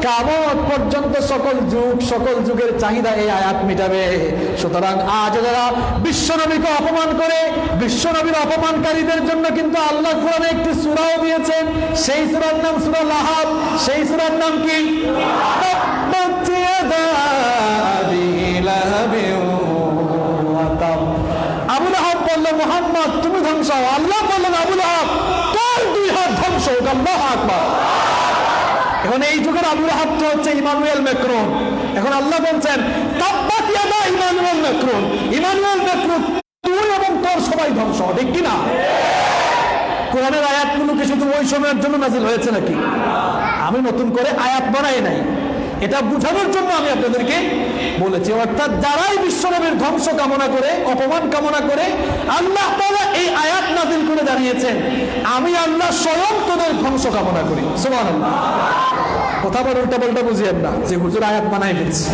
কিয়ামত পর্যন্ত সকল যুগের চাহিদা এই আয়াত মিটাবে। সুতরাং আজ যারা বিশ্বনবীকে অপমান করে, বিশ্বনবীর অপমানকারীদের জন্য কিন্তু আল্লাহ কোরআনে একটি সূরাও দিয়েছেন। সেই সূরার নাম সূরা লাহাব। সেই সূরার নাম কি? আবু লাহাব বলল, মুহাম্মদ তুমি ধ্বংস হও। আল্লাহ বললেন, আবু লাহাব তোর দুই হাত ধ্বংস হোক। আল্লাহু আকবার। এখন এই যুগের আবু লাহাব তো হচ্ছে ইমানুয়েল ম্যাক্রন। এখন আল্লাহ বলছেন, তাব্বাত ইয়াদা ইমানুয়েল ম্যাক্রন, ইমানুয়েল ম্যাক্রন তুই এবং তোর সবাই ধ্বংস। ঠিক কিনা? কোরআনের আয়াতগুলো কি শুধু ওই সময়ের জন্য নাজিল হয়েছে নাকি? আমি নতুন করে আয়াত বানাই নাই, এটা বুঝানোর জন্য আমি আপনাদেরকে বলেছি। অর্থাৎ যারাই বিশ্বনবীর ধ্বংস কামনা করে, অপমান কামনা করে, আল্লাহ তাআলা এই আয়াত নাযিল করে জানিয়েছেন, আমি আল্লাহ স্বয়ং তোদের ধ্বংস কামনা করি। সুবহানাল্লাহ। কথা বলে উল্টা পাল্টা বুঝিয়েন না যে হুজুর আয়াত বানাই ফেলছে।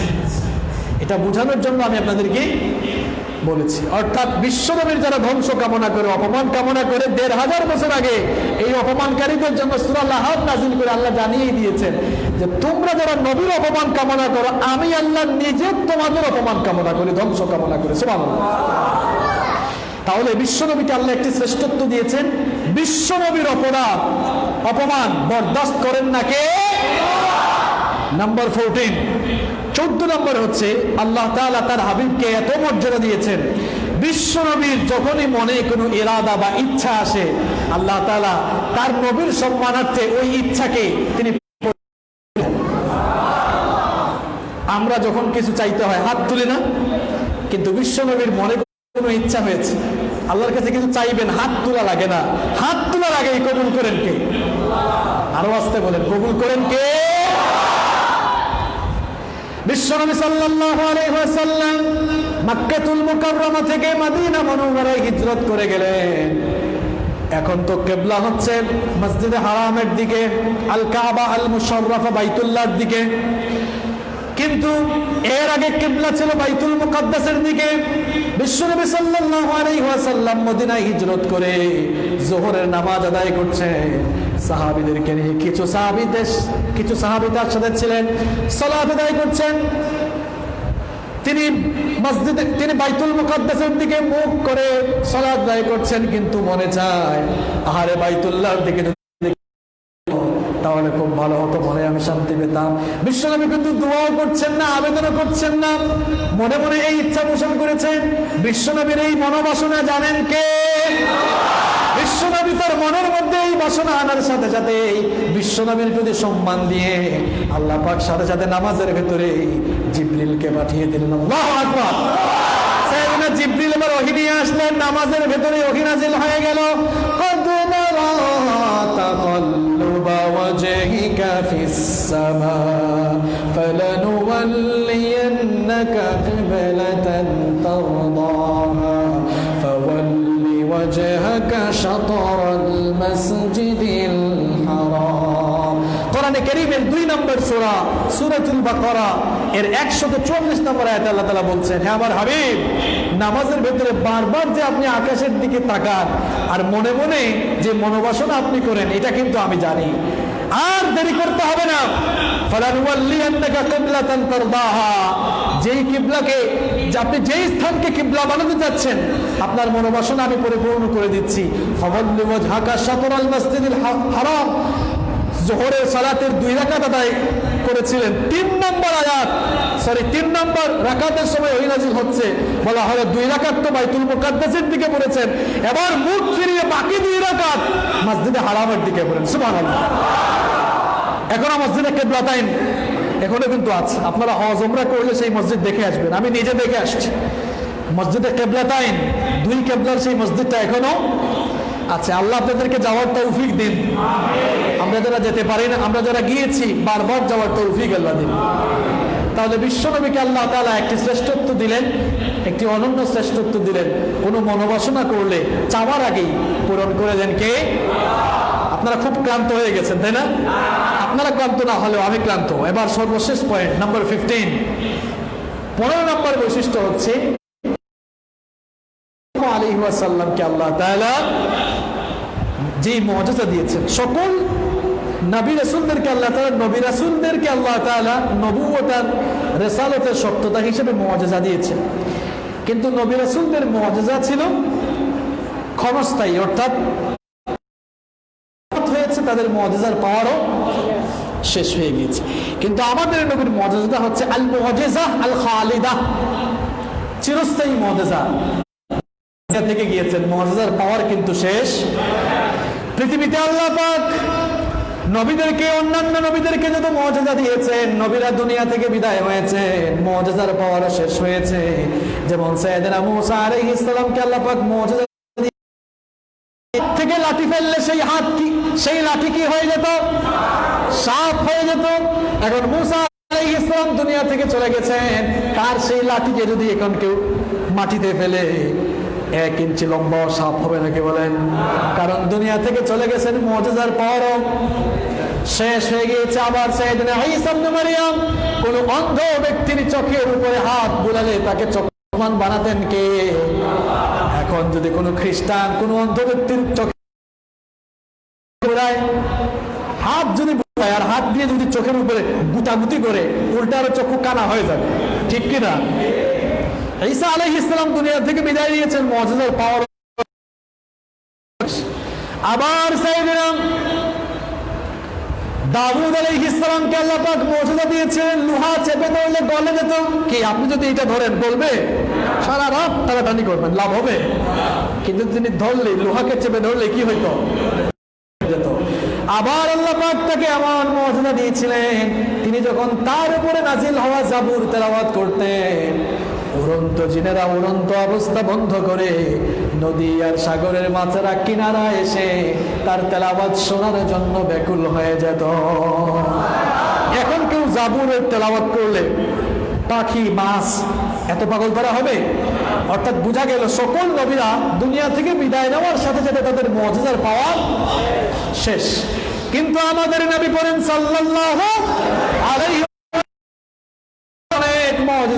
এটা বোঝানোর জন্য আমি আপনাদেরকে বলেছি। অর্থাৎ বিশ্বনবীর যারা ধ্বংস কামনা করে, অপমান কামনা করে, ১৫০০ বছর আগে এই অপমানকারীদের জন্য সূরা লাহাব নাযিল করে আল্লাহ জানিয়ে দিয়েছেন যে তোমরা যারা নবীর অপমান কামনা করো, আমি আল্লাহ নিজে তোমাদের অপমান কামনা করি, ধ্বংস কামনা করি। সুবহানাল্লাহ। তাহলে বিশ্বনবীকে আল্লাহ একটি শ্রেষ্ঠত্ব দিয়েছেন। বিশ্বনবীর অপমান বরদাস্ত করেন না কে? নাম্বার 14, 14 নম্বর হচ্ছে আল্লাহ তাআলা তার হাবিবকে এত মর্যাদা দিয়েছেন, বিশ্বনবীর যখনই মনে কোনো ইরাদা বা ইচ্ছা আসে, আল্লাহ তাআলা তার নবীর সম্মানার্থে ওই ইচ্ছাকে তিনি, আমরা যখন কিছু চাইতে হয় হাত তুলি না, কিন্তু বিশ্বনবীর মনে কোনো ইচ্ছা হয়েছে, আল্লাহর কাছে কিছু চাইবেন, হাত তোলা লাগে না, হাত তোলার আগেই কবুল করেন কে? আরো আসতে বলেন, কবুল করেন কে? বিশ্বনবী সাল্লাল্লাহু আলাইহি ওয়াসাল্লাম মক্কাতুল মুকাররমা থেকে মদিনা মুনাওয়ারায় হিজরত করে গেলেন। এখন তো কিবলা হচ্ছে মসজিদে হারামের দিকে, আল কাবা আল মুশাররাফা বাইতুল্লাহর দিকে, কিন্তু কিন্তু এর আগে কিবলা ছিল বাইতুল মুকাদ্দাসের দিকে। বিশ্বনবী সাল্লাল্লাহু আলাইহি ওয়াসাল্লাম মদিনায় হিজরত করে যোহরের নামাজ আদায় করছেন সাহাবীদেরকে নিয়ে। কিছু সাহাবী তার সাথে ছিলেন, সালাত আদায় করছেন। তিনি বাইতুল মুকাদ্দাসের দিকে মুখ করে সালাত আদায় করছেন, কিন্তু মনে চায় আহারে বাইতুল্লাহর দিকে তাহলে খুব ভালো হতো, মনে আমি শান্তি পেতাম। বিশ্বনবী কিন্তু দোয়াও করছেন না, আবেদনও করছেন না, মনে মনে এই ইচ্ছা পোষণ করেছেন। বিশ্বনবীর এই মনোবাসনা জানেন কে? বিশ্বনবী তার মনের মধ্যে এই বাসনা আনার সাথে সাথে বিশ্বনবীর প্রতি সম্মান দিয়ে আল্লাহ পাক সাথে সাথে নামাজের ভেতরে জিবরিলকে পাঠিয়ে দিলেন। আল্লাহু আকবার। সাইয়েদনা জিবরিল এবার ওহী নিয়ে আসলেন, নামাজের ভেতরে ওহী নাযিল হয়ে গেল। কদ নারা তাকাল্লুবা ওয়াজহিকা ফিস সামা ফালানুওয়াল্লিয়ান্নাকা কিবলাতান তারদাহা ফাওয়াল্লি ওয়াজহাকা শাতরাল মাসজিদিল হারাম। কোরআনে কারীমের 2 নম্বর সূরা সূরাতুল বাকারা এর 144 নম্বর আয়াতে আল্লাহ তাআলা বলছেন, হে আমার হাবিব, নামাজের ভেতরে বারবার যে আপনি আকাশের দিকে তাকান আর মনে মনে যে মনোবাসনা আপনি করেন, এটা কিন্তু আমি জানি। আর দেরি করতে হবে না। ফালানুওয়াল্লিয়ান্নাকা কিবলাতান তারদাহা, যেই কিবলাকে, আপনি যেই স্থানকে কিবলা বানাতে যাচ্ছেন, আপনার মনোবাসনা আমি পরিপূর্ণ করে দিচ্ছি। ফাওয়াল্লি ওয়াজহাকা শাতরাল মাসজিদিল হারাম। যোহরের সালাতের 2 রাকাত আদায় করেছিলেন। 3 নম্বর রাকাতের সময় ওহী নাযিল হচ্ছে, বলা হলো 2 রাকাত তো বাইতুল মুকাদ্দাসের দিকে পড়েছেন, এবার মুখ ফিরিয়ে বাকি 2 রাকাত মসজিদে হারামের দিকে পড়েন। সুবহানাল্লাহ। এখনো মসজিদে কিবলাতাইন এখনো কিন্তু আছে। আপনারা হজ উমরা করলে সেই মসজিদ দেখে আসবেন, আমি নিজে দেখে আসছি। মসজিদে কিবলাতাইন, 2 কিবলার সেই মসজিদটা এখনো আছে। আল্লাহ আপনাদেরকে যাওয়ার তৌফিক দিন। আমরা যারা যেতে পারি না, আমরা যারা গিয়েছি, বারবার যাওয়ার তৌফিক আল্লাহ দিন। তাহলে বিশ্বনবীকে আল্লাহ তাআলা একটি শ্রেষ্ঠত্ব দিলেন, একটি অনন্য শ্রেষ্ঠত্ব দিলেন। কোনো মনোবাসনা করলে চাওয়ার আগেই পূরণ করে দেন কে? আপনারা খুব ক্লান্ত হয়ে গেছেন, তাই না? আপনারা ক্লান্ত না হলেও আমি ক্লান্ত। এবার সর্বশেষ পয়েন্ট নাম্বার 15, 15 নম্বর বৈশিষ্ট্য হচ্ছে আলাইহি ওয়াসাল্লামকে আল্লাহ তাআলা যে মুআজিজা দিয়েছেন, সকল নবী রাসূলদেরকে আল্লাহ তাআলা, নবী রাসূলদেরকে আল্লাহ তাআলা নবুয়ত আর রিসালাতের সত্যতা হিসেবে মুআজিজা দিয়েছেন। কিন্তু নবী রাসূলদের মুআজিজা ছিল ক্ষণস্থায়ী, অর্থাৎ হয়েছে, তাদের মুআজিজার পাওয়ারও শেষ হয়ে গিয়েছে। কিন্তু আমাদের নবীর মুআজিজা হচ্ছে আল মুআজিজা আল খালিদা, চিরস্থায়ী মুআজিজা থেকে গিয়েছেন। মুআজিজার পাওয়ার কিন্তু শেষ। পৃথিবীতে আল্লাহ পাক নবীদেরকে, অন্যান্য নবীদেরকে যত মুআজিজা দিয়েছেন, নবীরা দুনিয়া থেকে বিদায় হয়েছে, মুআজিজার পাওয়ারও শেষ হয়েছে। যেমন সাইয়েদনা মূসা আলাইহিস সালামকে আল্লাহ পাক মুআজিজা থেকে লাঠি ফেললে সেই লাঠি কি হয়ে যেত? সাপ হয়ে যেত। এখন মূসা আলাইহিস সালাম দুনিয়া থেকে চলে গেছেন, তার সেই লাঠিকে যদি এখন কেউ মাটিতে ফেলে 1 ইঞ্চি লম্বা সাপ হবে নাকি বলেন? কারণ দুনিয়া থেকে চলে গেছেন, মুআজিজার পাওয়ারও শেষ হয়ে গিয়েছে। আবার সাইয়েদনা ঈসা ইবনে মারইয়াম কোন অন্ধ ব্যক্তির চোখের উপরে হাত বুলালে তাকে চক্ষুমান বানাতেন কে? এখন যদি কোনো খ্রিস্টান কোন অন্ধ ব্যক্তির চোখে হাত যদি বুলায় আর হাত দিয়ে যদি চোখের উপরে গুতাগুতি করে, উল্টা আরো চক্ষু কানা হয়ে যাবে, ঠিক কিনা? ঈসা আলাইহিস সালাম দুনিয়া থেকে বিদায় নিয়েছেন, মুআজিজার পাওয়ার। আবার সাইয়েদনা দাউদ আলাইহিস সালামকে আল্লাহ পাক মুআজিজা দিয়েছেন, লোহা চেপে ধরলে গলে যেত। কি আপনি যদি এটা ধরেন গলবে? সারা রাত টানাটানি করবেন, লাভ হবে? কিন্তু তিনি ধরলে, লোহাকে চেপে ধরলে কি হইতো? যেত। আবার আল্লাহ পাক তাকে এমন মুআজিজা দিয়েছিলেন, তিনি যখন তার উপরে নাজিল হওয়া জাবুর তেলাওয়াত করতেন, উড়ন্ত জিনেরা উড়ন্ত অবস্থা বন্ধ করে নদী আর সাগরের মাছেরা কিনারা এসে তার তেলাওয়াত শোনার জন্য ব্যাকুল হয়ে যেত। এখন কেউ জাবুরের তেলাওয়াত করলে পাখি, মাছ এত পাগল করা হবে? অর্থাৎ বোঝা গেল সকল নবীরা দুনিয়া থেকে বিদায় নেওয়ার সাথে সাথে তাদের মুআজিজার পাওয়ার শেষ। কিন্তু আমাদের নবী করিম সাল্লাল্লাহু আলাইহি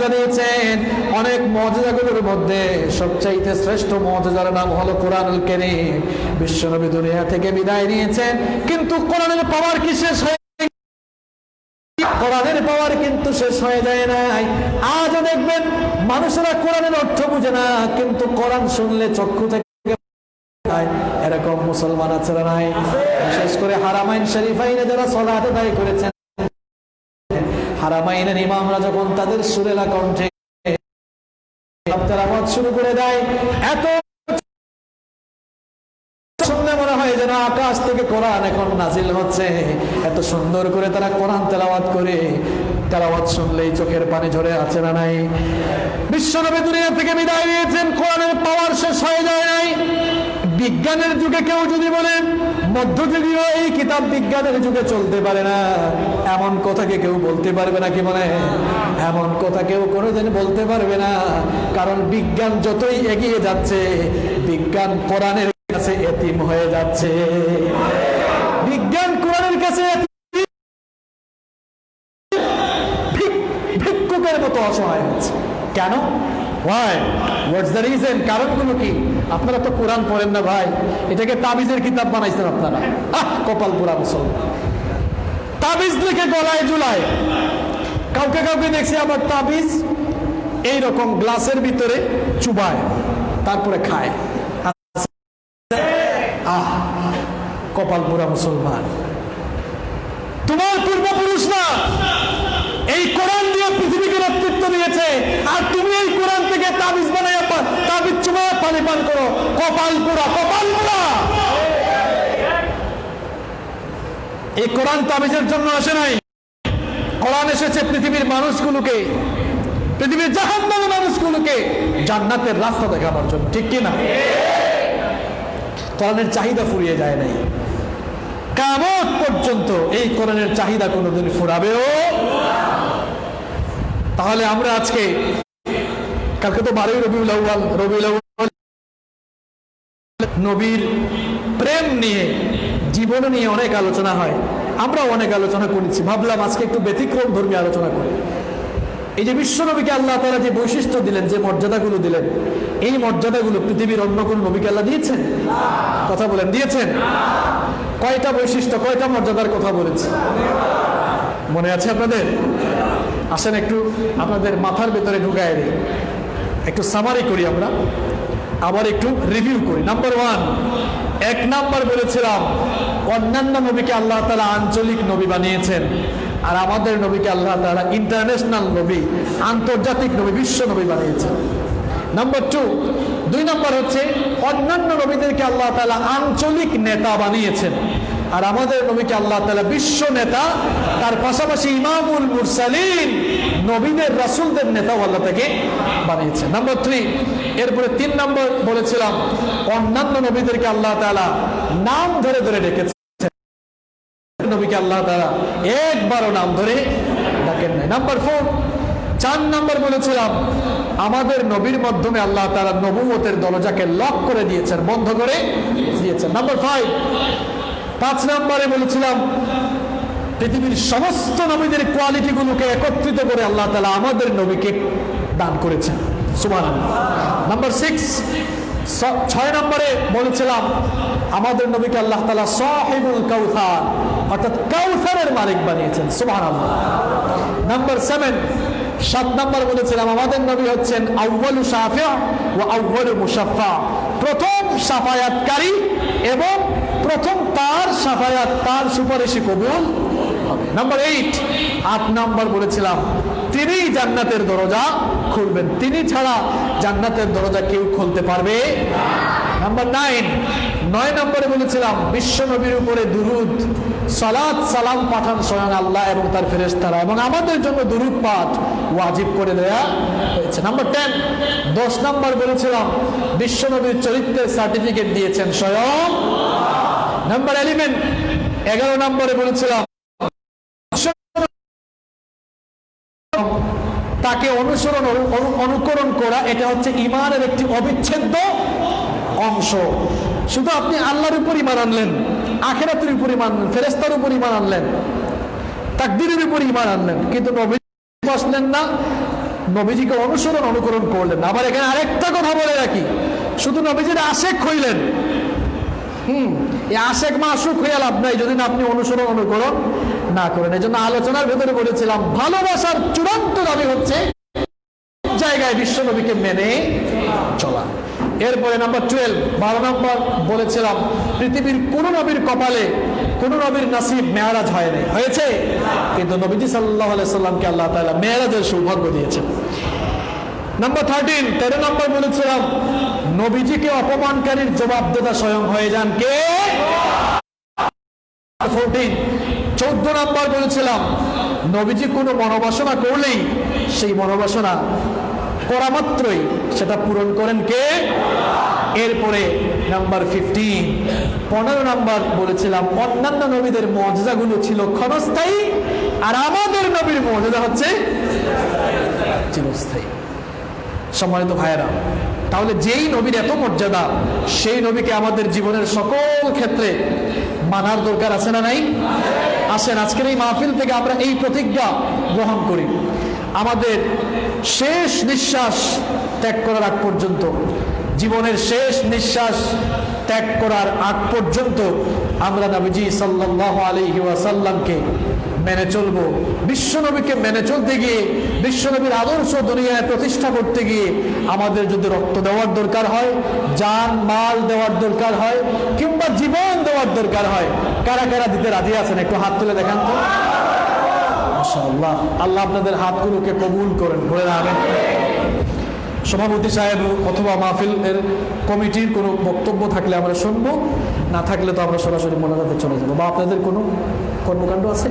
মুআজিজা দিয়েছেন। অনেক মুআজিজাগুলোর মধ্যে সবচাইতে শ্রেষ্ঠ মুআজিজার নাম হলো কোরআনুল কারীম। বিশ্বনবী দুনিয়া থেকে বিদায় নিয়েছেন, কিন্তু কোরআনের পাওয়ার কি শেষ হয়ে? কোরআনের পাওয়ার কিন্তু শেষ হয়ে যায় নাই। আজও দেখবেন মানুষেরা কোরআনের অর্থ বুঝে না, কিন্তু কোরআন শুনলে চক্ষু থেকে এরকম মুসলমান আছে না নাই? বিশেষ করে হারামাইন শরীফাইনে যারা সালাত আদায় করেছেন, হারামাইনের ইমামরা যখন তাদের সুরেলা কণ্ঠে তেলাওয়াত শুরু করে দেয়, এত শুনলে মনে হয় যেন আকাশ থেকে কোরআন এখন নাজিল হচ্ছে। এত সুন্দর করে তারা কোরআন তেলাওয়াত করে, তেলাওয়াত শুনলেই চোখের পানি ঝরে আছে না নাই? বিশ্বনবী দুনিয়া থেকে বিদায় নিয়েছেন, কোরআনের পাওয়ার শেষ হয়ে যায় নাই। বিজ্ঞানের যুগে কেউ যদি বলে মধ্যযুগীয় এই কিতাব বিজ্ঞানের যুগে চলতে পারে না, এমন কথা কেউ বলতে পারবে না? কি বলে? এমন কথা কেউ কোনোদিন বলতে পারবে না। কারণ বিজ্ঞান যতই এগিয়ে যাচ্ছে, বিজ্ঞান কোরআনের কাছে এতিম হয়ে যাচ্ছে। বিজ্ঞান কোরআনের কাছে ভিক্ষুকের মতো অসহায় হচ্ছে। কেন? Why? What's the reason? কারণগুলো কি? আপনারা তো কোরআন পড়েন না ভাই, এটাকে তাবিজের কিতাব বানাইছেন আপনারা। কপাল পোড়া মুসলমান, তাবিজ লিখে গলায় ঝুলায়। কাউকে কাউকে দেখছি আবার তাবিজ এইরকম গ্লাসের ভিতরে চুবায়, তারপরে খায়। কপাল পোড়া মুসলমান। তোমার পূর্বপুরুষ না এই কোরআন দিয়ে পৃথিবীকে নেতৃত্ব দিয়েছে, আর তুমি এই কোরআন থেকে তাবিজ বানাইয়া তাবিজ চুবাইয়া পানি পান করো। কপাল পোড়া, কপাল পোড়া। এই কোরআন তাবিজের জন্য আসে নাই। কোরআন এসেছে পৃথিবীর মানুষগুলোকে, পৃথিবীর জাহান্নামী মানুষগুলোকে জান্নাতের রাস্তা দেখাবার জন্য। ঠিক কি না? কোরআনের চাহিদা ফুরিয়ে যায় নাই। কিয়ামত পর্যন্ত এই কোরআনের চাহিদা কোনোদিন ফুরাবেও। তাহলে আমরা আজকে, কালকে তো 12ই রবিউল আউয়াল, নবীর প্রেম নিয়ে, জীবন নিয়ে অনেক আলোচনা হয়। আমরাও অনেক আলোচনা করেছি। ভাবলাম আজকে একটু ব্যতিক্রম ধর্মী আলোচনা করি। এই যে বিশ্বনবীকে আল্লাহ তাআলা যে বৈশিষ্ট্য দিলেন, যে মর্যাদাগুলো দিলেন, এই মর্যাদাগুলো পৃথিবীর অন্য কোন নবীকে আল্লাহ দিয়েছেন? কথা বলেন, দিয়েছেন? কয়টা বৈশিষ্ট্য, কয়টা মর্যাদার কথা বলেছে মনে আছে আপনাদের? আসেন একটু আপনাদের মাথার ভেতরে ঢুকায় দিই, একটু সামারি করি, আমরা আবার একটু রিভিউ করি। নাম্বার 1, 1 নাম্বার বলেছিলাম অন্যান্য নবীকে আল্লাহ তাআলা আঞ্চলিক নবী বানিয়েছেন, আর আমাদের নবীকে আল্লাহ তাআলা ইন্টারন্যাশনাল নবী, আন্তর্জাতিক নবী, বিশ্ব নবী বানিয়েছেন। নাম্বার 2 নাম্বার হচ্ছে অন্যান্য নবীদেরকে আল্লাহ তাআলা আঞ্চলিক নেতা বানিয়েছেন, আর আমাদের নবীকে আল্লাহ তাআলা বিশ্ব নেতা, তার পাশাপাশি ইমামুল মুরসালিন, নবীদের রাসূলদের নেতাও আল্লাহ তাকে বানিয়েছেন। নাম্বার 3, এরপরে 3 নাম্বার বলেছিলাম অন্যান্য নবীদেরকে আল্লাহ তাআলা নাম ধরে ধরে ডেকেছেন, নবীকে আল্লাহ তাআলা একবারও নাম ধরে ডাকেন নাই। নাম্বার 4 নাম্বার বলেছিলাম আমাদের নবীর মাধ্যমে আল্লাহ তাআলা নবুয়তের দরজাকে লক করে দিয়েছেন, বন্ধ করে দিয়েছেন। নাম্বার 5 নাম্বারে বলেছিলাম পৃথিবীর সমস্ত নবীদের কোয়ালিটিগুলোকে একত্রিত করে আল্লাহ তাআলা আমাদের নবীকে দান করেছেন। সুবহানাল্লাহ। নাম্বার 6 নম্বরে বলেছিলাম আমাদের নবীকে আল্লাহ তাআলা সাহিবুল কাউসার, অর্থাৎ কাউসারের মালিক বানিয়েছেন। সুবহানাল্লাহ। নাম্বার 7 নম্বর বলেছিলাম আমাদের নবী হচ্ছেন আউয়ালু শাফিউ ওয়া আউয়ালু মুশাফফা, প্রথম শাফায়াতকারী এবং প্রথম তার শাফায়াত, তার সুপারিশই কবুল হবে। নাম্বার 8 নম্বর বলেছিলাম তিনি জান্নাতের দরজা খুলবেন, তিনি ছাড়া জান্নাতের দরজা কেউ খুলতে পারবে না। নাম্বার 9 নম্বরে বলেছিলাম বিশ্ব নবীর উপরে দুরূদ, সালাত, সালাম পাঠান স্বয়ং আল্লাহ এবং তার ফেরেশতারা, এবং আমাদের জন্য দুরূদ পাঠ ওয়াজিব করে দেয়া হয়েছে। নাম্বার 10 নম্বর বলেছিলাম বিশ্ব নবীর চরিত্রের সার্টিফিকেট দিয়েছেন স্বয়ং। নাম্বার 11 নম্বরে বলেছিলাম তাকে অনুসরণ, অনুকরণ করা, এটা হচ্ছে ঈমানের একটি অবিচ্ছেদ্য অংশ। শুধু আপনি আল্লাহর উপর ঈমান আনলেন, আখিরাতের উপর ঈমান আনলেন, ফেরেশতার উপর ঈমান আনলেন, তাকদীরের উপর ঈমান আনলেন, কিন্তু নবী আসলেন না, নবীজিকে অনুকরণ করলেন। আবার এখানে আরেকটা কথা বলে রাখি, শুধু নবীজির আশেক হইলেন, এই আশেক মাসুক হইয়া লাভ নাই যদি না আপনি অনুকরণ না করেন। এই জন্য আলোচনার ভেতরে বলেছিলাম ভালোবাসার চূড়ান্ত দাবি হচ্ছে জায়গায় বিশ্ব নবীকে মেনে চলা। এরপরে নাম্বার 12, 12 নম্বর বলেছিলাম পৃথিবীর কোন নবীর কপালে, কোন নবীর নসিব মেরাজ হয় নাই, হয়েছে? কিন্তু নবীজি সাল্লাল্লাহু আলাইহি সাল্লামকে আল্লাহ তাআলা মেরাজের সৌভাগ্য দিয়েছেন। নাম্বার 13, 13 নম্বর বলেছিলাম নবীজিকে অপমানকারীর জবাবদাতা স্বয়ং হয়ে যান কে? 14, 14 নম্বর বলেছিলাম নবীজি কোনো মনোবাসনা করলেই সেই মনোবাসনা করা মাত্রই সেটা পূরণ করেন কে? এরপরে নাম্বার 15, 15 নম্বর বলেছিলাম অন্যান্য নবীদের মুআজিজাগুলো ছিল ক্ষণস্থায়ী, আর আমাদের নবীর মুআজিজা হচ্ছে চিরস্থায়ী। সম্মানিত ভাইয়েরা, তাহলে যেই নবীর এত মর্যাদা, সেই নবীকে আমাদের জীবনের সকল ক্ষেত্রে মানার দরকার আছে না নাই? আসেন আজকের এই মাহফিল থেকে আমরা এই প্রতিজ্ঞা গ্রহণ করি, আমাদের শেষ নিঃশ্বাস ত্যাগ করার আগ পর্যন্ত, জীবনের শেষ নিঃশ্বাস ত্যাগ করার আগ পর্যন্ত আমরা নবীজি সাল্লাল্লাহু আলাইহি ওয়াসাল্লামকে মেনে চলবো। বিশ্বনবীকে মেনে চলতে গিয়ে, বিশ্বনবীর আদর্শ দুনিয়ায় প্রতিষ্ঠা করতে গিয়ে আমাদের যদি রক্ত দেওয়ার দরকার হয়, জান মাল দেওয়ার দরকার হয়, কিংবা জীবন দেওয়ার দরকার হয়, কারা কারা দিতে রাজি আছেন? একটু হাত তুলে দেখান তো। মাশাআল্লাহ, আল্লাহ আপনাদের হাতগুলোকে কবুল করেন, বলে আমিন। সভাপতি সাহেব অথবা মাহফিলের কমিটির কোনো বক্তব্য থাকলে আমরা শুনবো, না থাকলে তো আমরা সরাসরি মোনাজাতে চলে যাবো। বা আপনাদের কোনো কর্মকাণ্ড আছে?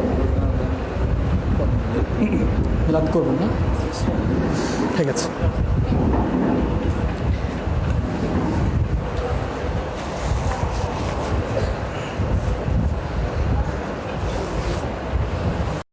মিলাদ করবেন না? ঠিক আছে।